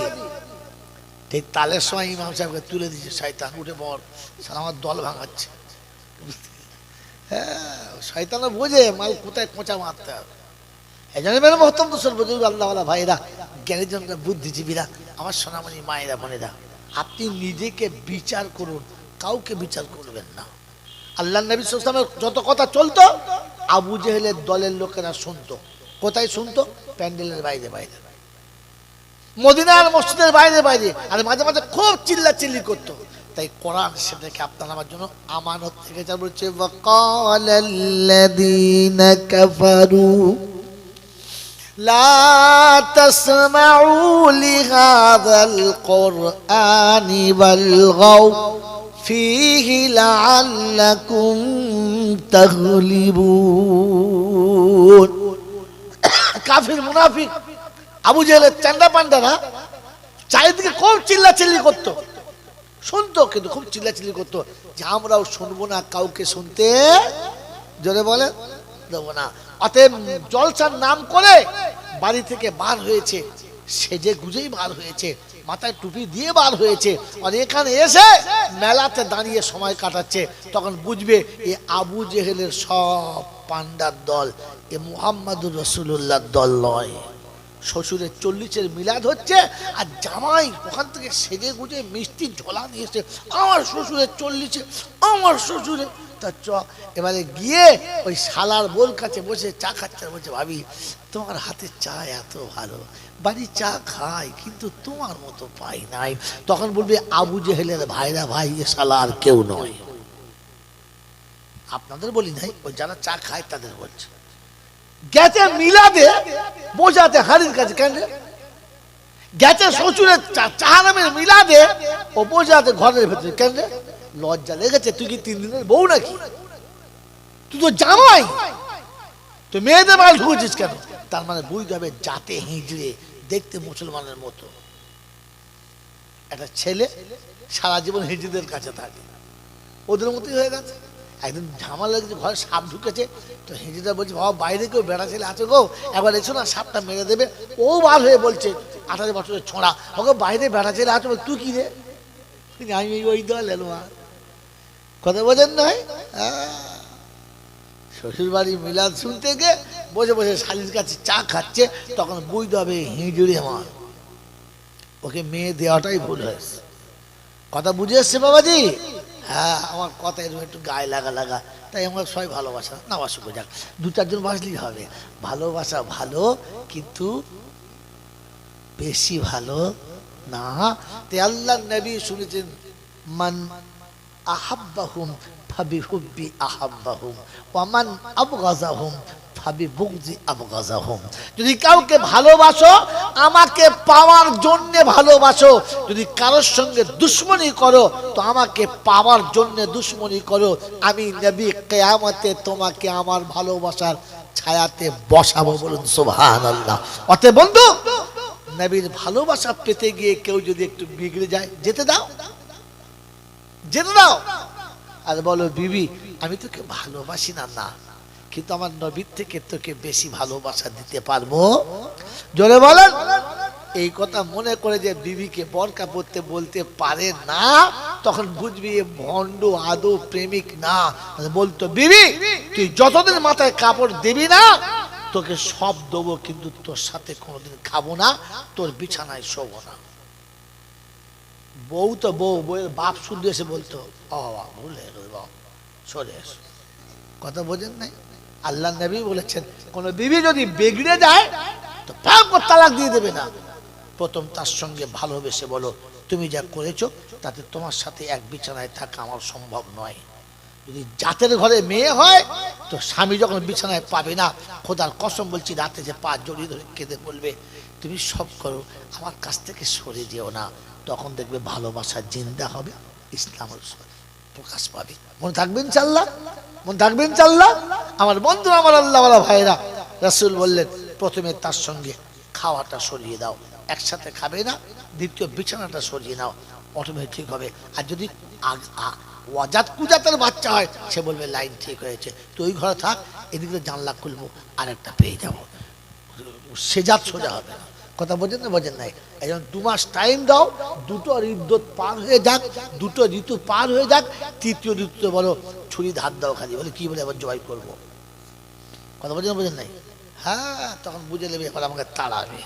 ঠিক তালের সময় ইমাম সাহেবকে তুলে দিচ্ছে শয়তান, উঠে পড়, সারা আমার দল ভাঙাচ্ছে। হ্যাঁ, শয়তানও বোঝে মাল কোথায় কোঁচা মারতে হবে। এই জন্য মেরে মহত্তম তো সর্ব আল্লাহওয়ালা ভাইরা, জ্ঞানী জনরা, বুদ্ধিজীবীরা, আমার সোনামণি মায়েরা, বোনেরা, আপনি নিজেকে বিচার করুন, কাউকে বিচার করবেন না। আল্লাহ নবী সাল্লাল্লাহু আলাইহি ওয়াসাল্লামের যত কথা চলতো আবু জেহেলের দলের লোকেরা শুনতো। কোথায় শুনতো? প্যান্ডেলের বাইরে বাইরে, মদিনার মসজিদের বাইরে বাইরে, আর মাঝে মাঝে খুব চিল্লাচিল্লি করতো। তাই কোরআন সেটাকে আপনার আমার জন্য আমানত থেকে যা বলছে ওয়াকালাল্লাযীনা কাফারু লা তাসমাউ লিহাযাল কুরআনি ওয়ালগাও ফীহি লাআল্লাকুম তাগলিবুন। কাফির মুনাফিক আবু জেহেলের চান্ডা পান্ডারা চারিদিকে খুব চিল্লাচিল্লি করতো, শুনতো কিন্তু খুব চিল্লাচিল্লি করতো যে আমরাও শুনবো না, কাউকে শুনতে জোরে বলে দেবো না। অতএব জলসার নাম করে বাড়ি থেকে বার হয়েছে, সেজে গুজেই বার হয়েছে, মাথায় টুপি দিয়ে বার হয়েছে, আর এখানে এসে মেলাতে দাঁড়িয়ে সময় কাটাচ্ছে। তখন বুঝবে এ আবু জেহেলের সব পান্ডার দল, এ মুহাম্মাদুর রাসূলুল্লাহর দল নয়। শ্বশুরের 40-এর মিলাদ হচ্ছে আর জামাই ওখান থেকে সেজে গুজে মিষ্টি ঝোলা নিয়েছে, আমার শ্বশুরের 40-এ, আমার শ্বশুরের। তা চ এবারে গিয়ে ওই শালার বোর কাছে বসে চা খাচ্ছে, বলছে ভাবি তোমার হাতের চা এত ভালো, বাড়ির চা খাই কিন্তু তোমার মতো পাই নাই। তখন বলবে আবু জেহেলের ভাইরা ভাই, এ শালা আর কেউ নয়। আপনাদের বলি নাই, ওই যারা চা খায় তাদের বলছে। গেছে মিলাদে বোঝাতে হাড়ির কাছে, কেন গেছে শ্বশুরের চাহানামের মিলাদে ও বোঝাতে ঘরের ভেতরে, কেন লজ্জা লেগেছে? তুই কি 3 দিনের বউ নাকি? তুই তো জামাই, তুই মেয়েদের বাড়ি ঢুকেছিস কেন? তার মানে বুঝতে হবে যাতে হিজড়ে দেখতে মুসলমানের মতো। একটা ছেলে সারা জীবন হিজড়েদের কাছে থাকে, ওদের মতোই হয়ে গেছে। একদিন ঝামেলা লেগেছে, ঘরে সাপ ঢুকেছে, তো হিজড়া বলছে বাবা বাইরে কেউ বেড়া ছেলে আছে গো, একবার এসো না, সাপটা মেরে দেবে। ও বার হয়ে বলছে 18 বছরের ছোঁড়া, ওকে বাইরে বেড়া ছেলে আছে, তুই কি রে? আমি ওই দল এলো, কথা বোঝেন নয়। শ্বশুর বাড়ি মিলাদ শুনতে গিয়ে বসে বসে শালির কাছে চা খাচ্ছে, তখন বুঝতে হবে হিজড়ি আমার, ওকে মেয়ে দেওয়াটাই ভুল হয়েছে। কথা বুঝে এসছে বাবাজি? হ্যাঁ, আমার কথা এরকম একটু গায়ে লাগা লাগা, তাই আমরা সবাই ভালোবাসা না বাসুক, যাক 2-4 জন বাসলেই হবে। ভালোবাসা ভালো, কিন্তু বেশি ভালো না। তাই আল্লাহর নবী শুনেছেন মান আহাব্বাহুম ফাবিহুব্বি আহাব্বাহুম ওয়া মান আবগাযাহুম ফাবিবুগযি আবগাযাহুম। যদি কাউকে ভালোবাসো আমাকে পাওয়ার জন্য ভালোবাসো, যদি কারোর সঙ্গে দুশমনি করো তো আমাকে পাওয়ার জন্য দুশমনি করো। আমি নবী কিয়ামতে তোমাকে আমার ভালোবাসার ছায়াতে বসাবো, বলুন সুবহানাল্লাহ। অতএব বন্ধু, নবীর ভালোবাসা পেতে গিয়ে কেউ যদি একটু বিগড়ে যায়, যেতে দাও, যেতে দাও। আর বলো বিবি আমি তোকে ভালোবাসি না, না, কিন্তু আমার নবীর থেকে তোকে বেশি ভালোবাসা দিতে পারবো, জোরে বলেন। এই কথা মনে করে যে বিবিকে বরকা পড়তে বলতে পারে না, তখন বুঝবি এ ভণ্ড, আদৌ প্রেমিক না। বলতো বিবি তুই যতদিন মাথায় কাপড় দিবি না তোকে সব দেবো, কিন্তু তোর সাথে কোনোদিন খাবো না, তোর বিছানায় শোবো না। বউ তো বউ, বউয়ের বাপ শুদ্ধ এসে বলতো ও বাবা ভুল হয়ে গেল, বাবা সরে এসো, কথা বোঝেন নাই? আল্লাহ নবী বলেছেন কোন বিবি যদি বিগড়ে যায় তো তালাক দিয়ে দেবে না। প্রথম তার সঙ্গে ভালোবেসে বলো তুমি যা করেছো তাতে তোমার সাথে এক বিছানায় থাকা আমার সম্ভব নয়। যদি জাতের ঘরে মেয়ে হয় তো স্বামী যখন বিছানায় পাবে না, খোদার কসম বলছি রাতে যে পা জড়িয়ে ধরে কেঁদে বলবে তুমি সব করো, আমার কাছ থেকে সরে যেও না। তখন দেখবে ভালোবাসা জিন্দা হবে, ইসলামের প্রকাশ পাবে। মনে থাকবেন ইনশাআল্লাহ, মনে থাকবেন ইনশাআল্লাহ। আমার বন্ধু, আমার আল্লাহওয়ালা ভাইরা, রাসূল বললেন প্রথমে তার সঙ্গে খাওয়াটা সরিয়ে দাও, একসাথে খাবে না, দ্বিতীয় বিছানাটা সরিয়ে নাও, অটোমেটিক হবে। আর যদি অজাত কুজাতের বাচ্চা হয় সে বলবে লাইন ঠিক হয়েছে, তুই ওই ঘরে থাক, এদিকে জানলা খুলবো আরেকটা পেয়ে যাবো, সে জাত সোজা হবে না। কথা বোঝেন না? বোঝেন নাই? এই জন্য 2 মাস টাইম দাও, 2টো ঋতু পার হয়ে যাক, 2টো ঋতু পার হয়ে যাক, তৃতীয় ঋতুতে বলো ছুরি ধার দাও খালি, বলে কি বলে আবার জয় করবো। কথা বোঝেন বোঝেন নাই? হ্যাঁ, তখন বুঝে নেবে এখন আমাকে তাড়াবে।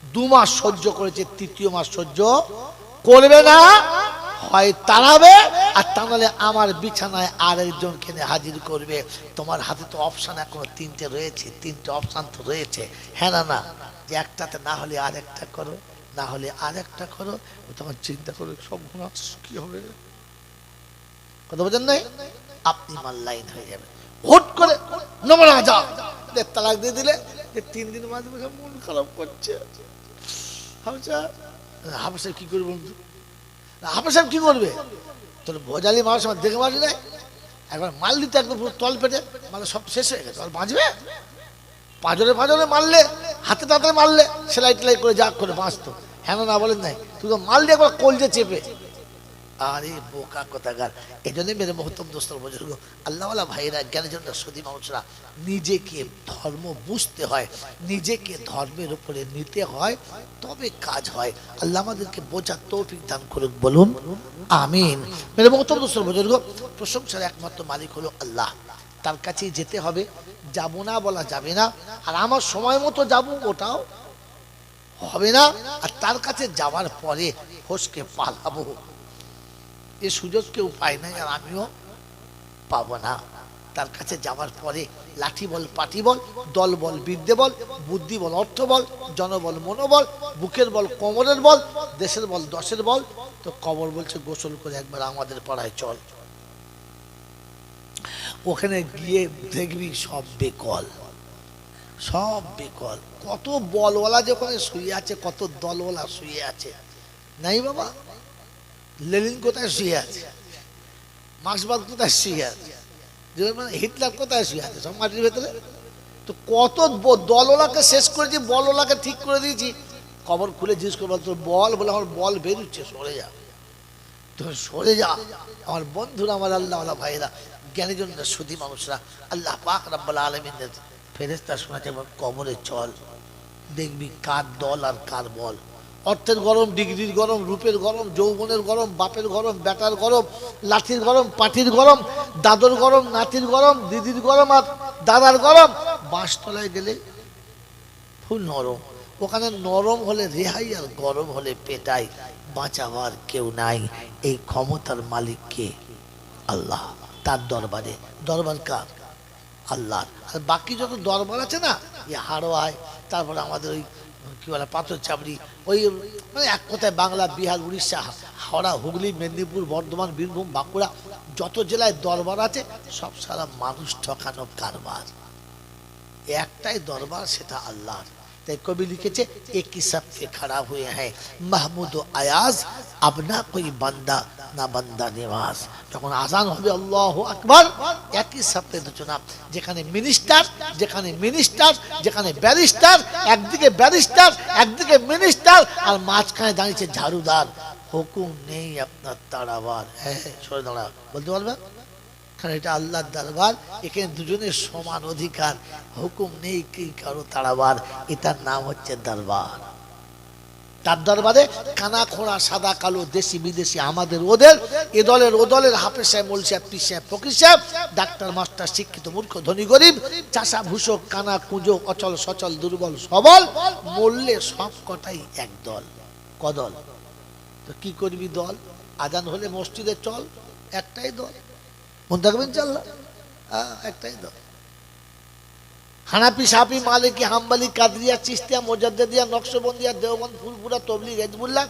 2 মাস সহ্য করেছে, তৃতীয় মাস সহ্য করবে না, হয় তাড়াবে, আর তা নাহলে আমার বিছানায় আরেকজনকে হাজির করবে। তোমার হাতে তো অপশান এখনো 3টে রয়েছে, 3টে অপশান তো রয়েছে, হ্যাঁ না না, যে একটাতে না হলে আরেকটা করো, না হলে আরেকটা করো। তখন চিন্তা করো সব কি হবে। কথা বোঝেন নাই? আপনি মাল লাইন হয়ে যাবেন। হুট করে নমনা যা তালাক দিয়ে দিলে, যে 3 দিন মাঝে মাঝে মন খারাপ করছে। হাফেজ সাহেব কি করবে বন্ধু? হাফেজ সাহেব কি করবে? তোর ভোজালি মারার সময় দেখে মারলি না, একবার মারলি তো একদম পুরো তল পেটে, মানে সব শেষ হয়ে গেছে। আর বাঁচবে? পাঁজরে পাঁজরে মারলে, হাতে টাতে মারলে, সেলাই টেলাই করে যা করে বাঁচতো। হ্যাঁ না বলেন নাই? তুই তো মারলি একবার কলজে চেপে। আরে বোকা কোথাকার। এই জন্যই মেরে মহত্তম দোস্তর বুজুর্গ, আল্লাহওয়ালা ভাইরা, জ্ঞানীজনরা, সদী মানুষরা, নিজেকে ধর্ম বুঝতে হয়, নিজেকে ধর্মের উপরে নিতে হয়, তবে কাজ হয়। আল্লাহ আমাদেরকে বোঝার তৌফিক দান করুক, বলুন আমিন। মেরে মহত্তম দোস্তর বুজুর্গ, প্রশংসার একমাত্র মালিক হলো আল্লাহ। তার কাছেই যেতে হবে, যাব না বলা যাবে না। আর আমার সময় মতো যাব ওটাও হবে না। আর তার কাছে যাওয়ার পরে ফসকে পালাবো, এ সুযোগ কেউ পায় নাই, আর আমিও পাবো না। তার কাছে যাওয়ার পরে লাঠি বল, পাটি বল, দল বল, বিদ্যে বল, বুদ্ধি বল, অর্থ বল, জনবল, মনোবল, বুকের বল, কোমরের বল, দেশের বল, দশের বল। তো কবর বলছে গোসল করে একবার আমাদের পাড়ায় চল। ওখানে গিয়ে দেখবি সব বেকল, সব বেকল। কত বলওয়ালা যে ওখানে শুয়ে আছে, কত দলওয়ালা শুয়ে আছে। নাই বাবা? লেনিন কোথায় শুয়ে আছে? মার্ক্সবাদ কোথায় শুয়ে আছে? হিটলার কোথায় শুয়ে আছে? সব মাটির ভেতরে। তো কত দলওয়ালাকে শেষ করেছি, বলওয়ালাকে ঠিক করে দিয়েছি। কবর খুলে জিজ্ঞেস করবো, তোর বল? বলে আমার বল বেরোচ্ছে, সরে যা, তোর সরে যা। আমার বন্ধুরা, আমার আল্লাহওয়ালা ভাইরা, জ্ঞানীজনরা, সুধী মানুষরা, আল্লাহ পাক রব্বুল আলামিনের ফেরেশতা শোনাচ্ছে, কবরে চল, দেখবি কার দল আর কার বল। অর্থের গরম, ডিগ্রির গরম, রূপের গরম, যৌবনের গরম, বাপের গরম, বেটার গরম, লাঠির গরম, পাটির গরম, দাদর গরম, নাতির গরম, দিদির গরম, আর দাদার গরম। বাঁশতলায় গেলে ফুল নরম, ওখানে নরম হলে রেহাই, আর গরম হলে পেটাই। বাঁচাবার কেউ নাই। এই ক্ষমতার মালিক কে? আল্লাহ। তার দরবারে, দরবার কার? আল্লাহ। আর বাকি যত দরবার আছে না, হাড়োয়ায়, তারপরে আমাদের ওই কি বলে পাথর চাবড়ি, ওই মানে এক কথায় বাংলা, বিহার, উড়িষ্যা, হাওড়া, হুগলি, মেদিনীপুর, বর্ধমান, বীরভূম, বাঁকুড়া, যত জেলায় দরবার আছে, সব সারা মানুষ ঠকানো কারবার। একটাই দরবার, সেটা আল্লাহ। তাই কবি লিখেছে, একই সাথে খাড়া হুয়ে হ্যাঁ মাহমুদ ও আয়াজ, আব না কোই বান্দা না বান্দা নিবাস। যখন আজান হবে আল্লাহু আকবার, একই সাথে দুটো নাম। যেখানে মিনিস্টার, যেখানে মিনিস্টার, যেখানে ব্যারিস্টার, একদিকে ব্যারিস্টার, একদিকে মিনিস্টার, আর মাঝখানে দাঁড়িয়েছে ঝাড়ুদার। হুকুম নেই আপনার তাড়াবার। হ্যাঁ, সরে দাঁড়া, বলতে পারবেন? কারণ এটা আল্লাহর দরবার, এখানে দুজনের সমান অধিকার, হুকুম নেই কি কারো তাড়াবার। এটার নাম হচ্ছে দরবার। তার দরবারে কানা খোঁড়া, সাদা কালো, দেশি বিদেশি, আমাদের ওদের, এ দলের ও দলের, হাফেজ সাহেব, মৌলভী সাহেব, পীর সাহেব, ফকির সাহেব, ডাক্তার, মাস্টার, শিক্ষিত, মূর্খ, ধনী, গরিব, চাষা, ভূষক, কানা, কুঁজো, অচল, সচল, দুর্বল, সবল, মরলে সব কটাই এক দল। কদল? তো কি করবি দল? আজান হলে মসজিদে চল, একটাই দল। মন থাকবেন চাল্লা, একটাই দল। হানাফি, শাফি, মালিকি, হাম্বলি, কাদরিয়া, চিশতিয়া, মুজাদ্দিদিয়া, নকশবন্দিয়া, দেওবন্দ, ফুলপুরা, তবলিগ, হিজবুল্লাহ,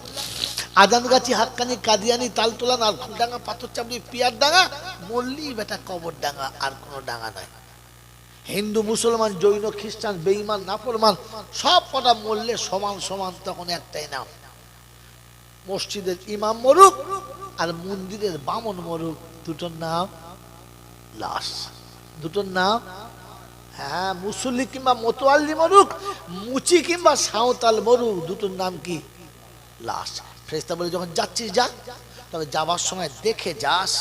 আজানগাছি, হাক্কানি, কাদিয়ানি, তালতোলা, নারকুলডাঙ্গা, পাথরচাবড়ি, পিয়ারডাঙ্গা, মল্লি বেটা কবরডাঙ্গা, আর কোনো ডাঙ্গা নাই। হিন্দু, মুসলমান, জৈন, খ্রিস্টান, বেঈমান, নাফরমান, সব কটা মরলে সমান সমান, তখন একটাই নাম। মসজিদের ইমাম মরুক আর মন্দিরের বামন মরুক, দুটোর নাম লাশ। দুটোর নাম, হ্যাঁ, মুসল্লি কিংবা মোতোয়াল্লি মরুক, মুচি কিংবা সাঁওতাল মরুক, দুটোর নাম কি? লাশ। ফেরেশতা বলে, যখন যাচ্ছিস যা, তবে যাবার সময় দেখে যাস।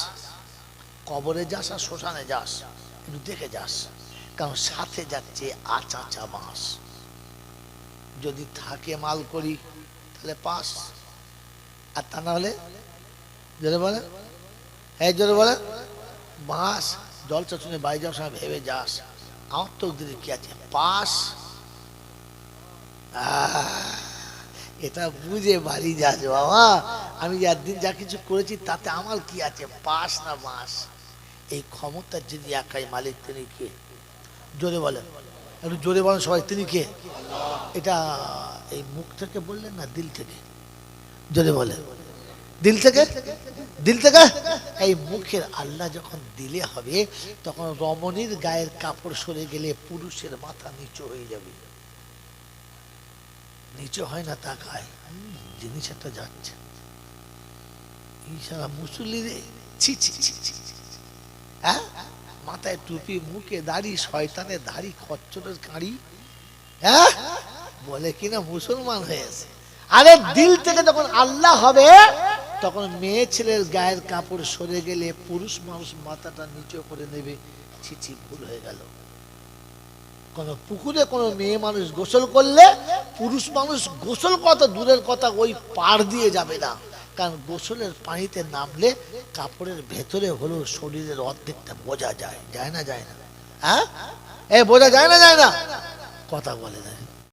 কবরে যাস আর শ্মশানে যাস, একটু দেখে যাস, কারণ সাথে যাচ্ছে আচাচা বাঁশ। যদি থাকে মাল করি তাহলে পাস, আর তা না হলে জোরে বলে, হ্যাঁ জোরে বলে, বাঁশ। জলসা শুনে বাড়ি যাওয়ার সময় ভেবে যাস, আমার তো দিদি কি আছে, পাস। এটা বুঝে বাড়ি যাস বাবা, আমি একদিন যা কিছু করেছি তাতে আমার কি আছে, পাস না বাঁশ। এই ক্ষমতার যিনি একাই মালিক, তিনি কে? জোরে বলেন, একটু জোরে বলেন সবাই, তিনি কে? এটা এই মুখ থেকে বললেন না, দিল থেকে? জোরে বলেন। দিল থেকে, দিল থেকে। এই মুখের আল্লাহ যখন দিলে হবে, তখন রমণীর গায়ের কাপড় সরে গেলে পুরুষের মাথা নিচু হয়ে যাবে। নিচু হয় না, তাকায়, জিনিস একটা যাচ্ছে। ইশারা মুসল্লি রে, ছি ছি ছি ছি, হ্যাঁ, মাথায় টুপি, মুখে দাড়ি, শয়তানের দাড়ি, খচ্চরের কাঁড়ি, হ্যাঁ, বলে কিনা মুসলমান হয়েছে। আরে দিল থেকে যখন আল্লাহ হবে, তখন মেয়ে ছেলের গায়ের কাপড় সরে গেলে পুরুষ মানুষ মাথাটা নিচু করে নেবে। ছি ছি, ভুল হয়ে গেল। কোন পুকুরে কোন মেয়ে মানুষ গোসল করলে পুরুষ মানুষ গোসল কত দূরের কথা, ওই পার দিয়ে যাবে না। কারণ গোসলের পানিতে নামলে কাপড়ের ভেতরে হলেও শরীরের অর্ধেকটা বোঝা যায়, যায় না যায় না? হ্যাঁ, বোঝা যায় না যায় না? কথা বলে না।